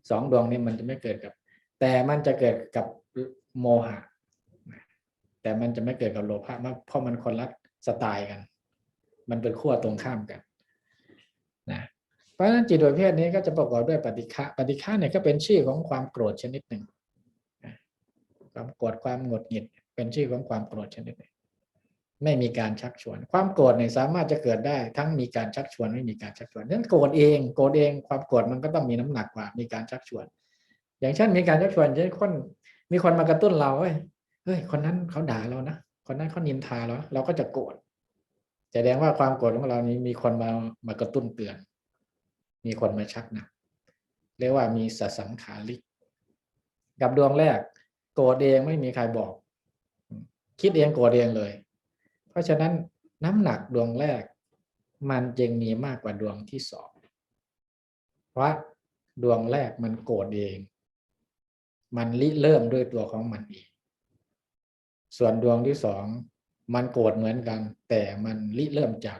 สองดวงนี้มันจะไม่เกิดกับแต่มันจะเกิดกับโมหะแต่มันจะไม่เกิดกับโลภะเพราะมันคนละสไตล์กันมันเป็นขั้วตรงข้ามกันนะเพราะฉะนั้นจิตประเภทนี้ก็จะประกอบด้วยปฏิฆะเนี่ยก็เป็นชื่อของความโกรธชนิดหนึ่งความโกรธความหงุดหงิดเป็นชื่อของความโกรธชนิดหนึ่งไม่มีการชักชวนความโกรธเนี่ยสามารถจะเกิดได้ทั้งมีการชักชวนไม่มีการชักชวนนั้นโกรธเองความโกรธมันก็ต้องมีน้ำหนักกว่ามีการชักชวนอย่างเช่นมีการชักชวนเช่นมีคนมากระตุ้นเราเฮ้ยคนนั้นเขาด่าเรานะคนนั้นเขานินทาเราก็จะโกรธแสดงว่าความโกรธของเรานี้มีคนมากระตุ้นเตือนมีคนมาชักนำเรียกว่ามีสังขาริกกับดวงแรกโกรธเองไม่มีใครบอกคิดเองโกรธเองเลยเพราะฉะนั้นน้ำหนักดวงแรกมันจึงมีมากกว่าดวงที่สองเพราะดวงแรกมันโกรธเองมันริเริ่มด้วยตัวของมันเองส่วนดวงที่สองมันโกรธเหมือนกันแต่มันริเริ่มจาก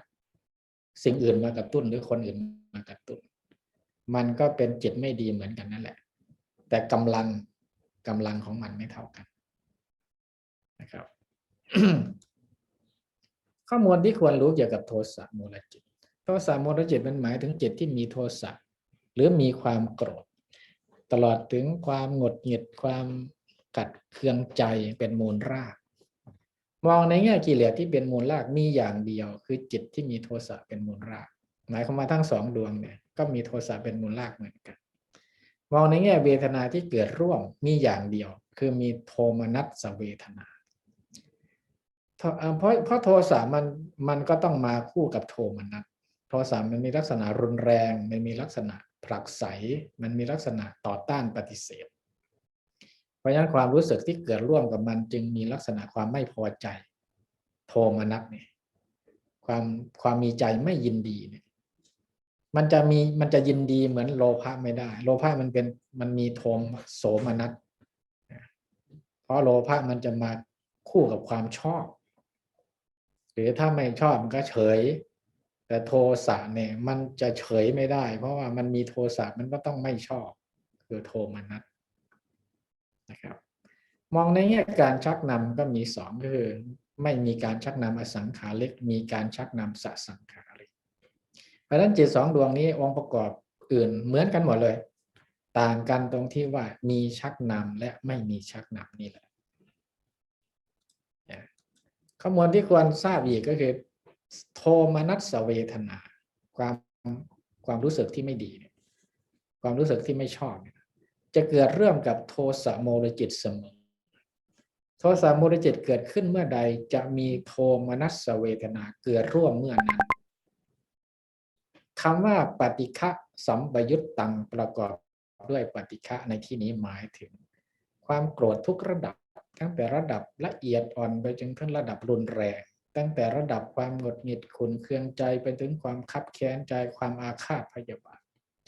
สิ่งอื่นมากระตุ้นหรือคนอื่นมากระตุ้นมันก็เป็นจิตไม่ดีเหมือนกันนั่นแหละแต่กำลังของมันไม่เท่ากันนะครับ ข้อมูลที่ควรรู้เกี่ยวกับโทสะมูลจิตโทสะมูลจิตมันหมายถึงจิตที่มีโทสะหรือมีความโกรธตลอดถึงความหงุดหงิดความกัดเคืองใจเป็นมูลรากมองในแง่กิเลสที่เป็นมูลรากมีอย่างเดียวคือจิตที่มีโทสะเป็นมูลรากหมายความว่าทั้งสองดวงเนี่ยก็มีโทสะเป็นมูลรากเหมือนกันมองในแง่เวทนาที่เกิดร่วมมีอย่างเดียวคือมีโทมนัสเวทนาเพราะโทสะมันก็ต้องมาคู่กับโทมนัสโทสะมันมีลักษณะรุนแรงมันมีลักษณะผลักไสมันมีลักษณะต่อต้านปฏิเสธเพราะฉะนั้นความรู้สึกที่เกิดร่วมกับมันจึงมีลักษณะความไม่พอใจโทมนัสเนี่ยความมีใจไม่ยินดีเนี่ยมันจะยินดีเหมือนโลภะไม่ได้โลภะมันมีโทโสมนัสเพราะโลภะมันจะมาคู่กับความชอบหรือถ้าไม่ชอบมันก็เฉยแต่โทสะเนี่ยมันจะเฉยไม่ได้เพราะว่ามันมีโทสะมันก็ต้องไม่ชอบคือโทมนัสนะครับมองในแง่การชักนำก็มีสองก็คือไม่มีการชักนำอสังขาริกมีการชักนำสสังขาริกเพราะฉะนั้นจิตสองดวงนี้องค์ประกอบอื่นเหมือนกันหมดเลยต่างกันตรงที่ว่ามีชักนำและไม่มีชักนำนี่แหละข้อมูลที่ควรทราบอีกก็คือโทมนัสเวทนาความรู้สึกที่ไม่ดีความรู้สึกที่ไม่ชอบจะเกิดร่วมกับโทสะโมลจิตเสมอโทสะโมลจิตเกิดขึ้นเมื่อใดจะมีโทมนัสเวทนาเกิดร่วมเมื่อนั้นคำว่าปฏิฆะสัมปยุตตังประกอบด้วยปฏิฆะในที่นี้หมายถึงความโกรธทุกระดับตั้งแต่ระดับละเอียดอ่อนไปจนถึงระดับรุนแรง ตั้งแต่ระดับความหงุดหงิดขุ่นเคืองใจไปถึงความคับแค้นใจความอาฆาตพยาบาท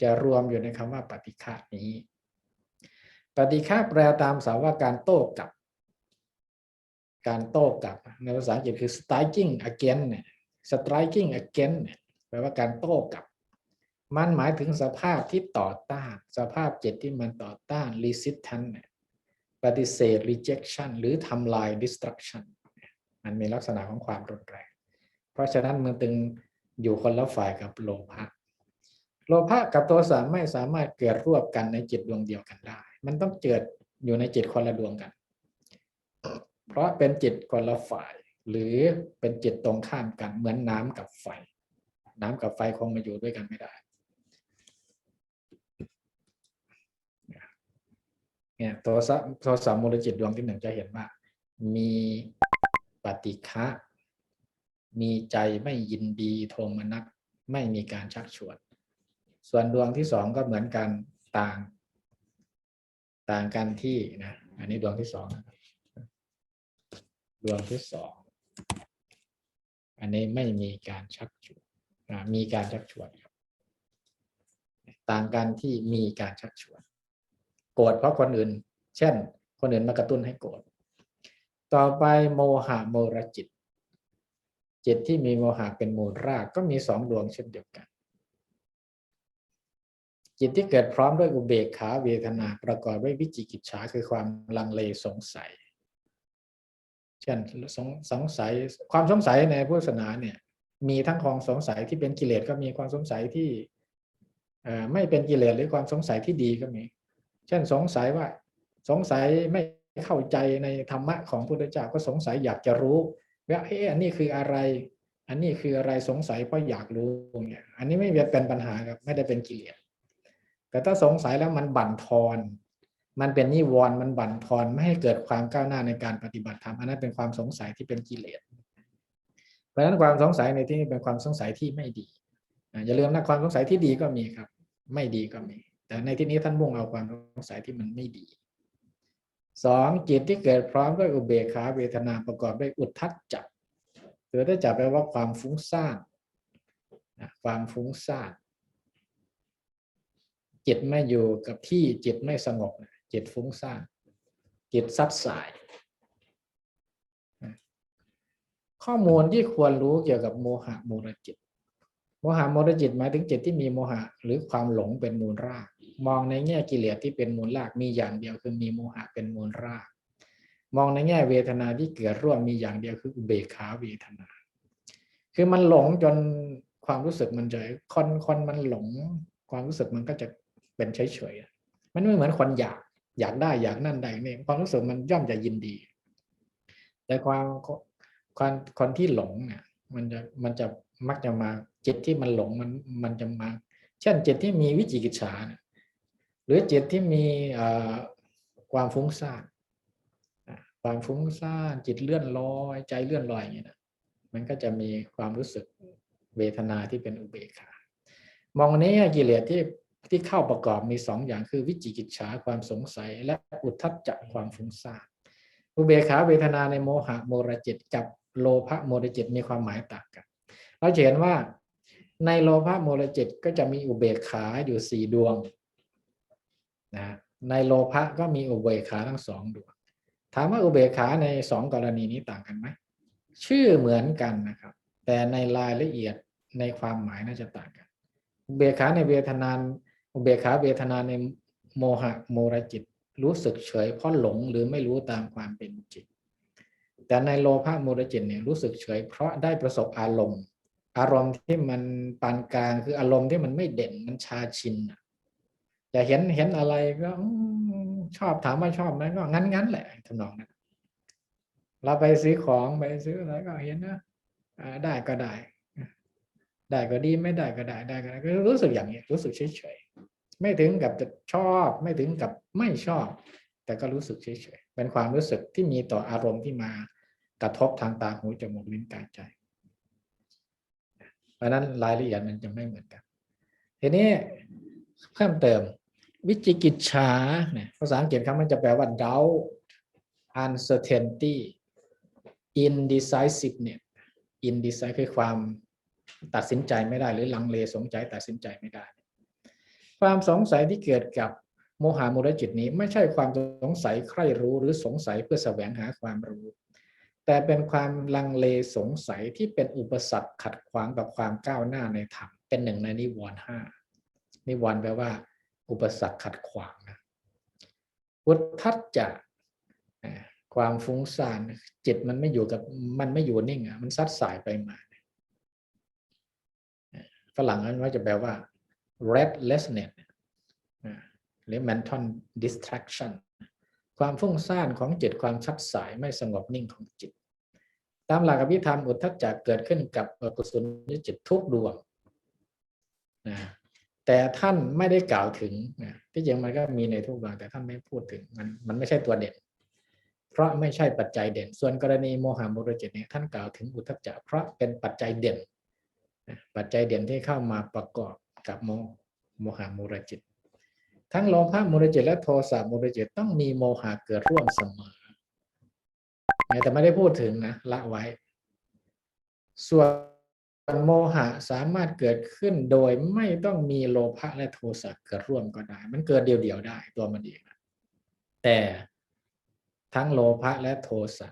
จะรวมอยู่ในคำว่าปฏิฆะนี้ปฏิฆะแปลตามศัพท์ว่าการโต้กลับการโต้กลับในภาษาอังกฤษคือ striking again เนี่ย striking again เนี่ยแปลว่าการโต้กลับมันหมายถึงสภาพที่ต่อต้านสภาพจิตที่มันต่อต้าน resistance เนี่ยปฏิเสธ rejection หรือทำลาย destruction มันมีลักษณะของความรุนแรงเพราะฉะนั้นมันจึงอยู่คนละฝ่ายกับโลภะโลภะกับโทสะไม่สามารถเกิดร่วมกันในจิตดวงเดียวกันได้มันต้องเกิดอยู่ในจิตคนละดวงกันเพราะเป็นจิตคนละฝ่ายหรือเป็นจิตตรงข้ามกันเหมือนน้ำกับไฟน้ำกับไฟคงมาอยู่ด้วยกันไม่ได้เนี่ยโทสะมูลจิตดวงที่หนึ่งจะเห็นว่ามีปฏิฆะมีใจไม่ยินดีโทมนัสไม่มีการชักชวนส่วนดวงที่สองก็เหมือนกันต่างกันที่นะอันนี้ดวงที่สองนะครับดวงที่สองอันนี้ไม่มีการชักชวนมีการชักชวนครับต่างกันที่มีการชักชวนโกรธเพราะคนอื่นเช่นคนอื่นมากระตุ้นให้โกรธต่อไปโมหะโมรจิตจิตที่มีโมหะเป็นมูลรากก็มีสองดวงเช่นเดียวกันจิตที่เกิดพร้อมด้วยอุเบกขาเวทนาประกอบด้วยวิจิกิจฉาคือความลังเลสงสัยเช่นสงสัยความสงสัยในพุทธศาสนาเนี่ยมีทั้งความสงสัยที่เป็นกิเลสก็มีความสงสัยที่ไม่เป็นกิเลสหรือความสงสัยที่ดีก็มีเช่นสงสัยว่าสงสัยไม่เข้าใจในธรรมะของพระพุทธเจ้าก็สงสัยอยากจะรู้ว่าอันนี้คืออะไรอันนี้คืออะไรสงสัยเพราะอยากรู้เนี่ยอันนี้ไม่เป็นปัญหาครับไม่ได้เป็นกิเลสแต่ถ้าสงสัยแล้วมันบั่นทอนมันเป็นนิวรณ์มันบั่นทอนไม่ให้เกิดความก้าวหน้าในการปฏิบัติธรรมอันนั้นเป็นความสงสัยที่เป็นกิเลสเพราะฉะนั้นความสงสัยในที่นี้เป็นความสงสัยที่ไม่ดีอย่าลืมนะความสงสัยที่ดีก็มีครับไม่ดีก็มีแต่ในที่นี้ท่านมุ่งเอาความสงสัยที่มันไม่ดีสองจิตที่เกิดพร้อมด้วยอุเบกขาเวทนาประกอบด้วยอุทธัจจะหรือถ้าจับแปลว่าความฟุ้งซ่านความฟุ้งซ่านจิตไม่อยู่กับที่จิตไม่สงบจิตฟุ้งซ่านจิตซัดสายข้อมูลที่ควรรู้เกี่ยวกับโมหะมูลจิตโมหะมูลจิตหมายถึงจิตที่มีโมหะหรือความหลงเป็นมูลรากมองในแง่กิเลสที่เป็นมูลรากมีอย่างเดียวคือมีโมหะเป็นมูลรากมองในแง่เวทนาที่เกิดร่วมมีอย่างเดียวคืออุเบกขาเวทนาคือมันหลงจนความรู้สึกมันจะคนมันหลงความรู้สึกมันก็จะเป็นเฉยๆมันไม่เหมือนคนอยากได้อยากนั่นได้นี่ความรู้สึกมันย่อมจะยินดีแต่คนที่หลงเนี่ยมันจะมักจะมาจิตที่มันหลงมันจะมาเช่นจิตที่มีวิจิกิจฉาหรือจิตที่มีความฟุ้งซ่านความฟุ้งซ่านจิตเลื่อนลอยใจเลื่อนลอยอย่างนี้นะมันก็จะมีความรู้สึกเวทนาที่เป็นอุเบกขามองนี้กิเลสที่เข้าประกอบมีสองอย่างคือวิจิกิจฉาความสงสัยและอุทธัจจะความฟุ้งซ่านอุเบกขาเวทนาในโมหะโมรจิตกับโลภะโมรจิตมีความหมายต่างกันเราเห็นว่าในโลภะโมรจิตก็จะมีอุเบกขาอยู่4ดวงนะในโลภะก็มีอุเบกขาทั้ง2ดวงถามว่าอุเบกขาใน2กรณีนี้ต่างกันไหมชื่อเหมือนกันนะครับแต่ในรายละเอียดในความหมายน่าจะต่างกันอุเบกขาในเวทนาอุเบกขาเวทนาในโมหะโมรจิตรู้สึกเฉยเพราะหลงหรือไม่รู้ตามความเป็นจริงแต่ในโลภะโมรจิตเนี่ยรู้สึกเฉยเพราะได้ประสบอารมณ์ที่มันปานกลางคืออารมณ์ที่มันไม่เด่นมันชาชินจะเห็นอะไรก็ชอบถามว่าชอบไหมก็งั้นแหละทำนองนั้นเราไปซื้อของไปซื้ออะไรก็เห็นนะได้ก็ได้ก็ดีไม่ได้ก็ได้ก็รู้สึกอย่างนี้รู้สึกเฉยๆไม่ถึงกับจะชอบไม่ถึงกับไม่ชอบแต่ก็รู้สึกเฉยๆเป็นความรู้สึกที่มีต่ออารมณ์ที่มากระทบทางตาหูจมูกลิ้นกายใจเพราะนั้นรายละเอียดมันจะไม่เหมือนกันทีนี้เพิ่มเติมวิจิกิจฉาเนี่ยภาษาอังกฤษมันจะแปลว่า doubt uncertainty indecisiveness indecisive คือความตัดสินใจไม่ได้หรือลังเลสงสัยตัดสินใจไม่ได้ความสงสัยที่เกิดกับโมหะมูลจิตนี้ไม่ใช่ความสงสัยใคร่รู้หรือสงสัยเพื่อแสวงหาความรู้แต่เป็นความลังเลสงสัยที่เป็นอุปสรรคขัดขวางกับความก้าวหน้าในธรรมเป็นหนึ่งในนิวรณ์ห้านิวรณ์แปลว่าอุปสรรคขัดขวางนะอุทธัจจะความฟุ้งซ่านจิตมันไม่อยู่นิ่งมันซัดสายไปมาฝรั่งนั้นว่าจะแปลว่า restlessness หรือ mental distraction ความฟุ้งซ่านของจิตความซัดสายไม่สงบนิ่งของจิตตามหลักอภิธรรมอุทธัจจะเกิดขึ้นกับอกุศลจิตทุกดวงแต่ท่านไม่ได้กล่าวถึงที่จริงมันก็มีในทุกดวงแต่ท่านไม่พูดถึงมันไม่ใช่ตัวเด่นเพราะไม่ใช่ปัจจัยเด่นส่วนกรณีโมหะมูลจิตเนี่ยท่านกล่าวถึงอุทธัจจะเพราะเป็นปัจจัยเด่นปัจจัยเด่นที่เข้ามาประกอบกับโมหะมูลจิตทั้งโลภะมูลจิตและโทสะมูลจิตต้องมีโมหะเกิดร่วมเสมอแต่ไม่ได้พูดถึงนะละไว้ส่วนโมหะสามารถเกิดขึ้นโดยไม่ต้องมีโลภะและโทสะเกิดร่วมก็ได้มันเกิดเดี่ยวๆได้ตัวมันเองนะแต่ทั้งโลภะและโทสะ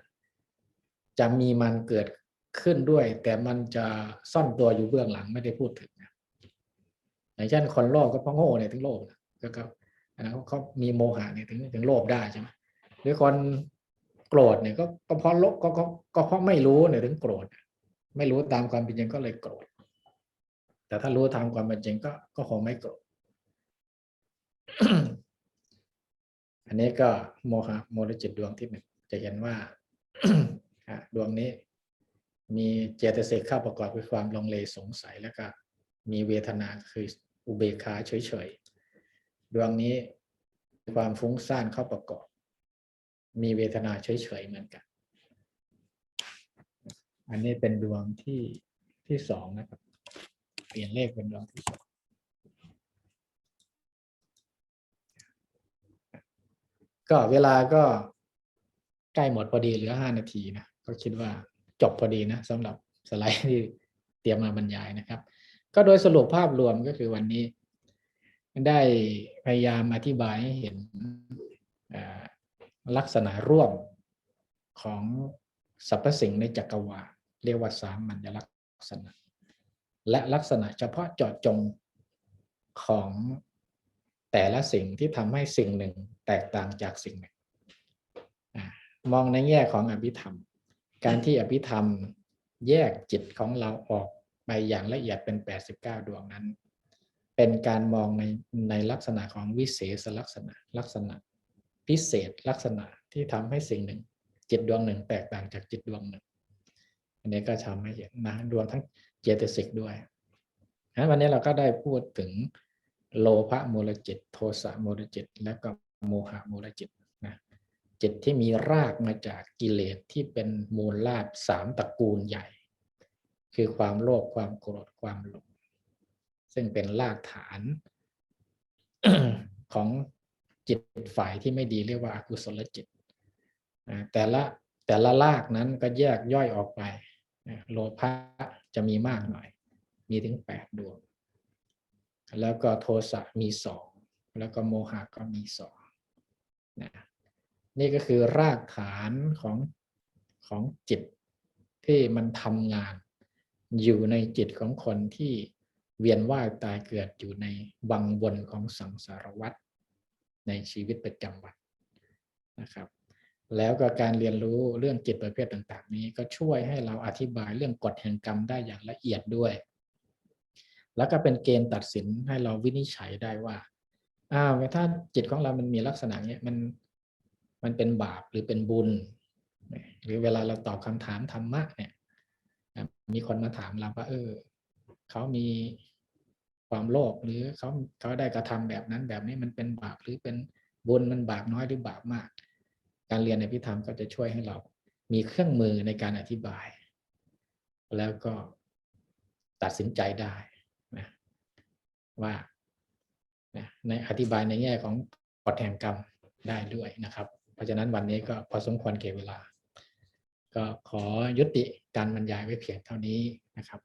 จะมีมันเกิดขึ้นด้วยแต่มันจะซ่อนตัวอยู่เบื้องหลังไม่ได้พูดถึงนะอย่างเช่นคนโลภก็เพราะโง่เนี่ยถึงโลภนะเขามีโมหะเนี่ยถึงโลภได้ใช่ไหมหรือคนโกรธเนี่ยก็เพราะโลภก็เพราะไม่รู้เนี่ยถึงโกรธไม่รู้ตามความเป็นจริงก็เลยโกรธแต่ถ้ารู้ตามความเป็นจริงก็คงไม่โกรธ อันนี้ก็โมหะมูลจิตดวงที่หนึ่งจะเห็นว่า ดวงนี้มีเจตสิกเข้าประกอบด้วยความลังเลสงสัยแล้วก็มีเวทนาคืออุเบกขาเฉยๆดวงนี้ความฟุ้งซ่านเข้าประกอบมีเวทนาเฉยๆเหมือนกันอันนี้เป็นดวงที่สองนะครับเปลี่ยนเลขเป็นดวงที่สองก็เวลาก็ใกล้หมดพอดีเหลือ5 นาทีนะก็คิดว่าจบพอดีนะสำหรับสไลด์ที่เตรียมมาบรรยายนะครับก็โดยสรุปภาพรวมก็คือวันนี้ได้พยายามอธิบายให้เห็นลักษณะร่วมของสรรพสิ่งในจักรวาลเรียกว่าสามัญลักษณะและลักษณะเฉพาะเจาะจงของแต่ละสิ่งที่ทำให้สิ่งหนึ่งแตกต่างจากสิ่งหนึ่งมองในแง่ของอภิธรรมการที่อภิธรรมแยกจิตของเราออกไปอย่างละเอียดเป็น89ดวงนั้นเป็นการมองในลักษณะของวิเศษลักษณะพิเศษลักษณะที่ทำให้สิ่งหนึ่งจิตดวงหนึ่งแตกต่างจากจิตดวงหนึ่งอันนี้ก็ทำให้เห็นนะดวงทั้งเจตสิกด้วยวันนี้เราก็ได้พูดถึงโลภะมูลจิตโทสะมูลจิตและก็โมหะมูลจิตนะจิตที่มีรากมาจากกิเลสที่เป็นมูลราก3 ตระกูลใหญ่คือความโลภความโกรธความหลงซึ่งเป็นรากฐาน ของจิตฝ่ายที่ไม่ดีเรียกว่าอกุศลจิตแต่ละรากนั้นก็แยกย่อยออกไปโลภะจะมีมากหน่อยมีถึง8 ดวงแล้วก็โทสะมี2แล้วก็โมหะก็มี2นะนี่ก็คือรากฐานของจิตที่มันทำงานอยู่ในจิตของคนที่เวียนว่ายตายเกิดอยู่ในวังวนของสังสารวัฏในชีวิตประจำวันนะครับแล้วก็การเรียนรู้เรื่องจิตประเภทต่างๆนี้ก็ช่วยให้เราอธิบายเรื่องกฎแห่งกรรมได้อย่างละเอียดด้วยแล้วก็เป็นเกณฑ์ตัดสินให้เราวินิจฉัยได้ว่าถ้าจิตของเรามันมีลักษณะนี้มันเป็นบาปหรือเป็นบุญหรือเวลาเราตอบคำถามธรรมะเนี่ยมีคนมาถามเราว่าเขามีความโลภหรือเขาได้กระทำแบบนั้นแบบนี้มันเป็นบาปหรือเป็นบุญมันบาปน้อยหรือบาปมากการเรียนในอภิธรรมก็จะช่วยให้เรามีเครื่องมือในการอธิบายแล้วก็ตัดสินใจได้นะว่าในอธิบายในแง่ของกฎแห่งกรรมได้ด้วยนะครับเพราะฉะนั้นวันนี้ก็พอสมควรแก่เวลา ก็ขอยุติการบรรยายไว้เพียงเท่านี้นะครับ